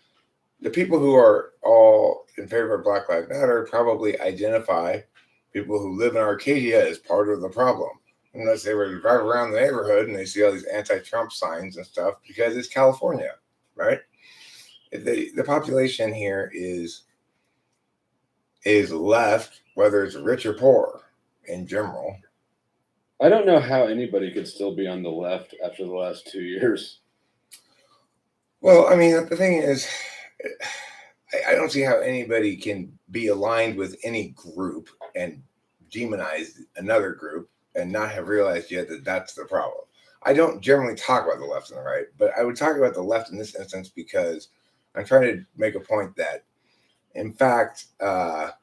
the people who are all in favor of Black Lives Matter probably identify people who live in Arcadia as part of the problem, unless they were to drive around the neighborhood and they see all these anti-Trump signs and stuff because it's California, right? The population here is left, whether it's rich or poor in general. I don't know how anybody could still be on the left after the last 2 years. Well, the thing is, I don't see how anybody can be aligned with any group and demonize another group and not have realized yet that that's the problem. I don't generally talk about the left and the right, but I would talk about the left in this instance because I'm trying to make a point that, in fact, that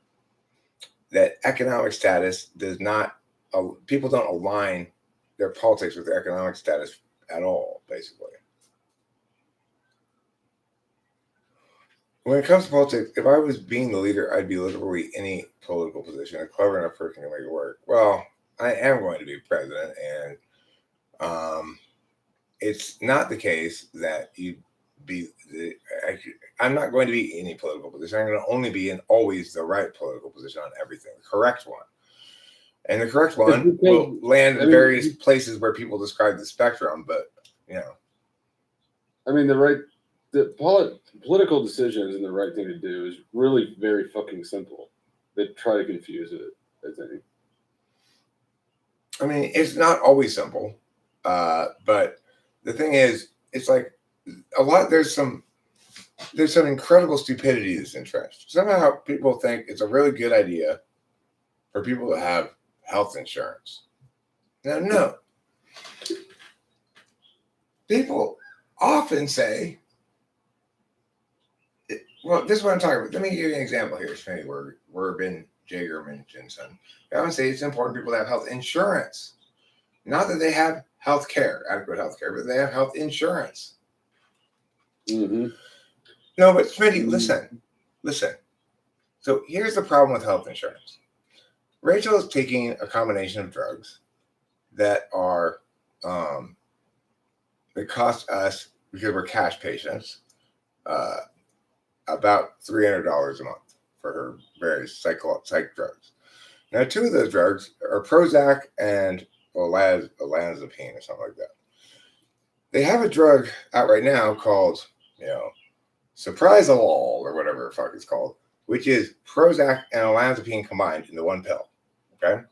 economic status does not, people don't align their politics with their economic status at all, basically. When it comes to politics, if I was being the leader, I'd be literally any political position. A clever enough person can make it work. Well, I am going to be president, and it's not the case that you'd be. I'm not going to be any political position. I'm going to only be in always the right political position on everything, the correct one. And the correct one will land in various places where people describe the spectrum, but I mean, the political decisions and the right thing to do is really very fucking simple. They try to confuse it, I think. I mean, it's not always simple, but the thing is, it's like a lot. There's some incredible stupidity that's entrenched. Somehow, people think it's a really good idea for people to have health insurance. Now, no. People often say, well, this is what I'm talking about. Let me give you an example here, Smitty, where Urban Jagerman Jensen. I often say it's important for people to have health insurance. Not that they have health care, adequate health care, but they have health insurance. Mm-hmm. No, but Smitty, listen. So here's the problem with health insurance. Rachel is taking a combination of drugs that are that cost us, because we're cash patients, about $300 a month for her various psych drugs. Now, two of those drugs are Prozac and olanzapine or something like that. They have a drug out right now called, Surprise-a-Lol or whatever the fuck it's called, which is Prozac and olanzapine combined into one pill. Okay,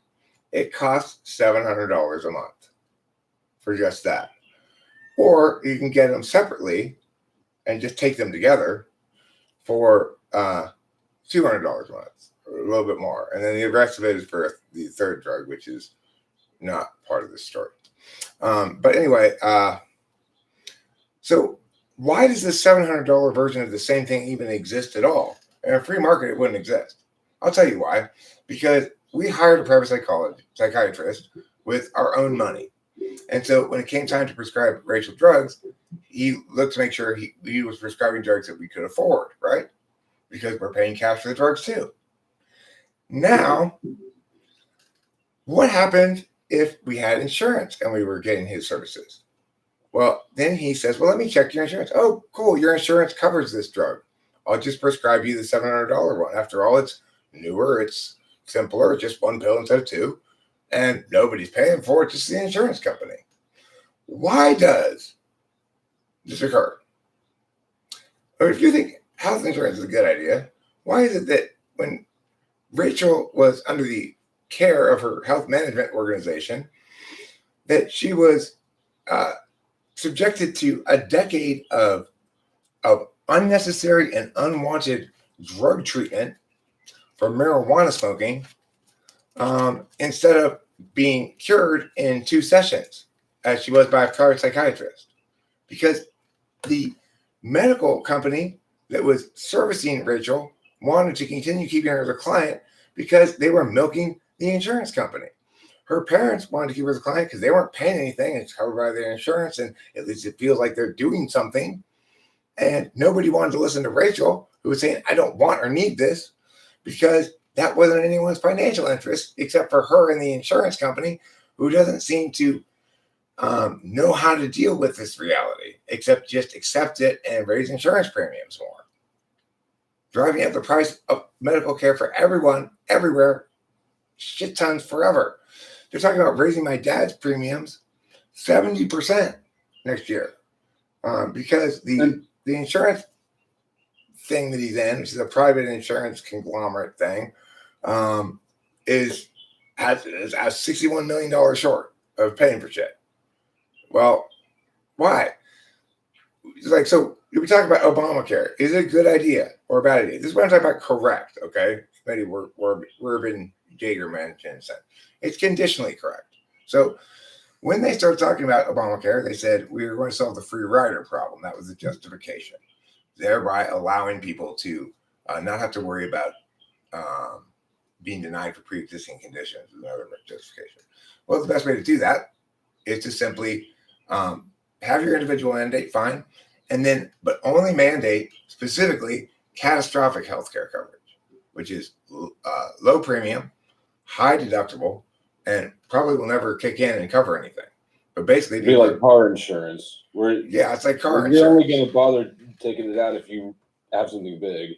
it costs $700 a month for just that. Or you can get them separately and just take them together for $200 a month, or a little bit more. And then the rest of it is for the third drug, which is not part of this story. But anyway, so why does the $700 version of the same thing even exist at all? In a free market, it wouldn't exist. I'll tell you why. Because we hired a private psychiatrist with our own money. And so when it came time to prescribe Rachel drugs, he looked to make sure he was prescribing drugs that we could afford, right? Because we're paying cash for the drugs too. Now, what happened if we had insurance and we were getting his services? Well, then he says, well, let me check your insurance. Oh, cool. Your insurance covers this drug. I'll just prescribe you the $700 one. After all, it's newer, it's simpler, just one pill instead of two, and nobody's paying for it, just the insurance company. Why does this occur? Or if you think health insurance is a good idea, why is it that when Rachel was under the care of her health management organization, that she was subjected to a decade of unnecessary and unwanted drug treatment for marijuana smoking, instead of being cured in 2 sessions, as she was by a private psychiatrist? Because the medical company that was servicing Rachel wanted to continue keeping her as a client because they were milking the insurance company. Her parents wanted to keep her as a client because they weren't paying anything. It's covered by their insurance, and at least it feels like they're doing something. And nobody wanted to listen to Rachel, who was saying, I don't want or need this, because that wasn't in anyone's financial interest except for her and the insurance company, who doesn't seem to know how to deal with this reality, except just accept it and raise insurance premiums more, driving up the price of medical care for everyone, everywhere, shit tons forever. They're talking about raising my dad's premiums 70% next year, because the insurance thing that he's in, which is a private insurance conglomerate thing, is $61 million short of paying for shit. Well, why? It's like, so we talk about Obamacare. Is it a good idea or a bad idea? This is what I'm talking about. Correct, okay? Maybe we're been Jagerman Jensen. It's conditionally correct. So when they started talking about Obamacare, they said we were going to solve the free rider problem. That was the justification, thereby allowing people to not have to worry about being denied for pre-existing conditions. Another justification. Well, the best way to do that is to simply have your individual mandate, fine. And then, but only mandate specifically catastrophic healthcare coverage, which is low premium, high deductible, and probably will never kick in and cover anything. But basically, It'd be like car insurance. Yeah, it's like car You're insurance. only going to bother taking it out if you have something big,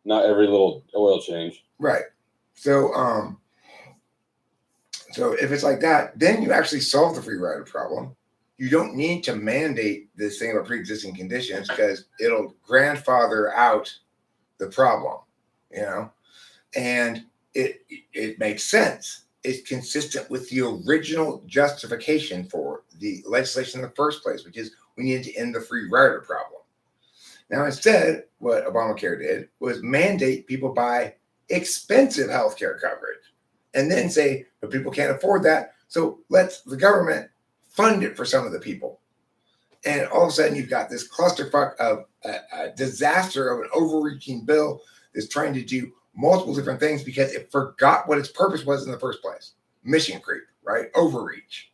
not every little oil change. Right. So, so if it's like that, then you actually solve the free rider problem. You don't need to mandate this thing about pre-existing conditions because it'll grandfather out the problem, you know, and it makes sense. It's consistent with the original justification for the legislation in the first place, which is we needed to end the free rider problem. Now, instead, what Obamacare did was mandate people buy expensive healthcare coverage and then say, but people can't afford that. So let's the government fund it for some of the people. And all of a sudden, you've got this clusterfuck of a disaster of an overreaching bill that's trying to do multiple different things because it forgot what its purpose was in the first place. Mission creep, right? Overreach.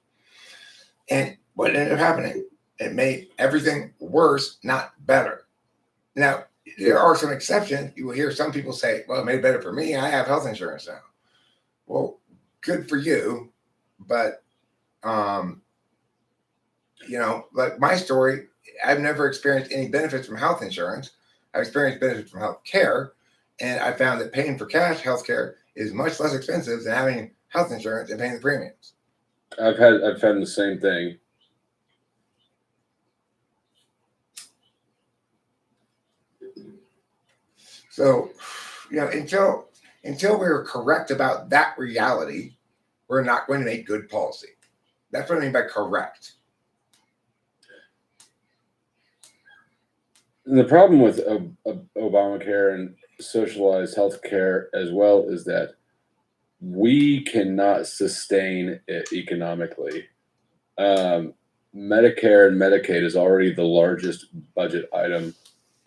And what ended up happening? It made everything worse, not better. Now, there are some exceptions. You will hear some people say, well, it made it better for me. I have health insurance now. Well, good for you. But, you know, like my story, I've never experienced any benefits from health insurance. I've experienced benefits from health care. And I found that paying for cash health care is much less expensive than having health insurance and paying the premiums. I've found the same thing. So, you know, until we're correct about that reality, we're not going to make good policy. That's what I mean by correct. And the problem with Obamacare and socialized health care as well is that we cannot sustain it economically. Medicare and Medicaid is already the largest budget item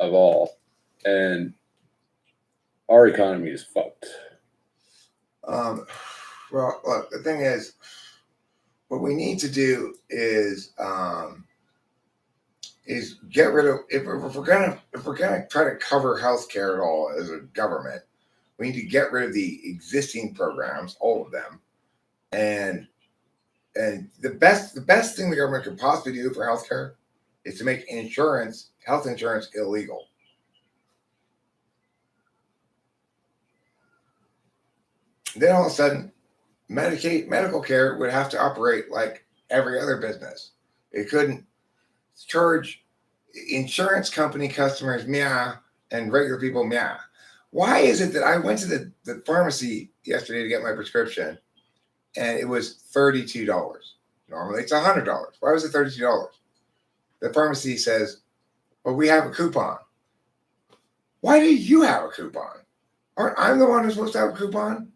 of all, and our economy is fucked. Well, look, the thing is, what we need to do is get rid of if we're gonna try to cover healthcare at all as a government, we need to get rid of the existing programs, all of them, and the best thing the government could possibly do for healthcare is to make health insurance illegal. Then all of a sudden, medical care would have to operate like every other business. It couldn't charge insurance company customers meow and regular people meow. Why is it that I went to the pharmacy yesterday to get my prescription and it was $32? Normally it's $100. Why was it $32? The pharmacy says, well, we have a coupon. Why do you have a coupon? Aren't I the one who's supposed to have a coupon?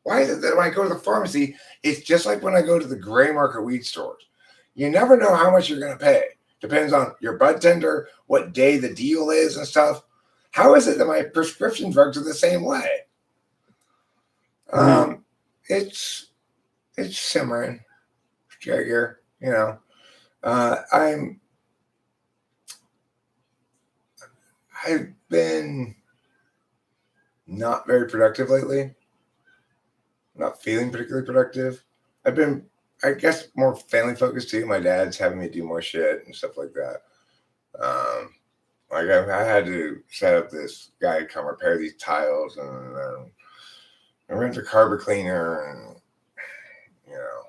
Why is it that when I go to the pharmacy, it's just like when I go to the gray market weed stores? You never know how much you're going to pay. Depends on your bud tender, what day the deal is and stuff. How is it that my prescription drugs are the same way? It's simmering, Jagger. You know, I've been not very productive lately. Not feeling particularly productive. I've been, I guess, more family focused too. My dad's having me do more shit and stuff like that. Like I had to set up this guy to come repair these tiles, and I rent a carpet cleaner, and you know,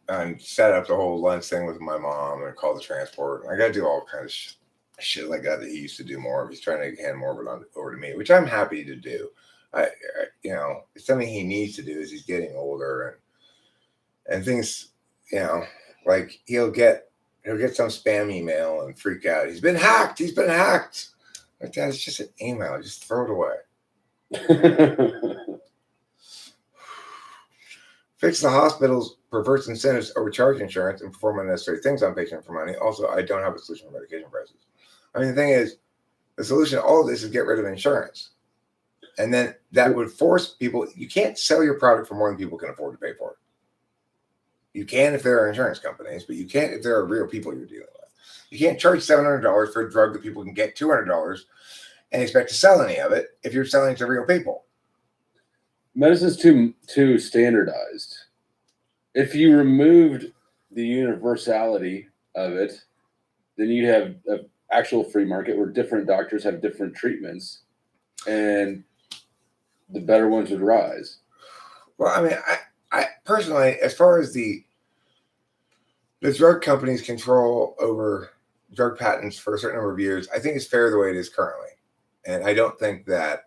and set up the whole lunch thing with my mom and call the transport. I got to do all kinds of shit like that he used to do more of. He's trying to hand more of it over to me, which I'm happy to do. I you know, it's something he needs to do as he's getting older, and things, you know, like he'll get some spam email and freak out. He's been hacked. Like that, it's just an email. Just throw it away. Fix the hospital's perverse incentives, overcharge insurance, and perform unnecessary things on patients for money. Also, I don't have a solution for medication prices. I mean, the thing is, the solution to all of this is get rid of insurance. And then that would force people, you can't sell your product for more than people can afford to pay for it. You can if there are insurance companies, but you can't if there are real people you're dealing with. You can't charge $700 for a drug that people can get $200 and expect to sell any of it if you're selling to real people. Medicine's too standardized. If you removed the universality of it, then you'd have an actual free market where different doctors have different treatments, and the better ones would rise. Well, I mean, I personally, as far as the drug companies' control over drug patents for a certain number of years, I think it's fair the way it is currently, and I don't think that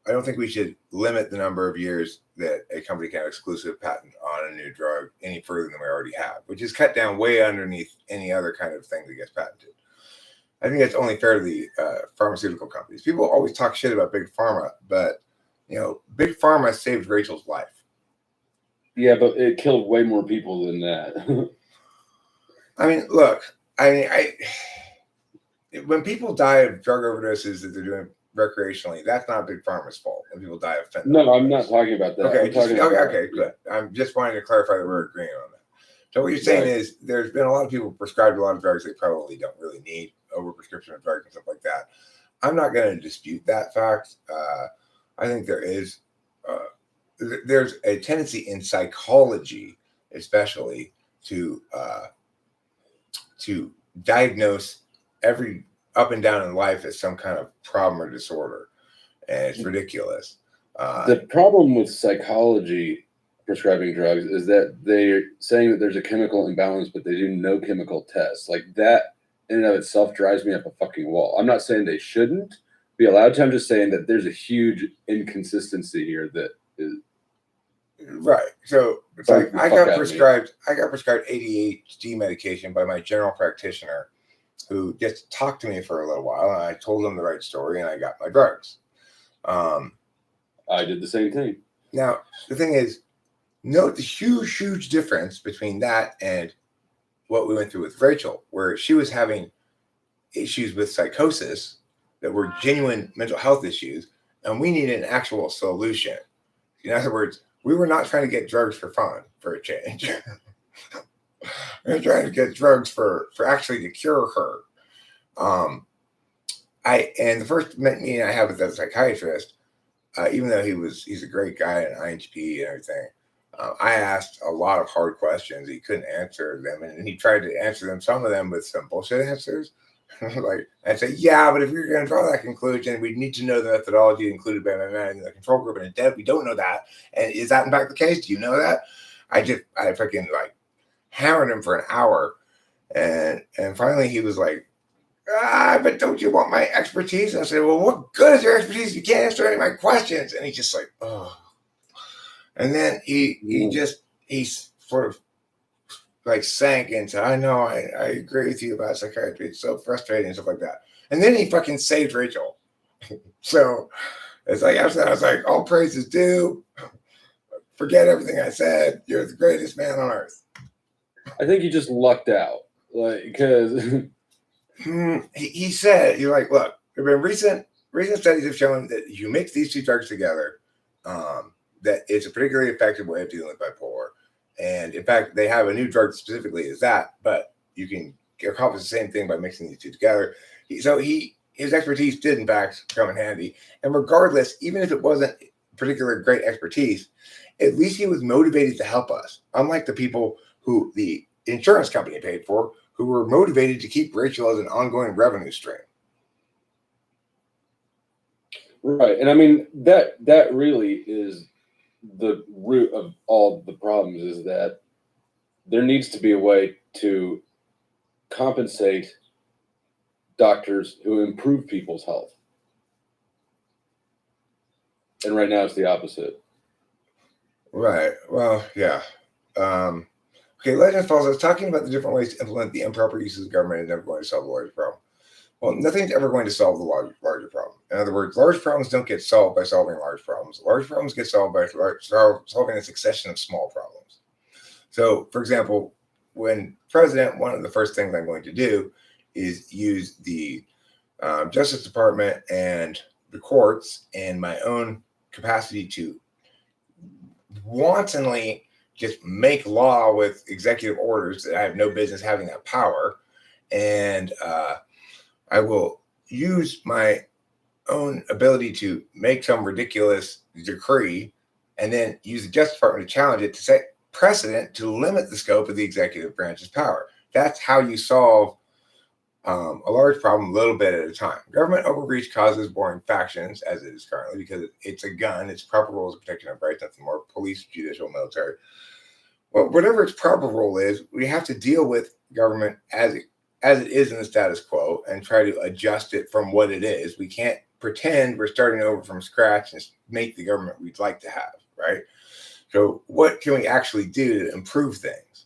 I don't think we should limit the number of years that a company can have exclusive patent on a new drug any further than we already have, which is cut down way underneath any other kind of thing that gets patented. I think that's only fair to the pharmaceutical companies. People always talk shit about Big Pharma, but Big Pharma saved Rachel's life. Yeah, but it killed way more people than that. I mean, look, when people die of drug overdoses that they're doing recreationally, that's not Big Pharma's fault. When people die of fentanyl. No, I'm not talking about that. Okay, Okay, good. I'm just wanting to clarify that we're agreeing on that. So what you're saying is there's been a lot of people prescribed a lot of drugs they probably don't really need, overprescription of drugs and stuff like that. I'm not going to dispute that fact. I think there's a tendency in psychology, especially, to diagnose every up and down in life as some kind of problem or disorder, and it's ridiculous. The problem with psychology prescribing drugs is that they're saying that there's a chemical imbalance, but they do no chemical tests. Like that in and of itself drives me up a fucking wall. I'm not saying they shouldn't be allowed to. I'm just saying that there's a huge inconsistency here that is right. So it's like I got prescribed ADHD medication by my general practitioner, who just talked to me for a little while, and I told him the right story, and I got my drugs. I did the same thing. Now, the thing is, note the huge difference between that and what we went through with Rachel, where she was having issues with psychosis that were genuine mental health issues, and we needed an actual solution. In other words, we were not trying to get drugs for fun, for a change. We were trying to get drugs for actually to cure her. And the first meeting I had with that psychiatrist, even though he's a great guy, an INTP and everything, I asked a lot of hard questions. He couldn't answer them, and he tried to answer them, some of them with some bullshit answers. Like I'd say, yeah, but if you're going to draw that conclusion, we need to know the methodology included by the control group, and instead we don't know that. And is that in fact the case? Do you know that? I freaking like hammered him for an hour, and finally he was like, but don't you want my expertise? And I said, well, what good is your expertise if you can't answer any of my questions? And he's just like, oh. And then he sort of like sank into, I know, I agree with you about psychiatry. It's so frustrating and stuff like that. And then he fucking saved Rachel. So it's like, after that, I was like, all praise is due. Forget everything I said. You're the greatest man on earth. I think you just lucked out. Like, because he said, you're like, look, there have been recent studies have shown that you mix these two drugs together, that it's a particularly effective way of dealing with bipolar. And in fact, they have a new drug specifically as that, but you can accomplish the same thing by mixing these two together. His expertise did in fact come in handy. And regardless, even if it wasn't particularly great expertise, at least he was motivated to help us. Unlike the people who the insurance company paid for, who were motivated to keep Rachel as an ongoing revenue stream. Right. And I mean, that really is the root of all the problems, is that there needs to be a way to compensate doctors who improve people's health. And right now it's the opposite. Right. Well, yeah. Okay, Legend Falls, I was talking about the different ways to implement the improper uses of government is never going to solve the larger problem. Well, nothing's ever going to solve the larger problem. In other words, large problems don't get solved by solving large problems. Large problems get solved by solving a succession of small problems. So, for example, when president, one of the first things I'm going to do is use the Justice Department and the courts and my own capacity to wantonly just make law with executive orders that I have no business having that power. And I will use my own ability to make some ridiculous decree and then use the Justice Department to challenge it to set precedent to limit the scope of the executive branch's power. That's how you solve a large problem a little bit at a time. Government overreach causes warring factions, as it is currently, because it's a gun. It's proper rules of protection of rights, nothing more. Police, judicial, military. Well, whatever its proper role is, we have to deal with government as it is in the status quo and try to adjust it from what it is. We can't pretend we're starting over from scratch and make the government we'd like to have, right? So what can we actually do to improve things?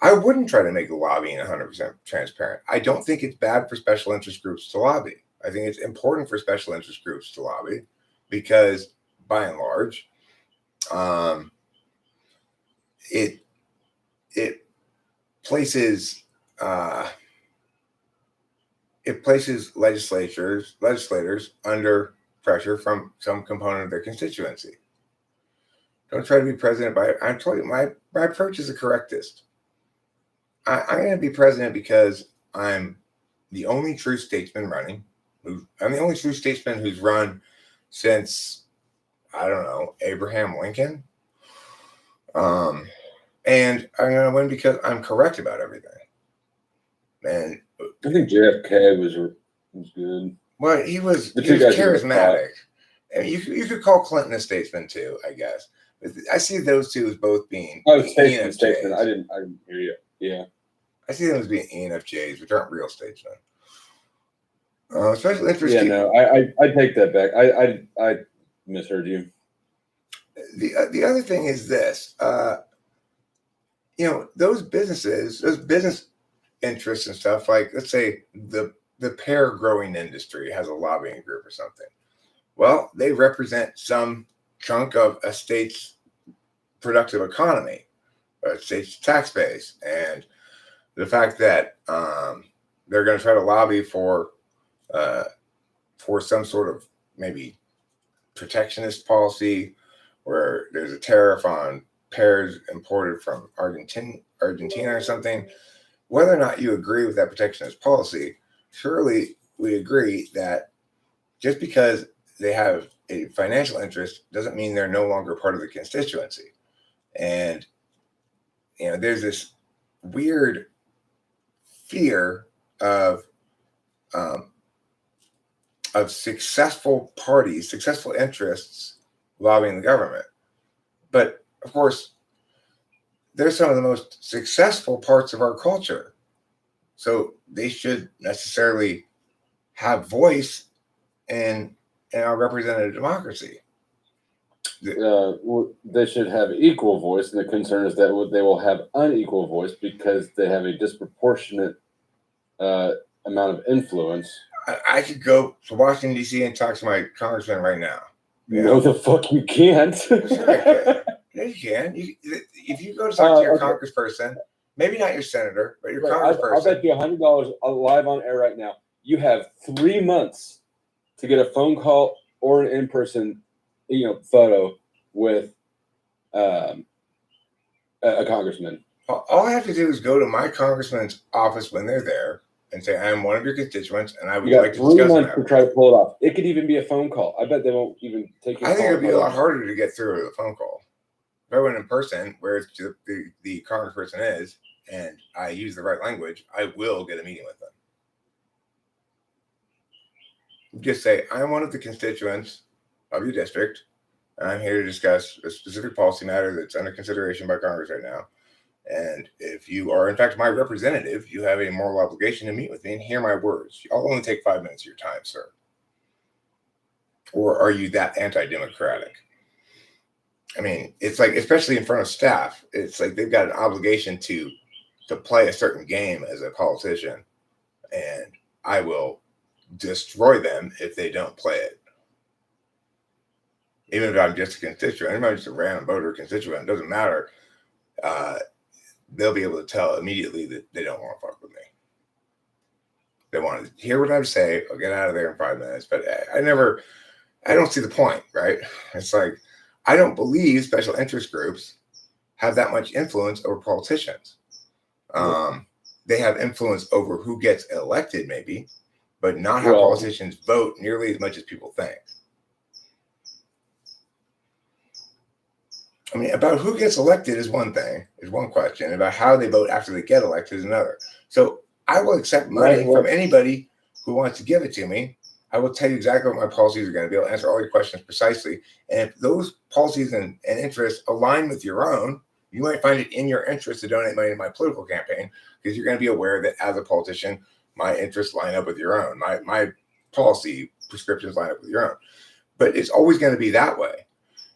I wouldn't try to make the lobbying 100% transparent. I don't think it's bad for special interest groups to lobby. I think it's important for special interest groups to lobby because, by and large, it places legislators under pressure from some component of their constituency. Don't try to be president I told you my approach is the correctest. I'm going to be president because I'm the only true statesman running. I'm the only true statesman who's run since, I don't know, Abraham Lincoln. And I'm going to win because I'm correct about everything. And I think JFK was good. Well, he was charismatic. And you could call Clinton a statesman too, I guess. But I see those two as both being statesman. I didn't hear you. Yeah. I see them as being ENFJs, which aren't real statesmen. Special interest. Yeah, no, I take that back. I misheard you. The other thing is this. Those business interests and stuff, like let's say the pear growing industry has a lobbying group or something. Well, they represent some chunk of a state's productive economy, a state's tax base, and the fact that they're going to try to lobby for some sort of maybe protectionist policy where there's a tariff on pears imported from Argentina or something. Whether or not you agree with that protectionist policy, surely we agree that just because they have a financial interest doesn't mean they're no longer part of the constituency. And there's this weird fear of successful parties, successful interests lobbying the government. But of course, they're some of the most successful parts of our culture. So they should necessarily have voice in our representative democracy. They should have equal voice, and the concern is that they will have unequal voice because they have a disproportionate amount of influence. I could go to Washington, D.C. and talk to my congressman right now. No, the fuck you can't. Sure I can. Yeah, you can. If you go to talk to your congressperson, maybe not your senator, but your congressperson. I'll bet you $100 live on air right now. You have 3 months to get a phone call or an in-person, photo with a congressman. All I have to do is go to my congressman's office when they're there and say, I am one of your constituents, and I would like to discuss it. 3 months to try to pull it off. It could even be a phone call. I bet they won't even take it. I think it would be a lot harder to get through with a phone call. If I went in person, where the congressperson is, and I use the right language, I will get a meeting with them. Just say, I'm one of the constituents of your district, and I'm here to discuss a specific policy matter that's under consideration by Congress right now. And if you are, in fact, my representative, you have a moral obligation to meet with me and hear my words. I'll only take 5 minutes of your time, sir. Or are you that anti-democratic? I mean, it's like, especially in front of staff, it's like they've got an obligation to play a certain game as a politician, and I will destroy them if they don't play it. Even if I'm just a constituent, if I'm just a random voter constituent, it doesn't matter. They'll be able to tell immediately that they don't want to fuck with me. They want to hear what I say. I'll get out of there in 5 minutes. But I don't see the point, right? It's like, I don't believe special interest groups have that much influence over politicians. They have influence over who gets elected, maybe, but not how politicians vote nearly as much as people think. I mean, about who gets elected is one thing, is one question. About how they vote after they get elected is another. So I will accept money from anybody who wants to give it to me. I will tell you exactly what my policies are going to be. I'll answer all your questions precisely. And if those policies and interests align with your own, you might find it in your interest to donate money to my political campaign, because you're going to be aware that as a politician, my interests line up with your own. My policy prescriptions line up with your own. But it's always going to be that way.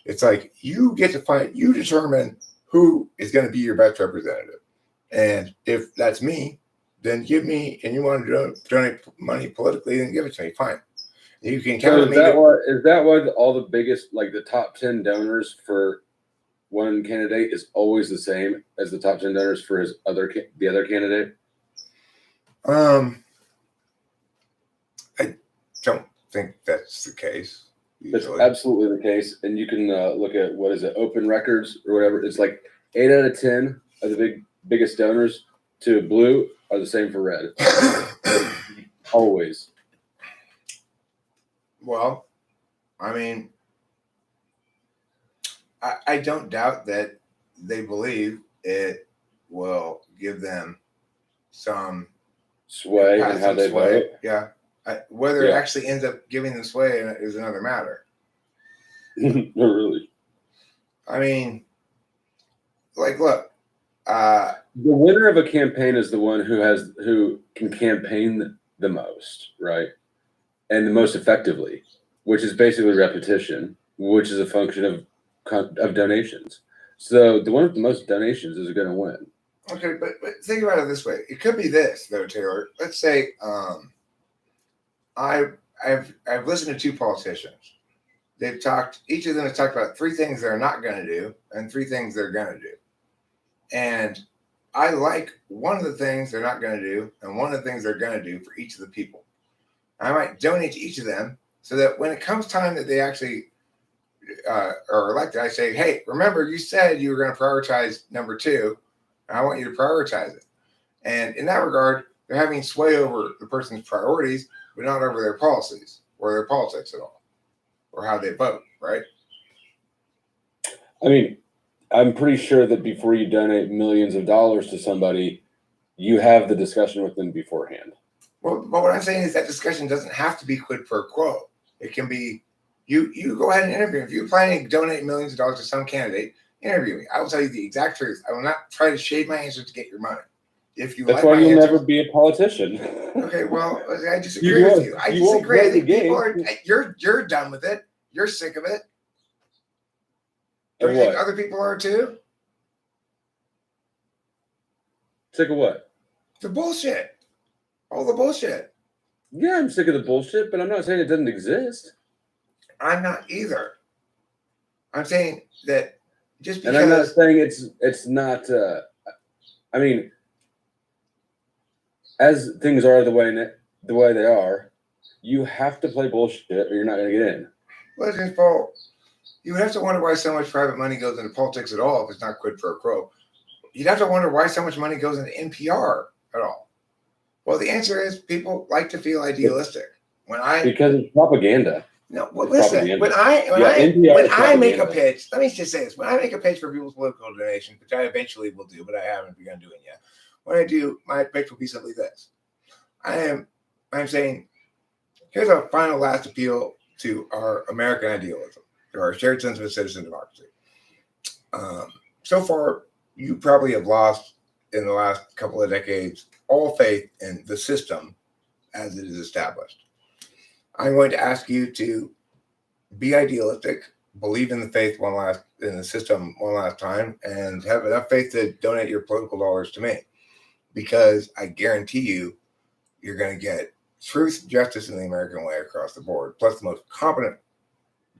It's like you determine who is going to be your best representative. And if that's me, then give me, and you want to donate money politically, then give it to me. Fine. You can count on me. Is that why all the biggest, like the top 10 donors for one candidate is always the same as the top 10 donors for the other candidate? I don't think that's the case. Usually. That's absolutely the case. And you can look at, what is it, Open Records or whatever. It's like 8 out of 10 of the biggest donors to blue are the same for red. Always. Well, I mean, I don't doubt that they believe it will give them some sway in how they vote. Yeah. Whether it actually ends up giving them sway is another matter. No, really. I mean, like, look. The winner of a campaign is the one who can campaign the most, right? And the most effectively, which is basically repetition, which is a function of donations. So the one with the most donations is going to win. Okay, but think about it this way. It could be this, though, Taylor. Let's say I've listened to 2 politicians. Each of them has talked about 3 things they're not going to do and 3 things they're going to do. And I like one of the things they're not going to do and one of the things they're going to do for each of the people. I might donate to each of them so that when it comes time that they actually are elected, I say, hey, remember you said you were going to prioritize number 2. And I want you to prioritize it. And in that regard, they're having sway over the person's priorities, but not over their policies or their politics at all, or how they vote, right? I mean, I'm pretty sure that before you donate millions of dollars to somebody, you have the discussion with them beforehand. Well, but what I'm saying is that discussion doesn't have to be quid pro quo. It can be, you go ahead and interview. If you're planning to donate millions of dollars to some candidate, interview me. I will tell you the exact truth. I will not try to shade my answer to get your money. If you That's why you'll never be a politician. Okay, well, I disagree with you. I disagree. I think people are, you're done with it. You're sick of it. Don't you think other people are too? Sick of what? The bullshit. All the bullshit. Yeah, I'm sick of the bullshit, but I'm not saying it doesn't exist. I'm not either. I'm saying that just because. And I'm not saying it's not. I mean, as things are the way they are, you have to play bullshit or you're not going to get in. Well, it's Paul. You would have to wonder why so much private money goes into politics at all if it's not quid pro quo. You'd have to wonder why so much money goes into NPR at all. Well, the answer is people like to feel idealistic. Because it's propaganda. No, well, listen. When I make a pitch, let me just say this: when I make a pitch for people's political donation, which I eventually will do, but I haven't begun doing yet. When I do, my pitch will be simply this: I'm saying, here's our final last appeal to our American idealism, to our shared sense of citizen democracy. So far, you probably have lost in the last couple of decades all faith in the system as it is established. I'm going to ask you to be idealistic, believe in the faith in the system one last time, and have enough faith to donate your political dollars to me. Because I guarantee you're going to get truth, justice, and the American way across the board, plus the most competent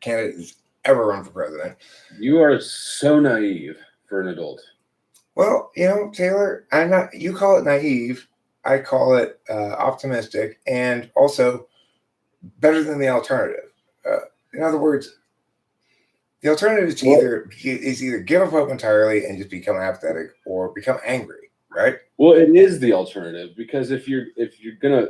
candidate who's ever run for president. You are so naive for an adult. Well, Taylor, I'm not. You call it naive. I call it optimistic, and also better than the alternative. In other words, The alternative is to either give up hope entirely and just become apathetic, or become angry, right? Well, it is the alternative, because if you're gonna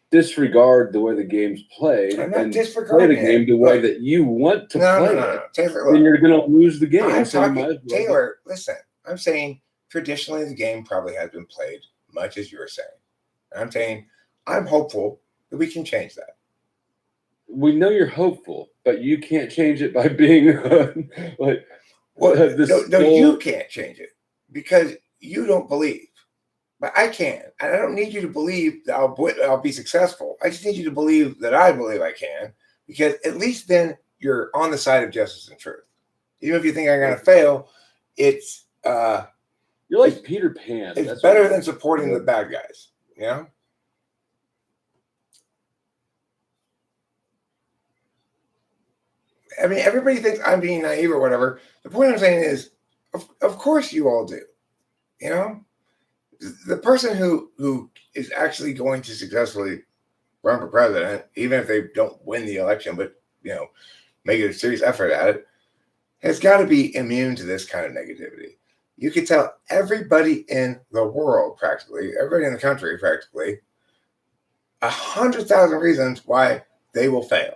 disregard the way the game's played I'm not and play disregarding the game it. the way that you want to play it, Taylor, then you're gonna lose the game. I'm So you talking, might as well- Taylor, listen. I'm saying traditionally the game probably has been played much as you're saying. I'm saying I'm hopeful that we can change that. We know you're hopeful, but you can't change it by being like. Well, this no, you can't change it because you don't believe. But I can. And I don't need you to believe that I'll be successful. I just need you to believe that I believe I can, because at least then you're on the side of justice and truth. Even if you think I'm going to fail, it's you're like Peter Pan. It's That's better than supporting the bad guys. You know. I mean, everybody thinks I'm being naive or whatever. The point I'm saying is, of course you all do. You know, the person who is actually going to successfully run for president, even if they don't win the election, but make a serious effort at it, has got to be immune to this kind of negativity. You could tell everybody in the world, practically everybody in the country, practically 100,000 reasons why they will fail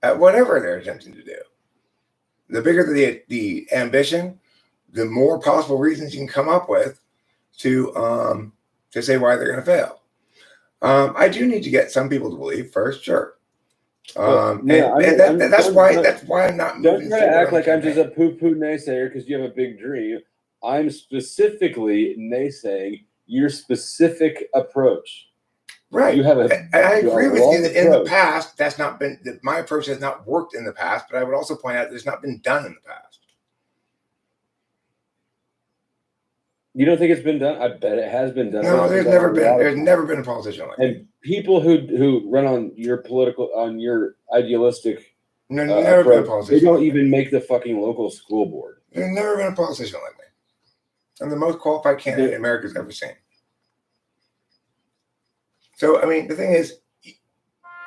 at whatever they're attempting to do. The bigger the ambition, the more possible reasons you can come up with to say why they're going to fail. I do need to get some people to believe first, sure. That's why I'm not moving. Don't try to act like I'm just a poo-poo naysayer because you have a big dream. I'm specifically naysaying your specific approach. Right. You have I agree with you that in the past, that my approach has not worked in the past, but I would also point out that it's not been done in the past. You don't think it's been done? I bet it has been done. No, there's never been a politician like that. And people who run on your idealistic never been a politician. They don't even make the fucking local school board. There's never been a politician like me. I'm the most qualified candidate America's ever seen. So, I mean, the thing is,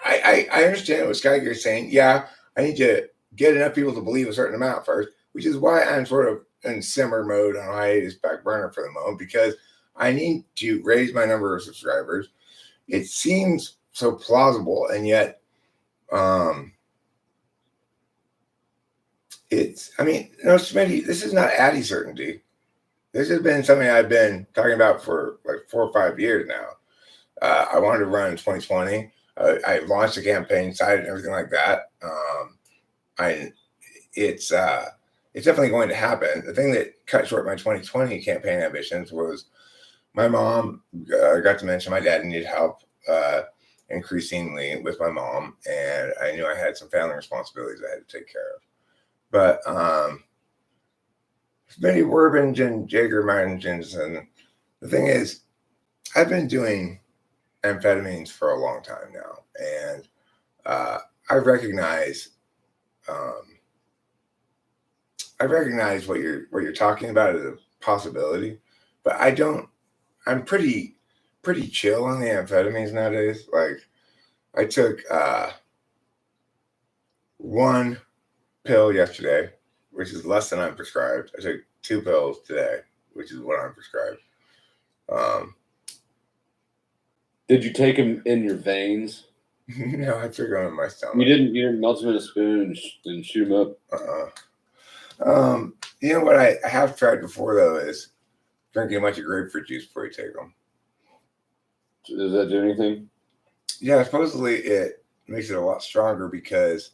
I understand what Sky is saying. Yeah, I need to get enough people to believe a certain amount first, which is why I'm sort of in simmer mode on hiatus back burner for the moment, because I need to raise my number of subscribers. It seems so plausible, and yet Smitty, this is not Addy certainty. This has been something I've been talking about for like 4 or 5 years now. I wanted to run in 2020. I launched a campaign, cited and everything like that. It's definitely going to happen. The thing that cut short my 2020 campaign ambitions was my mom. Got to mention my dad needed help increasingly with my mom, and I knew I had some family responsibilities I had to take care of. But many Werbinge and Jagermans, and the thing is, I've been doing amphetamines for a long time now, and I recognize what you're talking about as a possibility, but I don't. I'm pretty chill on the amphetamines nowadays. Like, I took 1 pill yesterday, which is less than I'm prescribed. I took 2 pills today, which is what I'm prescribed. Did you take them in your veins? No, I took them in my stomach. You didn't melt them in a spoon and shoot them up? You know what I have tried before, though, is drinking a bunch of grapefruit juice before you take them. Does that do anything? Yeah, supposedly it makes it a lot stronger, because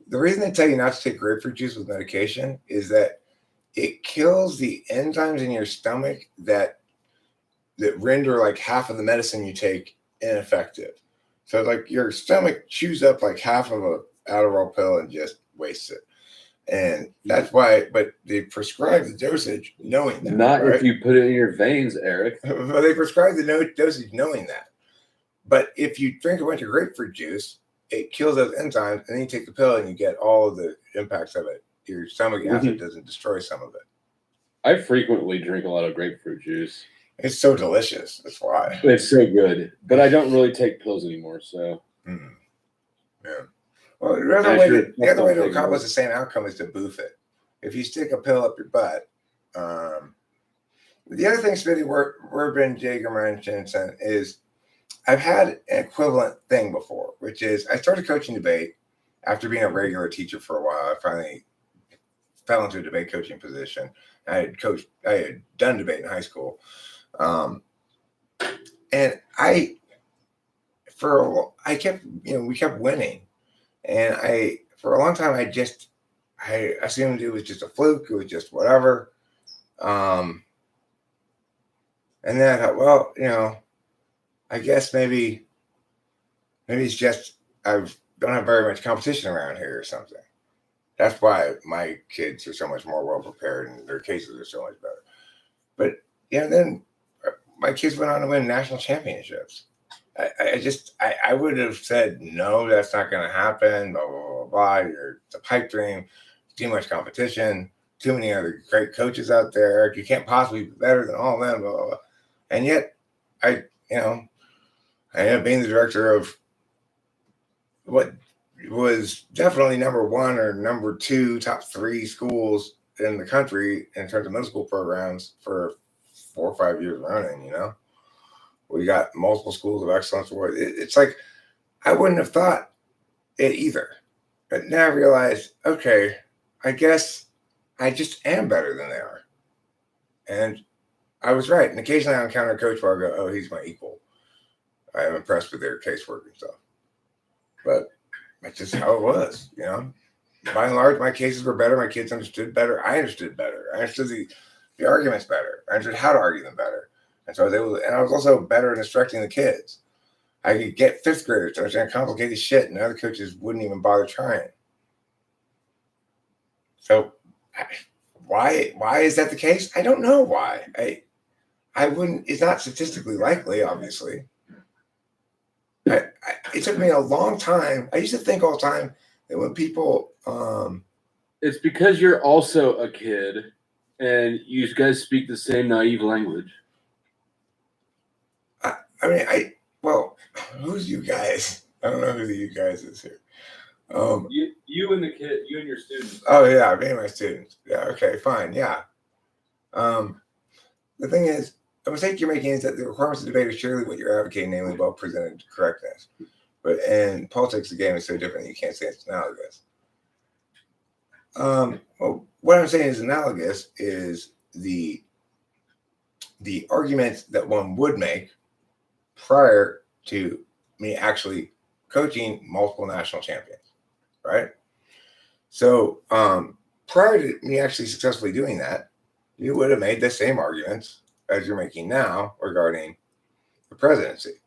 the reason they tell you not to take grapefruit juice with medication is that it kills the enzymes in your stomach that render like half of the medicine you take ineffective. So like your stomach chews up like half of a Adderall pill and just wastes it. And that's why, but they prescribe the dosage knowing that. Not right? If you put it in your veins, Eric. But they prescribe the dosage knowing that. But if you drink a bunch of grapefruit juice, it kills those enzymes, and then you take the pill and you get all of the impacts of it. Your stomach acid doesn't destroy some of it. I frequently drink a lot of grapefruit juice. It's so delicious. That's why. It's so good. But I don't really take pills anymore, so. Yeah. Well, the other way to accomplish the same outcome is to boof it. If you stick a pill up your butt, the other thing Smitty Werbin Jaeger mentioned is I've had an equivalent thing before, which is I started coaching debate after being a regular teacher for a while. I finally fell into a debate coaching position. I had done debate in high school. And we kept winning. And for a long time, I assumed it was just a fluke. It was just whatever. And then I thought, well, I guess maybe it's just I don't have very much competition around here or something. That's why my kids are so much more well prepared and their cases are so much better. But then my kids went on to win national championships. I would have said, no, that's not going to happen. Blah, blah, blah, blah. It's a pipe dream. Too much competition. Too many other great coaches out there. You can't possibly be better than all of them. Blah, blah, blah. And yet, I ended up being the director of what was definitely number one or number two, top three schools in the country in terms of middle school programs for 4 or 5 years running. We got multiple schools of excellence. It's like I wouldn't have thought it either, but now I realize, okay, I guess I just am better than they are, and I was right. And occasionally I encounter a coach where I go, oh, he's my equal. I am impressed with their casework and stuff. But that's just how it was, By and large, my cases were better. My kids understood better. I understood better. I understood the arguments better. I understood how to argue them better. And so I was also better at instructing the kids. I could get fifth graders to understand complicated shit, and other coaches wouldn't even bother trying. So why is that the case? I don't know why. I wouldn't. It's not statistically likely, obviously. It took me a long time. I used to think all the time that when people, it's because you're also a kid, and you guys speak the same naive language. Who's you guys? I don't know who the you guys is here. You and the kid, you and your students. Oh yeah, me and my students. Yeah, okay, fine, yeah. The thing is, the mistake you're making is that the requirements of debate are surely what you're advocating, namely well-presented correctness. But in politics, the game is so different that you can't say it's analogous. Well, what I'm saying is analogous is the arguments that one would make prior to me actually coaching multiple national champions, right? So prior to me actually successfully doing that, you would have made the same arguments as you're making now regarding the presidency,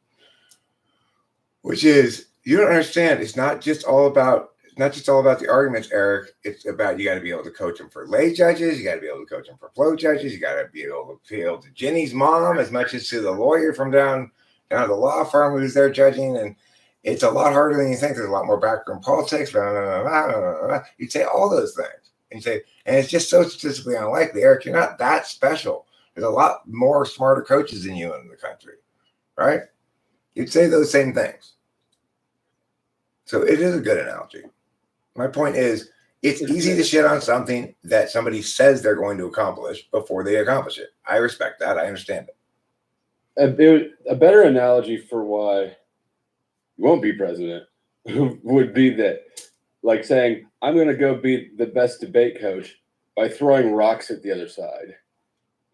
which is, you don't understand. It's not just all about the arguments, Eric. It's about, you got to be able to coach them for lay judges. You got to be able to coach them for flow judges. You got to be able to appeal to Jenny's mom as much as to the lawyer from down to the law firm who's there judging. And it's a lot harder than you think. There's a lot more backroom politics. Blah, blah, blah, blah, blah. You'd say all those things. And it's just so statistically unlikely. Eric, you're not that special. There's a lot more smarter coaches than you in the country, right? You'd say those same things. So it is a good analogy. My point is, it's easy to shit on something that somebody says they're going to accomplish before they accomplish it. I respect that. I understand it. A better analogy for why you won't be president would be that, like saying, I'm going to go be the best debate coach by throwing rocks at the other side.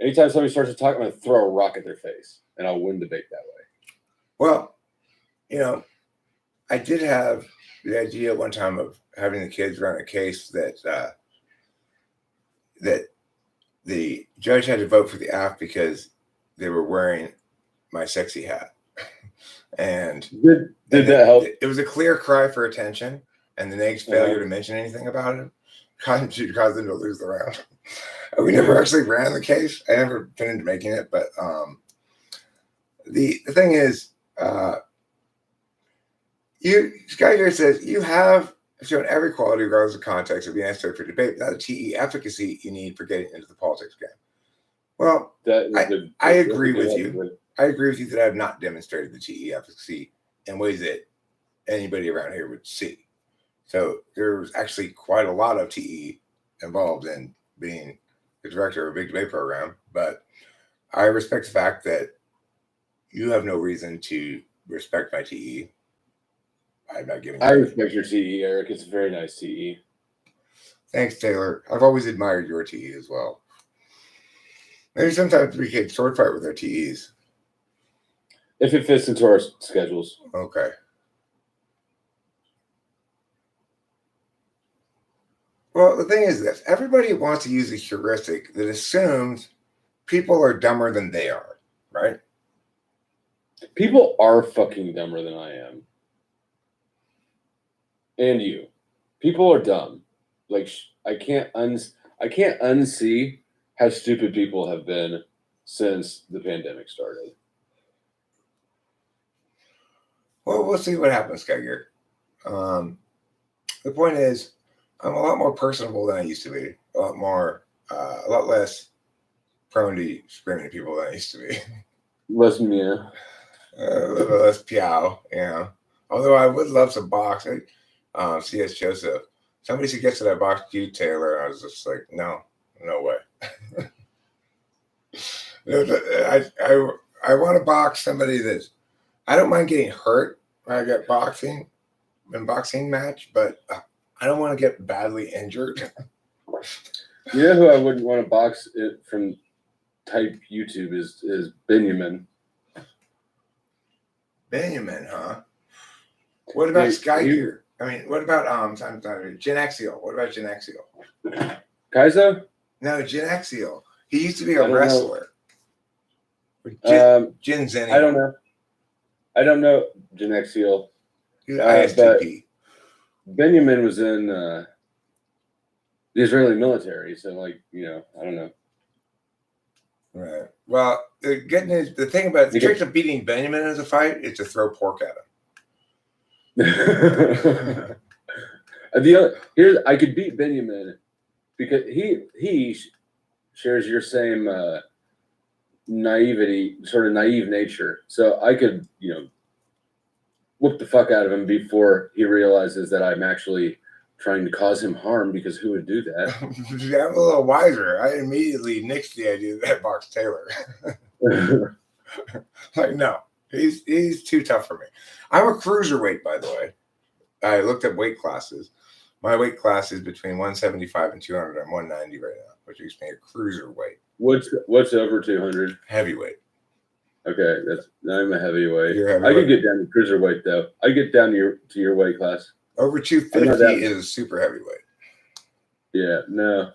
Anytime somebody starts to talk, I'm going to throw a rock at their face, and I'll win debate that way. Well, I did have the idea one time of having the kids run a case that the judge had to vote for the app because they were wearing my sexy hat. And did that help? It was a clear cry for attention, and the next failure to mention anything about it caused them to lose the round. We never actually ran the case. I never fit into making it, but the thing is, Sky here says you have shown every quality regardless of context of being necessary for debate without the TE efficacy you need for getting into the politics game. Well, I agree with you. I agree with you that I have not demonstrated the TE efficacy in ways that anybody around here would see. So there's actually quite a lot of TE involved in being the director of a big debate program. But I respect the fact that you have no reason to respect my TE. I'm not giving you. I respect your TE, Eric. It's a very nice TE. Thanks, Taylor. I've always admired your TE as well. Maybe sometimes we could sword fight with our TEs. If it fits into our schedules. Okay. Well, the thing is this. Everybody wants to use a heuristic that assumes people are dumber than they are, right? People are fucking dumber than I am. And you. People are dumb. Like, I can't unsee how stupid people have been since the pandemic started. Well, we'll see what happens, Geiger. The point is, I'm a lot more personable than I used to be. A lot less prone to screaming at people than I used to be. Less me. A little less piao, you know. Although I would love some box. C.S. Joseph. Somebody suggested I boxed you, Taylor, and I was just like, no way. I want to box somebody that's. I don't mind getting hurt when I get boxing match, but I don't want to get badly injured. You know who I wouldn't want to box it from type YouTube is Benjamin. Benjamin, huh? What about Sky Gear? I mean, what about Gen Axial? What about Gen Axial? Kaizo? No, Gen Axial. He used to be a wrestler. Gen Zenny. I don't know Gen Axial. He's ISTP. Benjamin was in the Israeli military, so like, you know, I don't know. Right. Well, the thing about the trick of beating Benjamin in a fight is to throw pork at him. I could beat Benjamin because he shares your same naive nature. So I could, you know, whoop the fuck out of him before he realizes that I'm actually trying to cause him harm, because who would do that? I'm a little wiser. I immediately nixed the idea that I boxed Taylor. Like, no, he's too tough for me. I'm a cruiserweight, by the way. I looked at weight classes. My weight class is between 175 and 200. I'm 190 right now, which makes me a cruiserweight. What's over 200? Heavyweight. Okay, I'm a heavyweight. You're heavyweight. I could get down to cruiserweight though. I get down to your weight class. Over 250 is super heavyweight. Yeah, no.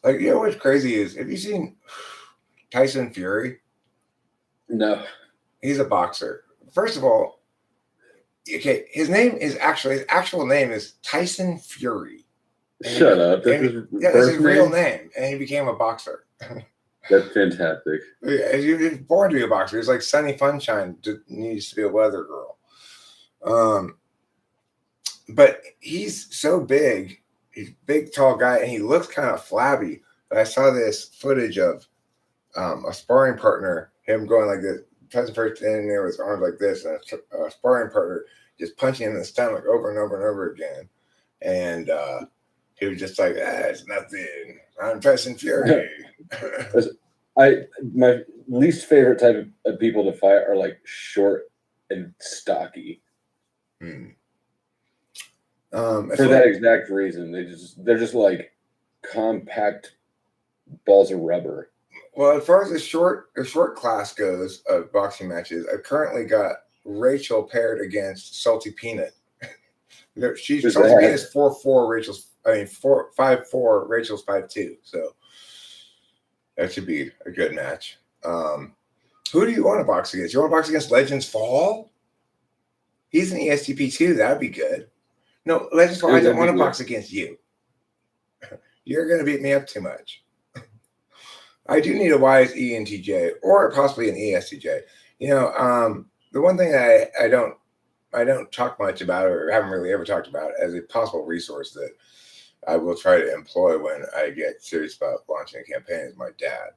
Like, you know what's crazy is, have you seen Tyson Fury? No. He's a boxer. First of all, okay, his actual name is Tyson Fury. Shut up. That's his real name, and he became a boxer. That's fantastic. Yeah, he was born to be a boxer. He's like Sunny Funshine needs to be a weather girl. But he's so big. He's a big, tall guy, and he looks kind of flabby. But I saw this footage of a sparring partner, him going like this. Tyson Fury standing there with his arms like this, and a sparring partner just punching him in the stomach over and over and over again. And he was just like, it's nothing. I'm Tyson Fury. My least favorite type of people to fight are like short and stocky. For that exact reason, they're just like compact balls of rubber. Well, as far as the short class goes of boxing matches, I've currently got Rachel paired against Salty Peanut. Salty Peanut is 4'4", Rachel's 5'4", Rachel's 5'2". So that should be a good match. Who do you want to box against? You want to box against Legends Fall? He's an ESTP too. That'd be good. No, Legends Fall, I don't want to box against you. You're going to beat me up too much. I do need a wise ENTJ or possibly an ESTJ. You know, the one thing I don't talk much about, or haven't really ever talked about as a possible resource that I will try to employ when I get serious about launching a campaign is my dad.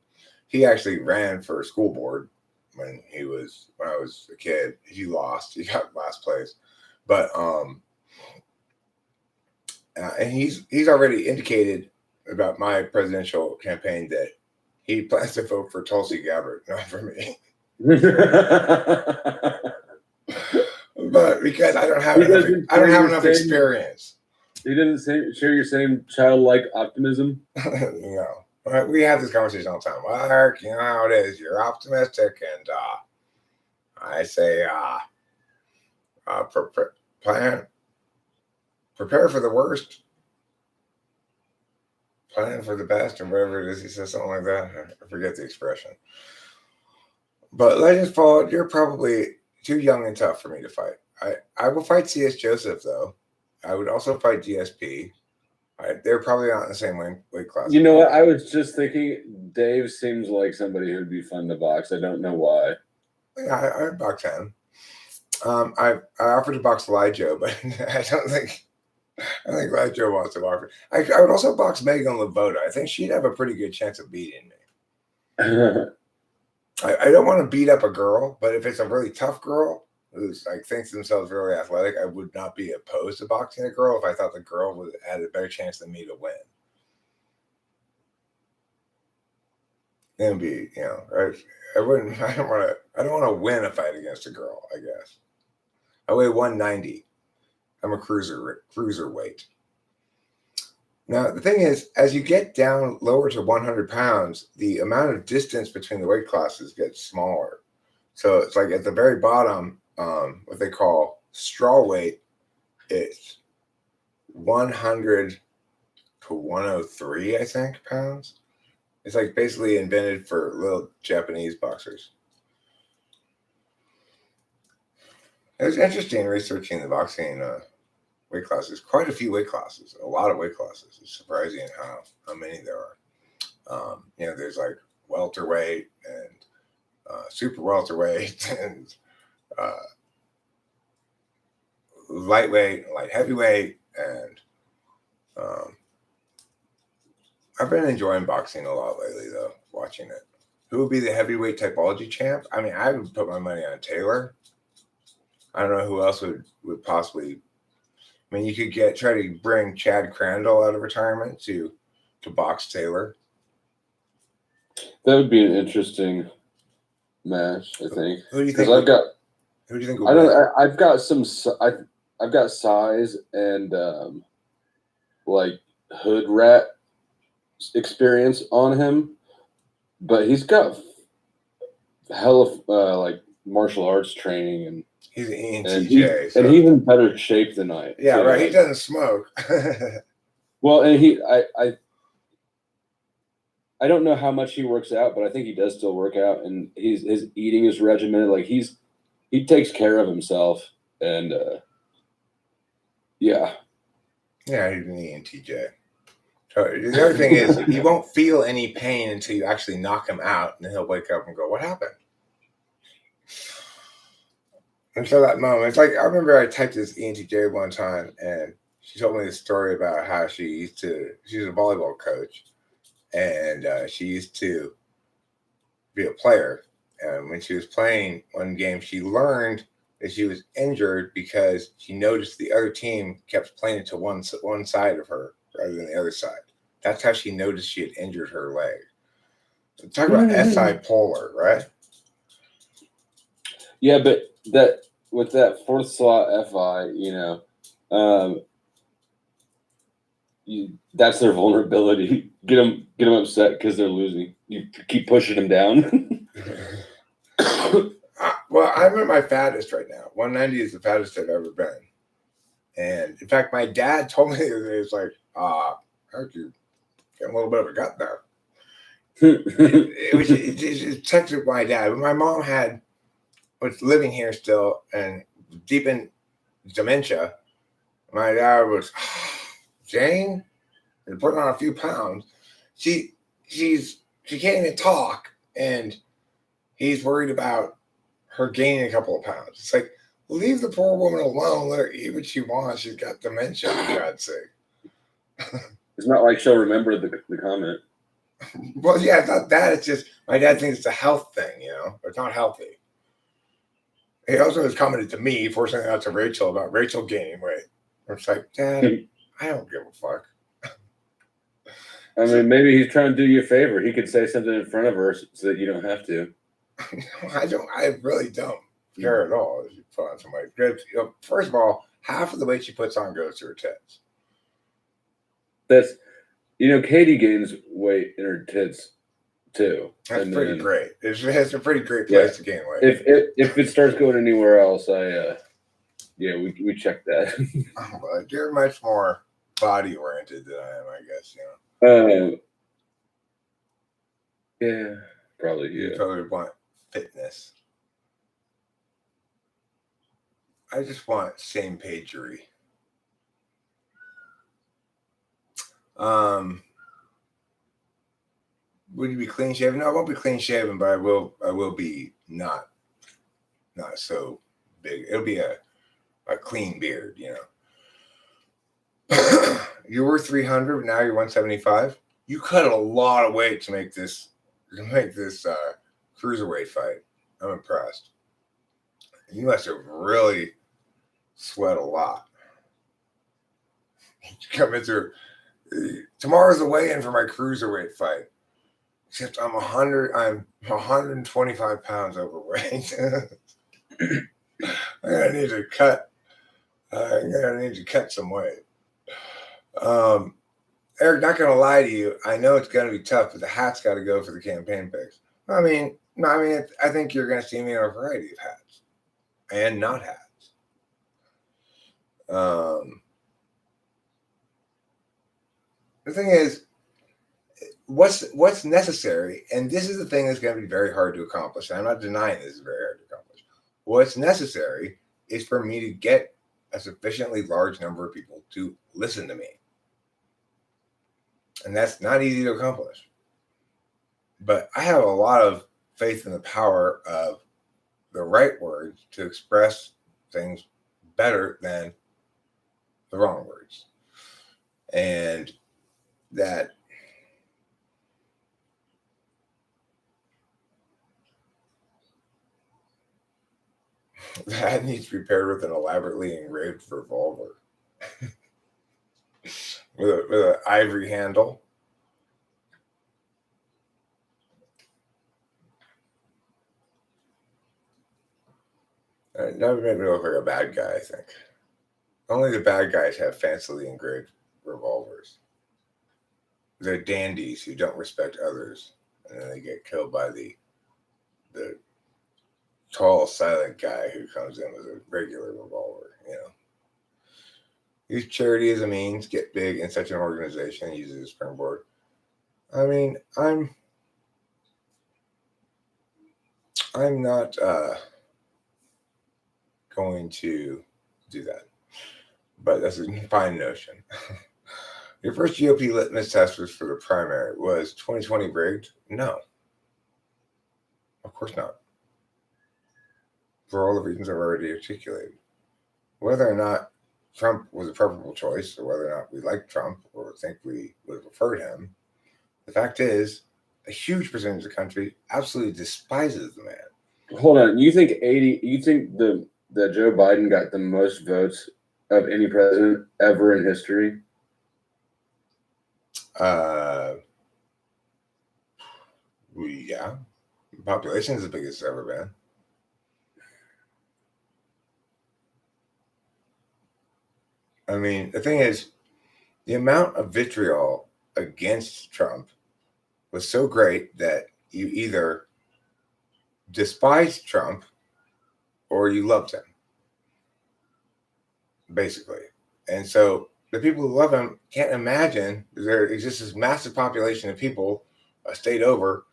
He actually ran for a school board when I was a kid. He lost. He got last place. But and he's already indicated about my presidential campaign that he plans to vote for Tulsi Gabbard, not for me. But because I don't have enough experience. He doesn't share your same childlike optimism. No. We have this conversation all the time. Well, Eric, you know how it is. You're optimistic, and I say, prepare for the worst, plan for the best, or whatever it is. He says something like that. I forget the expression. But Legends Fall, you're probably too young and tough for me to fight. I will fight C.S. Joseph, though. I would also fight GSP. They're probably not in the same weight class. You know what? I was just thinking Dave seems like somebody who would be fun to box. I don't know why. Yeah, I box him. I offered to box Lijo, but I think Lijo wants to box. I would also box Megan Lavoda. I think she'd have a pretty good chance of beating me. I don't want to beat up a girl, but if it's a really tough girl who's like thinks themselves really athletic, I would not be opposed to boxing a girl if I thought the girl had a better chance than me to win. It would be, I don't want to win a fight against a girl, I guess. I weigh 190. I'm a cruiserweight. Now, the thing is, as you get down lower to 100 pounds, the amount of distance between the weight classes gets smaller. So it's like at the very bottom, what they call straw weight, it's 100 to 103, I think, pounds. It's like basically invented for little Japanese boxers. It was interesting researching the boxing weight classes. Quite a few weight classes, a lot of weight classes. It's surprising how many there are. There's like welterweight and super welterweight and lightweight, light heavyweight, and I've been enjoying boxing a lot lately, though, watching it. Who would be the heavyweight typology champ? I mean, I would put my money on Taylor. I don't know who else would possibly. I mean, you could try to bring Chad Crandall out of retirement to box Taylor. That would be an interesting match, I think. Who do you think? Who do you think? I've got size and like hood rat experience on him, but he's got hell of like martial arts training and he's an ENTJ, and he's in better shape than I. Yeah, right. He doesn't smoke. Well, and I don't know how much he works out, but I think he does still work out, and his eating is regimented. Like he takes care of himself, and yeah, he's an ENTJ. So the other thing is, you won't feel any pain until you actually knock him out, and then he'll wake up and go, "What happened?" Until that moment, it's like I remember I typed this ENTJ one time, and she told me this story about how she's a volleyball coach, and she used to be a player. And when she was playing one game, she learned that she was injured because she noticed the other team kept playing it to one side of her rather than the other side. That's how she noticed she had injured her leg. So talk about SI polar, right? Yeah, but that with that fourth slot FI, that's their vulnerability. Get them upset because they're losing. You keep pushing them down. Well, I'm at my fattest right now. 190 is the fattest I've ever been. And in fact, my dad told me it's like, you get a little bit of a gut there. It texted my dad. But my mom was living here still and deep in dementia. My dad was, Jane, and putting on a few pounds. She can't even talk, and he's worried about her gaining a couple of pounds. It's like, leave the poor woman alone. Let her eat what she wants. She's got dementia, for God's sake. It's not like she'll remember the comment. Well, yeah, it's not that. It's just my dad thinks it's a health thing, It's not healthy. He also has commented to me, forcing it out to Rachel about Rachel gaining weight. I'm just like, Dad, I don't give a fuck. I mean, maybe he's trying to do you a favor. He could say something in front of her so that you don't have to. I really don't care at all if you put on somebody. First of all, half of the weight she puts on goes to her tits. That's, Katie gains weight in her tits too. That's pretty great. It's a pretty great place to gain weight. If it starts going anywhere else, we check that. But you're much more body oriented than I am, I guess. Yeah, probably. Yeah, you probably want fitness. I just want same pagery. Would you be clean shaven? No, I won't be clean shaven, but I will be not so big. It'll be a clean beard, You were 300, now you're 175. You cut a lot of weight to make this cruiserweight fight. I'm impressed. You must have really sweat a lot. You come in through. Tomorrow's the weigh-in for my cruiserweight fight. Except I'm 125 pounds overweight. I'm gonna need to cut. I'm gonna need to cut some weight. Eric, not gonna lie to you. I know it's gonna be tough, but the hat's got to go for the campaign picks. I think you're gonna see me in a variety of hats and not hats. The thing is, what's necessary, and this is the thing that's going to be very hard to accomplish. I'm not denying this is very hard to accomplish. What's necessary is for me to get a sufficiently large number of people to listen to me. And that's not easy to accomplish. But I have a lot of faith in the power of the right words to express things better than the wrong words. And that needs to be paired with an elaborately engraved revolver with an ivory handle. It never made me look like a bad guy, I think. Only the bad guys have fancily engraved revolvers. They're dandies who don't respect others, and then they get killed by the tall, silent guy who comes in with a regular revolver. Use charity as a means, get big in such an organization, use it as a springboard. I mean, I'm not going to do that, but that's a fine notion. Your first GOP litmus test was for the primary. Was 2020 rigged? No. Of course not. For all the reasons I've already articulated. Whether or not Trump was a preferable choice, or whether or not we like Trump or think we would have preferred him, the fact is, a huge percentage of the country absolutely despises the man. Hold on. You think that Joe Biden got the most votes of any president ever in history? Yeah. The population is the biggest it's ever been. I mean, the thing is, the amount of vitriol against Trump was so great that you either despised Trump or you loved him, basically. And so the people who love him can't imagine there exists this massive population of people, a state over,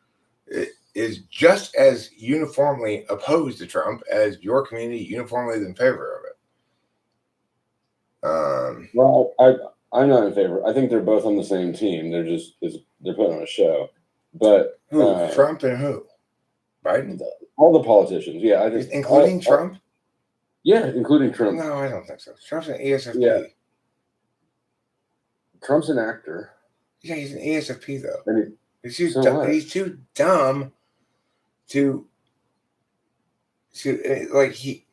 is just as uniformly opposed to Trump as your community uniformly is in favor of it. Well, I'm not in favor. I think they're both on the same team. They're putting on a show. But who? Trump and who? Biden? All the politicians. Yeah, I think including Trump. Yeah, including Trump. No, I don't think so. Trump's an ESFP. Yeah. Trump's an actor. Yeah, he's an ESFP though. And he's too dumb to. like he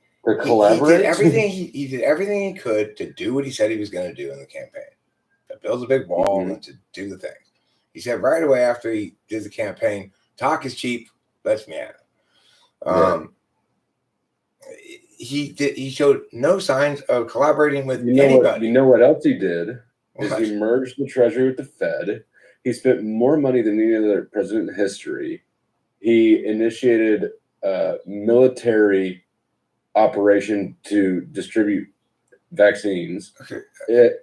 collaborate. He did everything he could to do what he said he was going to do in the campaign, to build a big wall and to do the thing. He said right away after he did the campaign, talk is cheap. Let's me at it. He showed no signs of collaborating with anybody. You know what else he did? Is he merged the Treasury with the Fed. He spent more money than any other president in history. He initiated a military operation to distribute vaccines. Okay.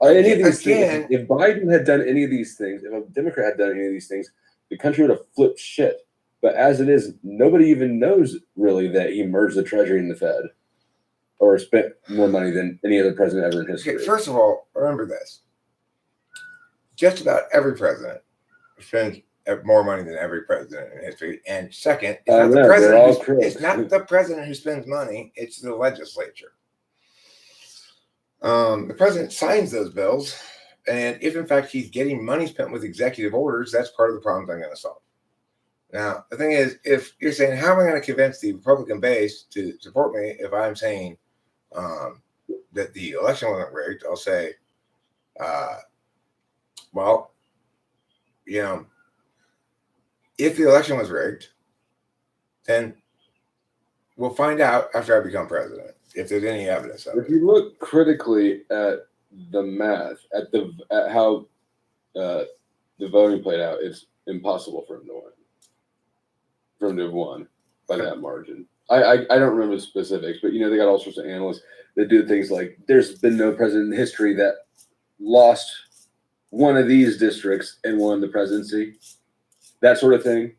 Any of these things, if Biden had done any of these things, if a Democrat had done any of these things, the country would have flipped shit. But as it is, nobody even knows really that he merged the Treasury and the Fed or spent more money than any other president ever in history. Okay, first of all, remember this. Just about every president spends more money than every president in history. And second, it's not the president who spends money, it's the legislature. The president signs those bills, and if in fact he's getting money spent with executive orders, that's part of the problems I'm going to solve. Now, the thing is, if you're saying, how am I going to convince the Republican base to support me if I'm saying that the election wasn't rigged, I'll say, well, you know, if the election was rigged, then we'll find out after I become president if there's any evidence of it. If you look critically at the math, at how the voting played out, it's impossible for him to win. For him to have won by that margin. I don't remember the specifics, but they got all sorts of analysts that do things like there's been no president in history that lost one of these districts and won the presidency. That sort of thing.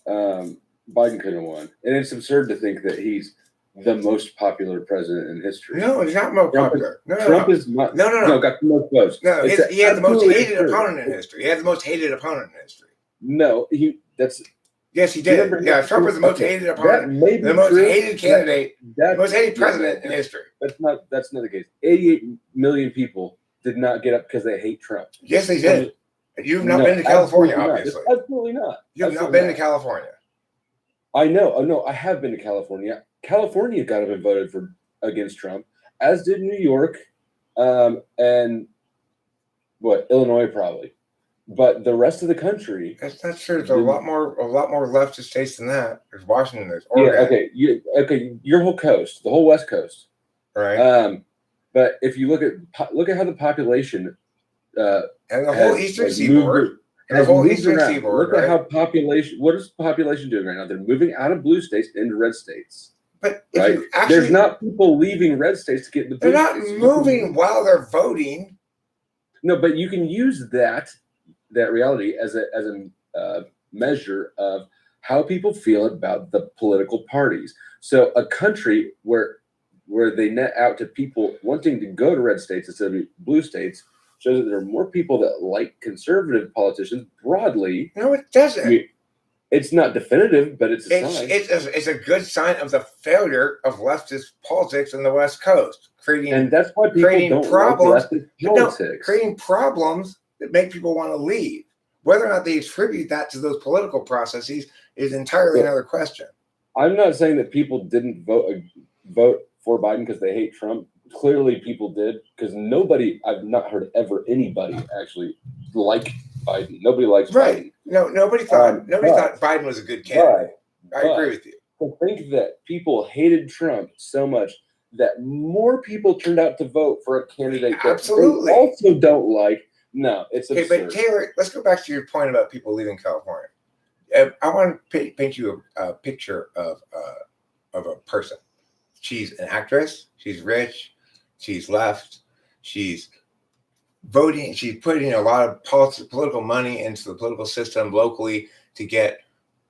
Biden couldn't have won. And it's absurd to think that he's the most popular president in history. No, he's not most popular. Trump is not. No, got the most votes. No, he had the most hated opponent in history. He had the most hated opponent in history. No, Yes, he did. Yeah, Trump was the most hated opponent, the most hated candidate, the most hated president in history. That's not the case. 88 million people did not get up because they hate Trump. Yes, they did. You've not been to California, obviously. Absolutely not. You've not been to California. I know. Oh, no, I have been to California. California got up and voted against Trump, as did New York, and Illinois probably. But the rest of the country, that's not true. There's a lot more leftist states than that. There's Washington, there's Oregon. Yeah, okay. Your whole coast, the whole West Coast, right? But if you look at how the population and the whole Eastern Seaboard, look at how population. What is the population doing right now? They're moving out of blue states into red states. But there's not people leaving red states to get the. They're not moving while they're voting. No, but you can use that reality as a measure of how people feel about the political parties. So a country where they net out to people wanting to go to red states instead of blue states shows that there are more people that like conservative politicians broadly. No, it doesn't. I mean, it's not definitive, but it's a sign. It's a good sign of the failure of leftist politics in the West Coast, and that's why people don't problems, like leftist politics. Creating problems that make people want to leave. Whether or not they attribute that to those political processes is entirely another question. I'm not saying that people didn't vote for Biden because they hate Trump. Clearly, people did, because I've not heard anybody actually like Biden. Nobody likes Biden. No, nobody thought Biden was a good candidate. I agree with you. I think that people hated Trump so much that more people turned out to vote for a candidate that they also don't like. No, it's absurd. Okay, but Taylor, let's go back to your point about people leaving California. I want to paint you a picture of a person. She's an actress. She's rich. She's left. She's voting. She's putting a lot of political money into the political system locally to get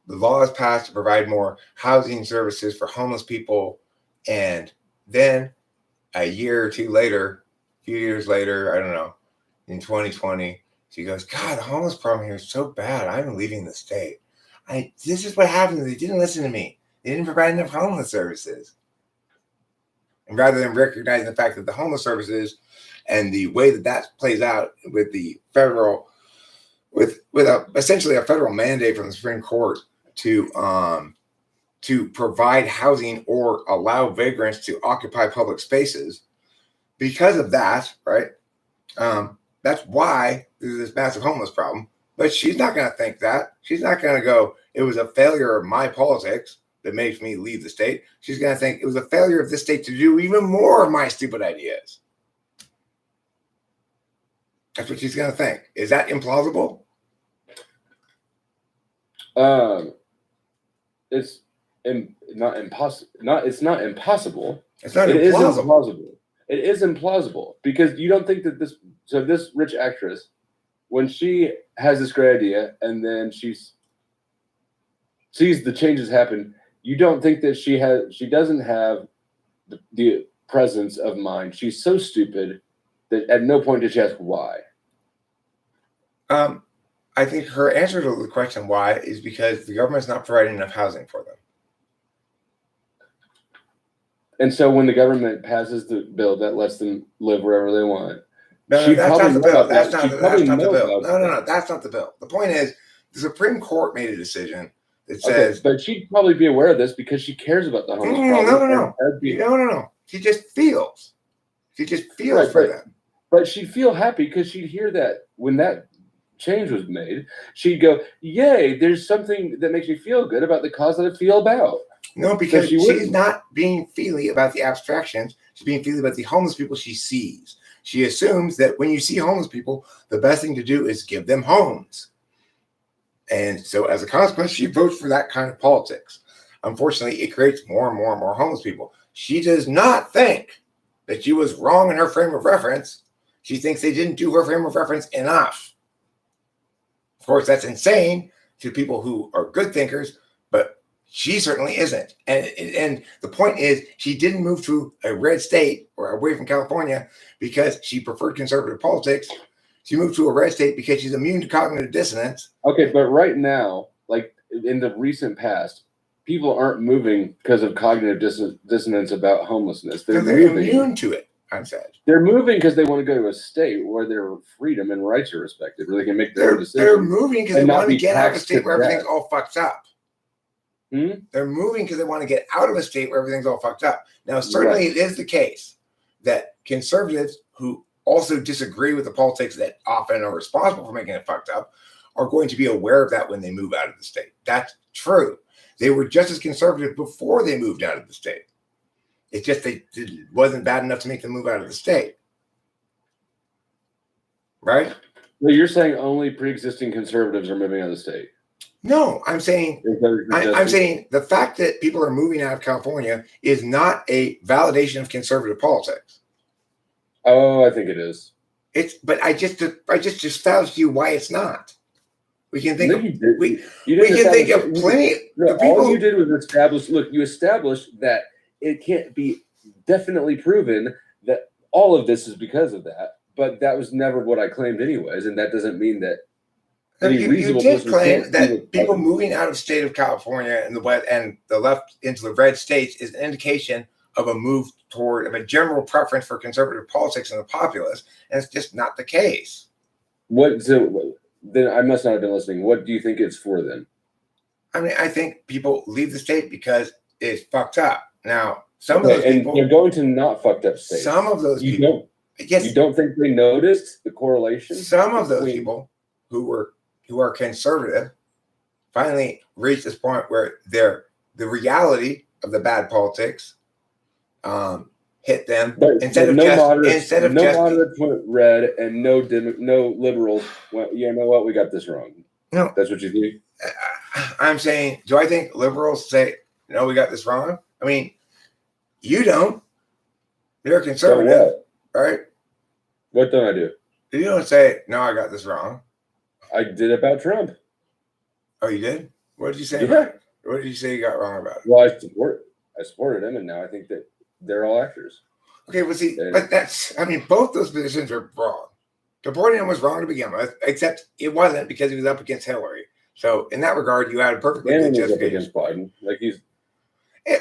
the laws passed to provide more housing services for homeless people. And then a year or two later, a few years later, I don't know, in 2020, she goes, God, the homeless problem here is so bad. I'm leaving the state. This is what happens. They didn't listen to me. They didn't provide enough homeless services. And rather than recognizing the fact that the homeless services and the way that plays out with the federal, with essentially a federal mandate from the Supreme Court to to provide housing or allow vagrants to occupy public spaces. Because of that, right? That's why there's this massive homeless problem. But she's not going to think that. She's not going to go, it was a failure of my politics that makes me leave the state. She's going to think it was a failure of this state to do even more of my stupid ideas. That's what she's going to think. Is that implausible? It's not impossible. It's not impossible. It's not It is implausible. implausible. It is implausible because you don't think that this rich actress, when she has this great idea and then she sees the changes happen, you don't think that she doesn't have the presence of mind. She's so stupid that at no point did she ask why. I think her answer to the question why is because the government's not providing enough housing for them. And so when the government passes the bill that lets them live wherever they want, No, that's not the bill. That's not the bill. No, No, that's not the bill. The point is, the Supreme Court made a decision that says, but she'd probably be aware of this because she cares about the homeless problem. No. She just feels. She just feels for them. But she'd feel happy because she'd hear that when that change was made, she'd go, "Yay! There's something that makes me feel good about the cause that I feel about." No, because she's not being feely about the abstractions. She's being feely about the homeless people she sees. She assumes that when you see homeless people, the best thing to do is give them homes. And so as a consequence, she votes for that kind of politics. Unfortunately, it creates more and more and more homeless people. She does not think that she was wrong in her frame of reference. She thinks they didn't do her frame of reference enough. Of course, that's insane to people who are good thinkers, but she certainly isn't. And the point is, she didn't move to a red state or away from California because she preferred conservative politics. She moved to a red state because she's immune to cognitive dissonance. Okay, but right now, like in the recent past, people aren't moving because of cognitive dissonance about homelessness. They're immune to it, I've said. They're moving because they want to go to a state where their freedom and rights are respected, where they can make their own decisions. They're moving because they want to get out of a state where everything's all fucked up. They're moving because they want to get out of a state where everything's all fucked up. Now, certainly it is the case that conservatives who also disagree with the politics that often are responsible for making it fucked up are going to be aware of that when they move out of the state. That's true. They were just as conservative before they moved out of the state. It's just it wasn't bad enough to make them move out of the state. Right? So you're saying only pre-existing conservatives are moving out of the state? No, I'm saying the fact that people are moving out of California is not a validation of conservative politics. Oh, I think it is. But I just established to you why it's not. We can think we can think of plenty. All you did was establish. Look, you established that it can't be definitely proven that all of this is because of that. But that was never what I claimed, anyways, and that doesn't mean that. You did claim that people moving out of the state of California and the west and the left into the red states is an indication of a move toward a general preference for conservative politics and the populace, and it's just not the case. Then I must not have been listening. What do you think it's for then? I mean, I think people leave the state because it's fucked up. Now, some of those people, and you're going to not fucked up states. Some of those people, yes, you don't think they noticed the correlation? Some of those people who are conservative finally reached this point where the reality of the bad politics hit them. Instead of moderates went red and no liberals went, you know what, we got this wrong. No, that's what you think. I'm saying, do I think liberals say, no, we got this wrong? I mean, you don't. You're a conservative, right? What don't I do? You don't say, no, I got this wrong. I did about Trump. Oh, you did? What did you say? Yeah. What did you say you got wrong about it? Well, I supported him, and now I think that they're all actors. Okay, well, see, but both those positions are wrong. Supporting him was wrong to begin with, except it wasn't because he was up against Hillary. So in that regard, you had a perfectly good justification. Against Biden,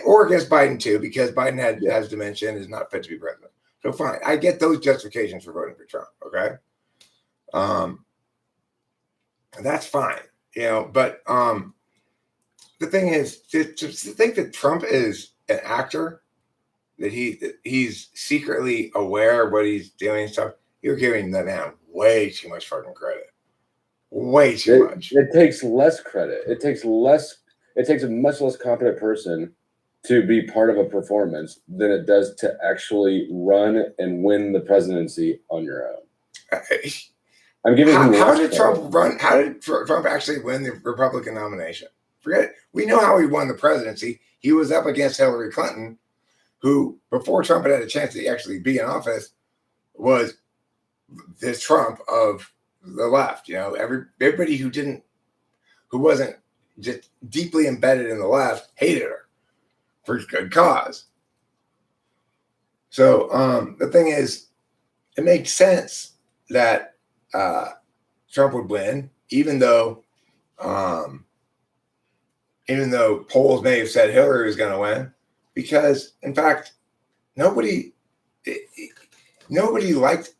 or against Biden too, because Biden has dementia and is not fit to be president. So fine, I get those justifications for voting for Trump. Okay, that's fine, but the thing is, to think that Trump is an actor, that he's secretly aware of what he's doing and stuff, you're giving that man way too much fucking credit. Way too much. It takes less credit. It takes a much less competent person to be part of a performance than it does to actually run and win the presidency on your own. I'm giving him how less did credit. Trump run? How did Trump actually win the Republican nomination? Forget it. We know how he won the presidency. He was up against Hillary Clinton, who, before Trump had a chance to actually be in office, was the Trump of the left. You know, everybody who wasn't just deeply embedded in the left hated her for good cause. So the thing is, it makes sense that Trump would win, even though polls may have said Hillary was going to win, because in fact nobody liked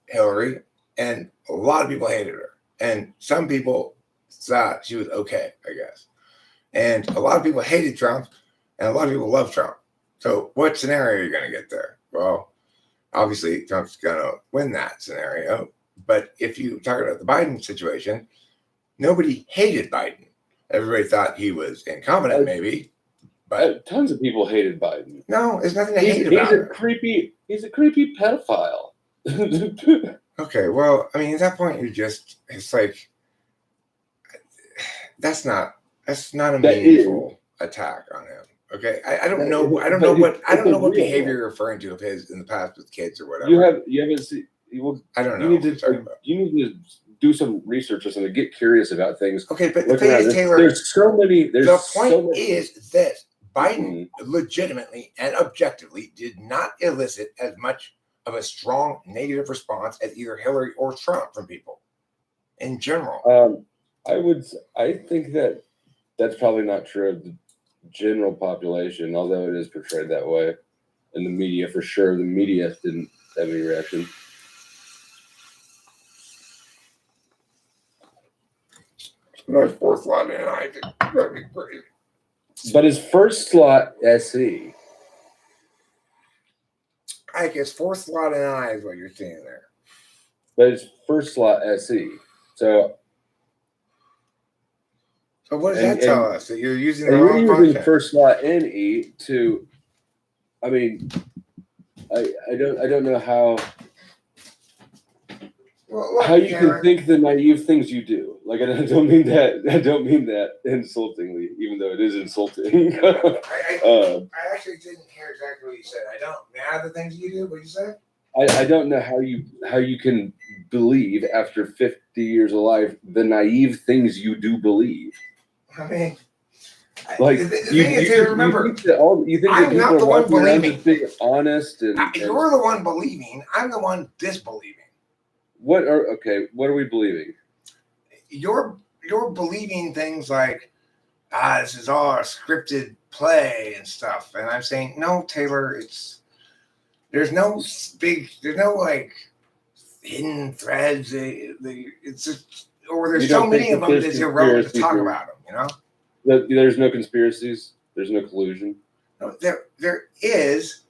Hillary, and a lot of people hated her, and some people thought she was okay, I guess, and a lot of people hated Trump, and a lot of people love Trump. So what scenario are you going to get there? Well, obviously Trump's going to win that scenario. But if you talk about the Biden situation, nobody hated Biden. Everybody thought he was incompetent, maybe. But tons of people hated Biden. No, there's nothing to hate about it. He's a creepy pedophile. Okay, well, I mean, at that point, it's like, that's not a meaningful attack on him. Okay, I don't know what behavior you're referring to of his in the past with kids or whatever. You haven't seen. I don't know. You need to do some research or something. Get curious about things. Okay, but the thing is, Taylor, there's so many. The point is this: Biden legitimately and objectively did not elicit as much of a strong negative response as either Hillary or Trump from people in general. I think that's probably not true of the general population, although it is portrayed that way in the media for sure. The media didn't have any reaction. Nice fourth slot in, I think that'd be great. But his first slot, SE. I guess fourth slot in I is what you're seeing there. But his first slot, SE. So what does that tell us? That you're using the wrong function? You're using first slot NE to. I mean, I don't know how. Well, how you can think the naive things you do. Like, I don't mean that insultingly, even though it is insulting. I actually didn't hear exactly what you said. I don't. May I have the things you do? What you said? I don't know how you can believe after 50 years of life the naive things you do believe. I mean, like the thing is, remember, you think I'm not the one believing. Being honest and you're the one believing. I'm the one disbelieving. What are we believing? You're believing things like, this is all a scripted play and stuff, and I'm saying, no, Taylor, there's no like hidden threads. It's just, or there's so many of them that it's irrelevant to talk about them. You know, there's no conspiracies. There's no collusion. No, there is,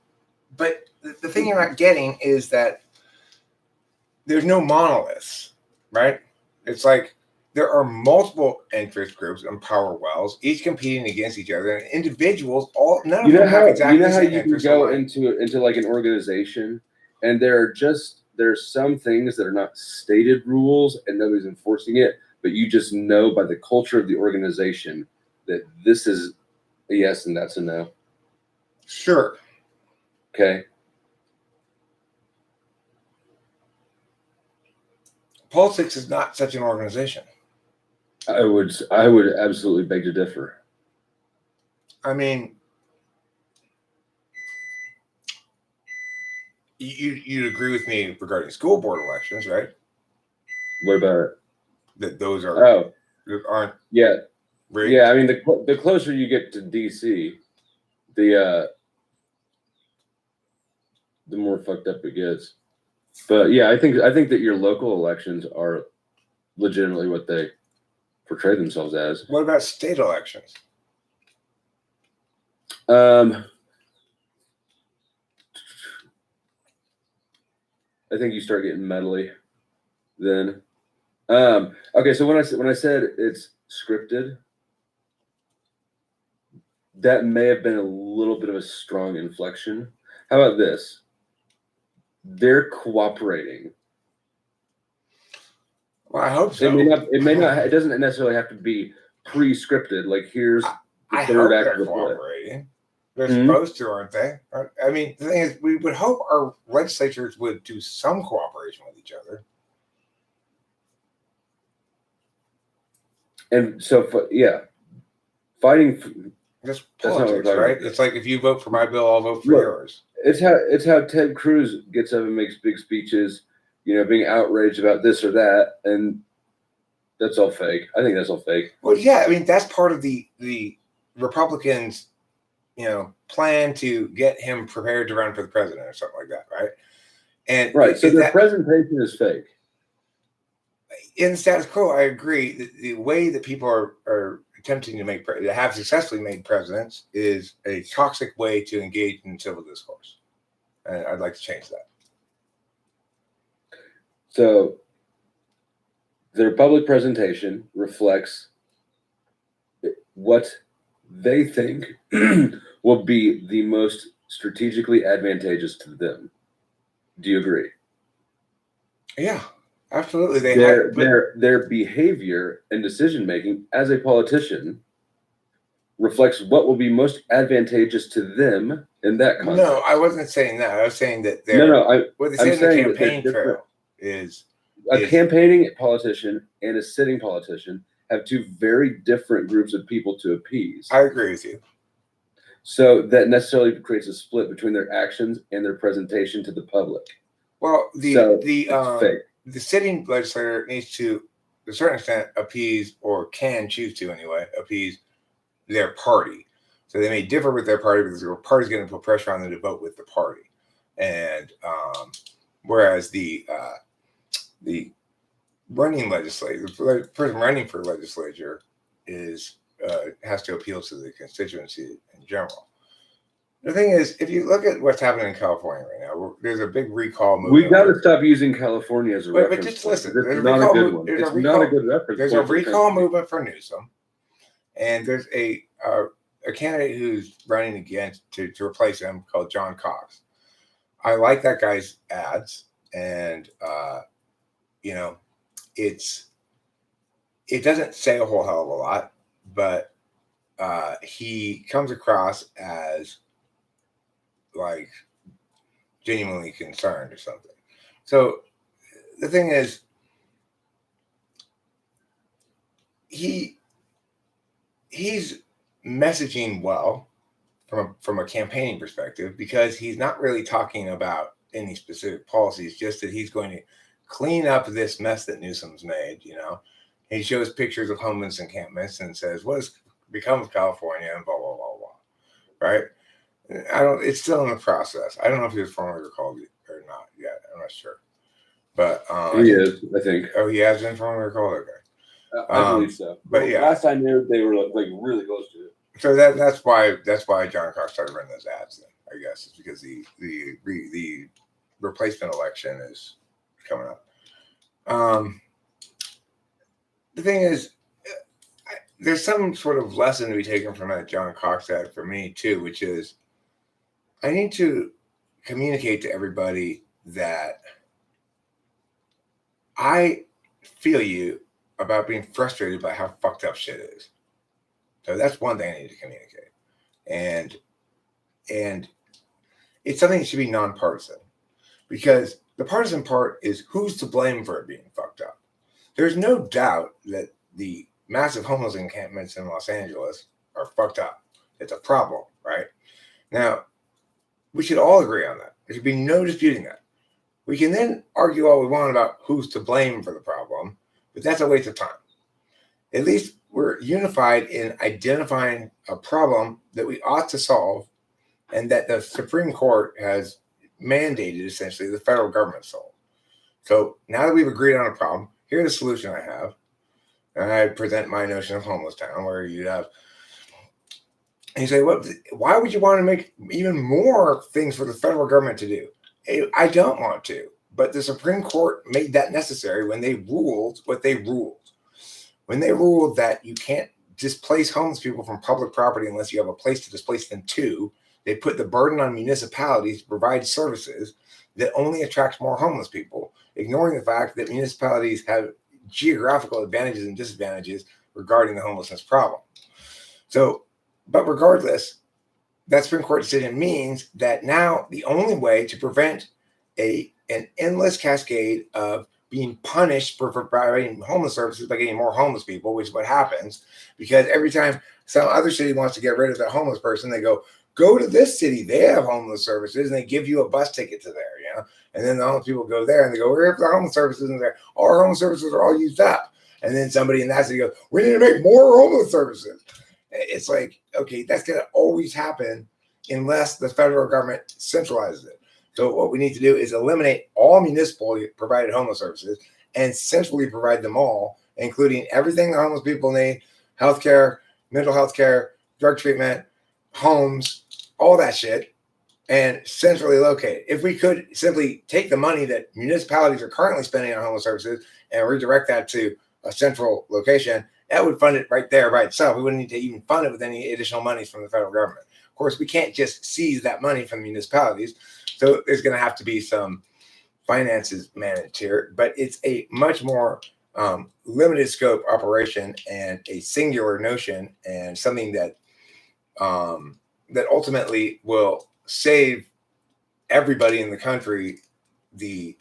but the thing you're not getting is that there's no monoliths, right? It's like there are multiple interest groups and power wells, each competing against each other, and individuals. None of them have exactly the same interests. You can go into like an organization, and there's some things that are not stated rules, and nobody's enforcing it, but you just know by the culture of the organization that this is a yes and that's a no. Sure. Okay. Politics is not such an organization. I would absolutely beg to differ. I mean, you'd agree with me regarding school board elections, right? What about it? That those are aren't rigged? Yeah. I mean, the closer you get to DC, the more fucked up it gets. But yeah, I think that your local elections are legitimately what they portray themselves as. What about state elections? I think you start getting medley then. Okay, so when I said it's scripted, that may have been a little bit of a strong inflection. How about this? They're cooperating. Well, I hope so. It may not. It doesn't necessarily have to be pre-scripted. Like here's I hope they're cooperating. They're supposed to, aren't they? I mean, the thing is, we would hope our legislatures would do some cooperation with each other. And so, yeah, fighting. Just politics, right? It's like if you vote for my bill, I'll vote for yours. It's how Ted Cruz gets up and makes big speeches, being outraged about this or that, and that's all fake. I think that's all fake. Well, yeah, I mean that's part of the Republicans, plan to get him prepared to run for the president or something like that, right? And right, so their presentation is fake. In status quo, I agree. The way that people are attempting to have successfully made presidents is a toxic way to engage in civil discourse, and I'd like to change that. So their public presentation reflects what they think will be the most strategically advantageous to them. Do you agree? Yeah, absolutely. Their behavior and decision making as a politician reflects what will be most advantageous to them in that context. No, I wasn't saying that. I was saying that what they say in the campaign trail is a campaigning politician and a sitting politician have two very different groups of people to appease. I agree with you. So that necessarily creates a split between their actions and their presentation to the public. Well, the sitting legislator needs to a certain extent, appease, or can choose to anyway, appease their party. So they may differ with their party because their party's going to put pressure on them to vote with the party. And whereas the running legislator, the person running for legislature is has to appeal to the constituency in general. The thing is, if you look at what's happening in California right now, there's a big recall movement. We've got to stop using California as a reference. But just listen, it's not a good one. It's not a good reference. There's a recall movement for Newsom, and there's a candidate who's running against to replace him called John Cox. I like that guy's ads, and it doesn't say a whole hell of a lot, but he comes across as like genuinely concerned or something. So the thing is, he's messaging well from a campaigning perspective, because he's not really talking about any specific policies, just that he's going to clean up this mess that Newsom's made. He shows pictures of homeless encampments and says, what has become of California, and blah, blah, blah, blah. Right? It's still in the process. I don't know if he was formally recalled or not yet. I'm not sure. But he is, I think. Oh, he has been formally recalled? Okay. I believe so. But yeah. Last I knew, they were like really close to it. So that's why John Cox started running those ads then, I guess. It's because the replacement election is coming up. The thing is, there's some sort of lesson to be taken from that John Cox ad for me too, which is I need to communicate to everybody that I feel you about being frustrated by how fucked up shit is. So that's one thing I need to communicate. And it's something that should be nonpartisan, because the partisan part is who's to blame for it being fucked up. There's no doubt that the massive homeless encampments in Los Angeles are fucked up. It's a problem, right? Now, we should all agree on that. There should be no disputing that. We can then argue all we want about who's to blame for the problem, but that's a waste of time. At least we're unified in identifying a problem that we ought to solve, and that the Supreme Court has mandated, essentially, the federal government solve. So now that we've agreed on a problem, here's the solution I have. And I present my notion of homeless town, where you have And you say, well, why would you want to make even more things for the federal government to do? I don't want to, but the Supreme Court made that necessary when they ruled what they ruled. When they ruled that you can't displace homeless people from public property unless you have a place to displace them to, they put the burden on municipalities to provide services that only attract more homeless people, ignoring the fact that municipalities have geographical advantages and disadvantages regarding the homelessness problem. So, but regardless, that Supreme Court decision means that now the only way to prevent an endless cascade of being punished for providing homeless services by getting more homeless people, which is what happens, because every time some other city wants to get rid of that homeless person, they go to this city, they have homeless services, and they give you a bus ticket to there, and then the homeless people go there and they go, where are the homeless services? And there, our homeless services are all used up. And then somebody in that city goes, we need to make more homeless services. It's like, okay, that's going to always happen unless the federal government centralizes it. So what we need to do is eliminate all municipal provided homeless services and centrally provide them all, including everything the homeless people need: healthcare, mental health care, drug treatment, homes, all that shit, and centrally located. If we could simply take the money that municipalities are currently spending on homeless services and redirect that to a central location, that would fund it right there by itself. We wouldn't need to even fund it with any additional monies from the federal government. Of course, we can't just seize that money from the municipalities. So there's going to have to be some finances managed here, but it's a much more limited scope operation and a singular notion, and something that that ultimately will save everybody in the country the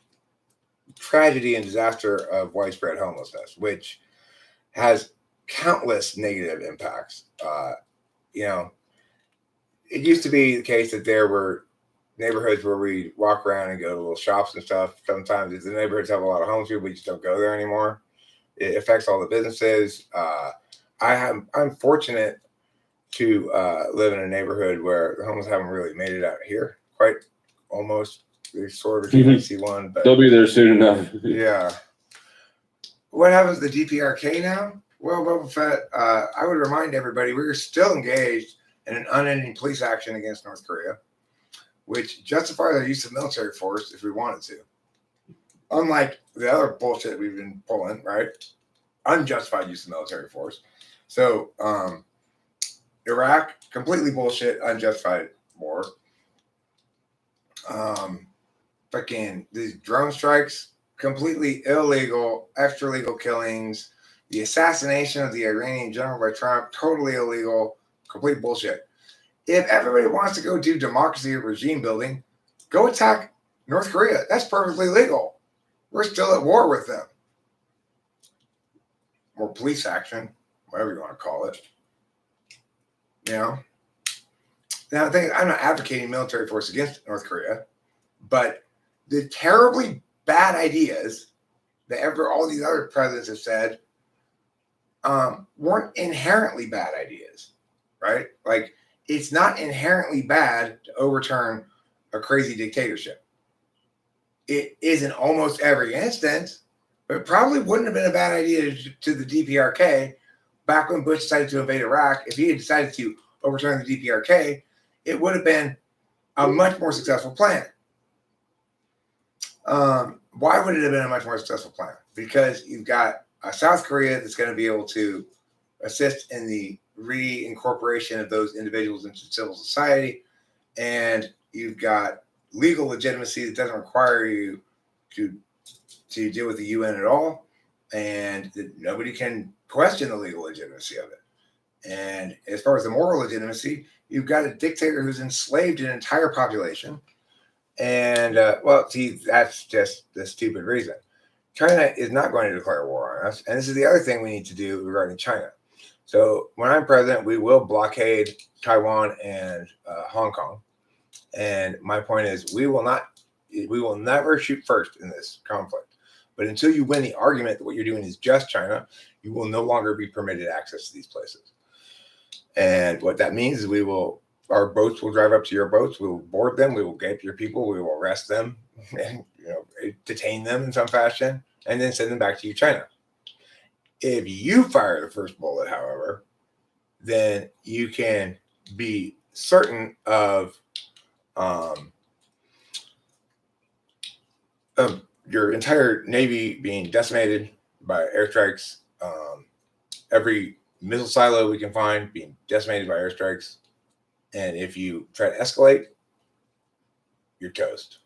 tragedy and disaster of widespread homelessness, which has countless negative impacts. It used to be the case that there were neighborhoods where we walk around and go to little shops and stuff. Sometimes if the neighborhoods have a lot of homeless people, we just don't go there anymore. It affects all the businesses. I'm fortunate to live in a neighborhood where the homeless haven't really made it out here quite almost. There's sort of a GC one, but they'll be there soon enough. Yeah. What happens to the DPRK now? Well, Boba Fett, I would remind everybody we're still engaged in an unending police action against North Korea, which justifies the use of military force if we wanted to. Unlike the other bullshit we've been pulling, right? Unjustified use of military force. So, Iraq, completely bullshit, unjustified war. Fucking these drone strikes, completely illegal, extra legal killings. The assassination of the Iranian general by Trump, totally illegal, complete bullshit. If everybody wants to go do democracy or regime building, go attack North Korea. That's perfectly legal. We're still at war with them. Or police action, whatever you want to call it. Now, the thing is, I'm not advocating military force against North Korea, but the terribly bad ideas that all these other presidents have said weren't inherently bad ideas, right? Like, it's not inherently bad to overturn a crazy dictatorship. It is in almost every instance, but it probably wouldn't have been a bad idea to the DPRK back when Bush decided to invade Iraq. If he had decided to overturn the DPRK, it would have been a much more successful plan. Why would it have been a much more successful plan? Because you've got South Korea that's going to be able to assist in the reincorporation of those individuals into civil society, and you've got legal legitimacy that doesn't require you to deal with the UN at all, and that nobody can question the legal legitimacy of it. And as far as the moral legitimacy, you've got a dictator who's enslaved an entire population. And, that's just the stupid reason. China is not going to declare war on us. And this is the other thing we need to do regarding China. So when I'm president, we will blockade Taiwan and Hong Kong. And my point is, we will never shoot first in this conflict. But until you win the argument that what you're doing is just China, you will no longer be permitted access to these places. And what that means is our boats will drive up to your boats. We will board them. We will get your people. We will arrest them and detain them in some fashion, and then send them back to you, China. If you fire the first bullet, however, then you can be certain of your entire Navy being decimated by airstrikes, every missile silo we can find being decimated by airstrikes, and if you try to escalate, you're toast.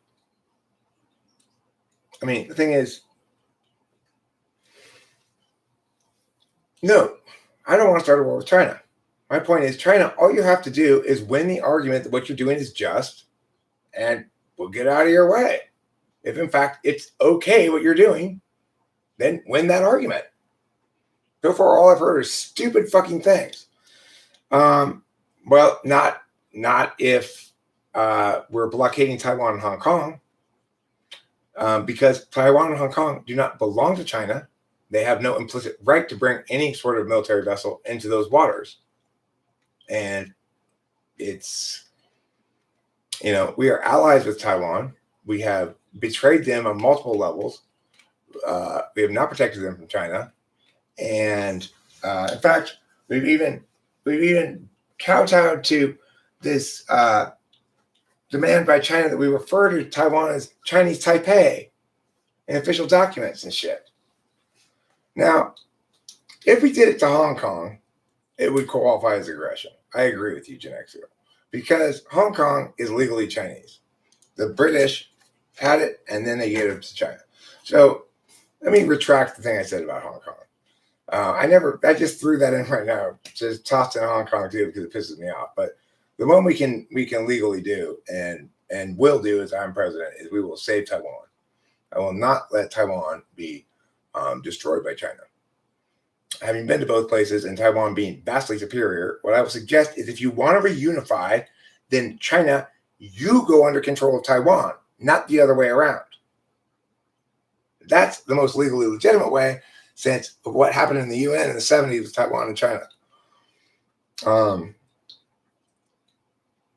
I mean, the thing is, no, I don't want to start a war with China. My point is, China, all you have to do is win the argument that what you're doing is just, and we'll get out of your way. If, in fact, it's okay what you're doing, then win that argument. So far, all I've heard are stupid fucking things. Well, not if we're blockading Taiwan and Hong Kong, because Taiwan and Hong Kong do not belong to China. They have no implicit right to bring any sort of military vessel into those waters. And it's, we are allies with Taiwan. We have betrayed them on multiple levels. We have not protected them from China. And in fact, we've even kowtowed to this demand by China that we refer to Taiwan as Chinese Taipei in official documents and shit. Now, if we did it to Hong Kong, it would qualify as aggression. I agree with you, Genexio, because Hong Kong is legally Chinese. The British had it, and then they gave it to China. So let me retract the thing I said about Hong Kong. I just threw that in right now, just tossed in Hong Kong too because it pisses me off. But the one we can legally do and will do as I'm president is we will save Taiwan. I will not let Taiwan be destroyed by China. Having been to both places and Taiwan being vastly superior, what I would suggest is if you want to reunify, then China, you go under control of Taiwan, not the other way around. That's the most legally legitimate way since of what happened in the UN in the 70s with Taiwan and China.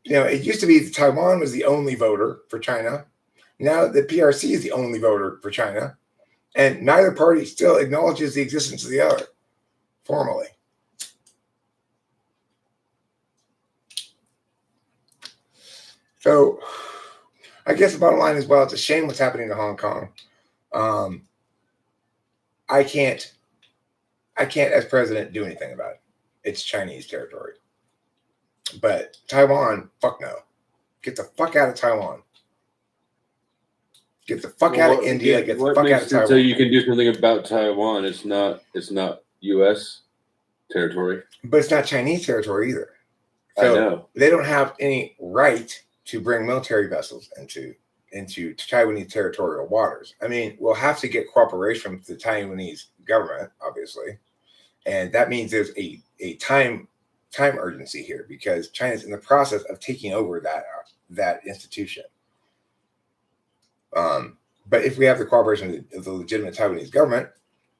It used to be that Taiwan was the only voter for China. Now the PRC is the only voter for China. And neither party still acknowledges the existence of the other formally. So I guess the bottom line is, well, it's a shame what's happening to Hong Kong. I can't, as president, do anything about it. It's Chinese territory. But Taiwan, fuck no. Get the fuck out of Taiwan. Get the fuck out of India. Get the fuck out of Taiwan. So you can do something about Taiwan. It's not U.S. territory. But it's not Chinese territory either. So I know. They don't have any right to bring military vessels into Taiwanese territorial waters. I mean, we'll have to get cooperation from the Taiwanese government, obviously. And that means there's a time urgency here because China's in the process of taking over that institution. But if we have the cooperation of the legitimate Taiwanese government,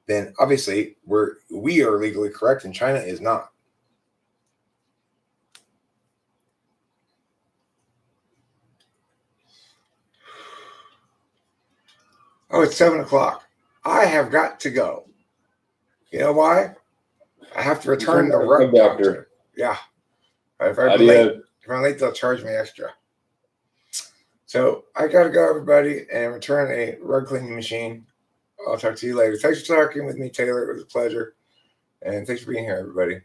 then obviously we are legally correct and China is not. Oh, it's 7:00. I have got to go. You know why? I have to return the rug doctor. Yeah. If I'm late, they'll charge me extra. So I got to go, everybody, and return a rug cleaning machine. I'll talk to you later. Thanks for talking with me, Taylor. It was a pleasure. And thanks for being here, everybody.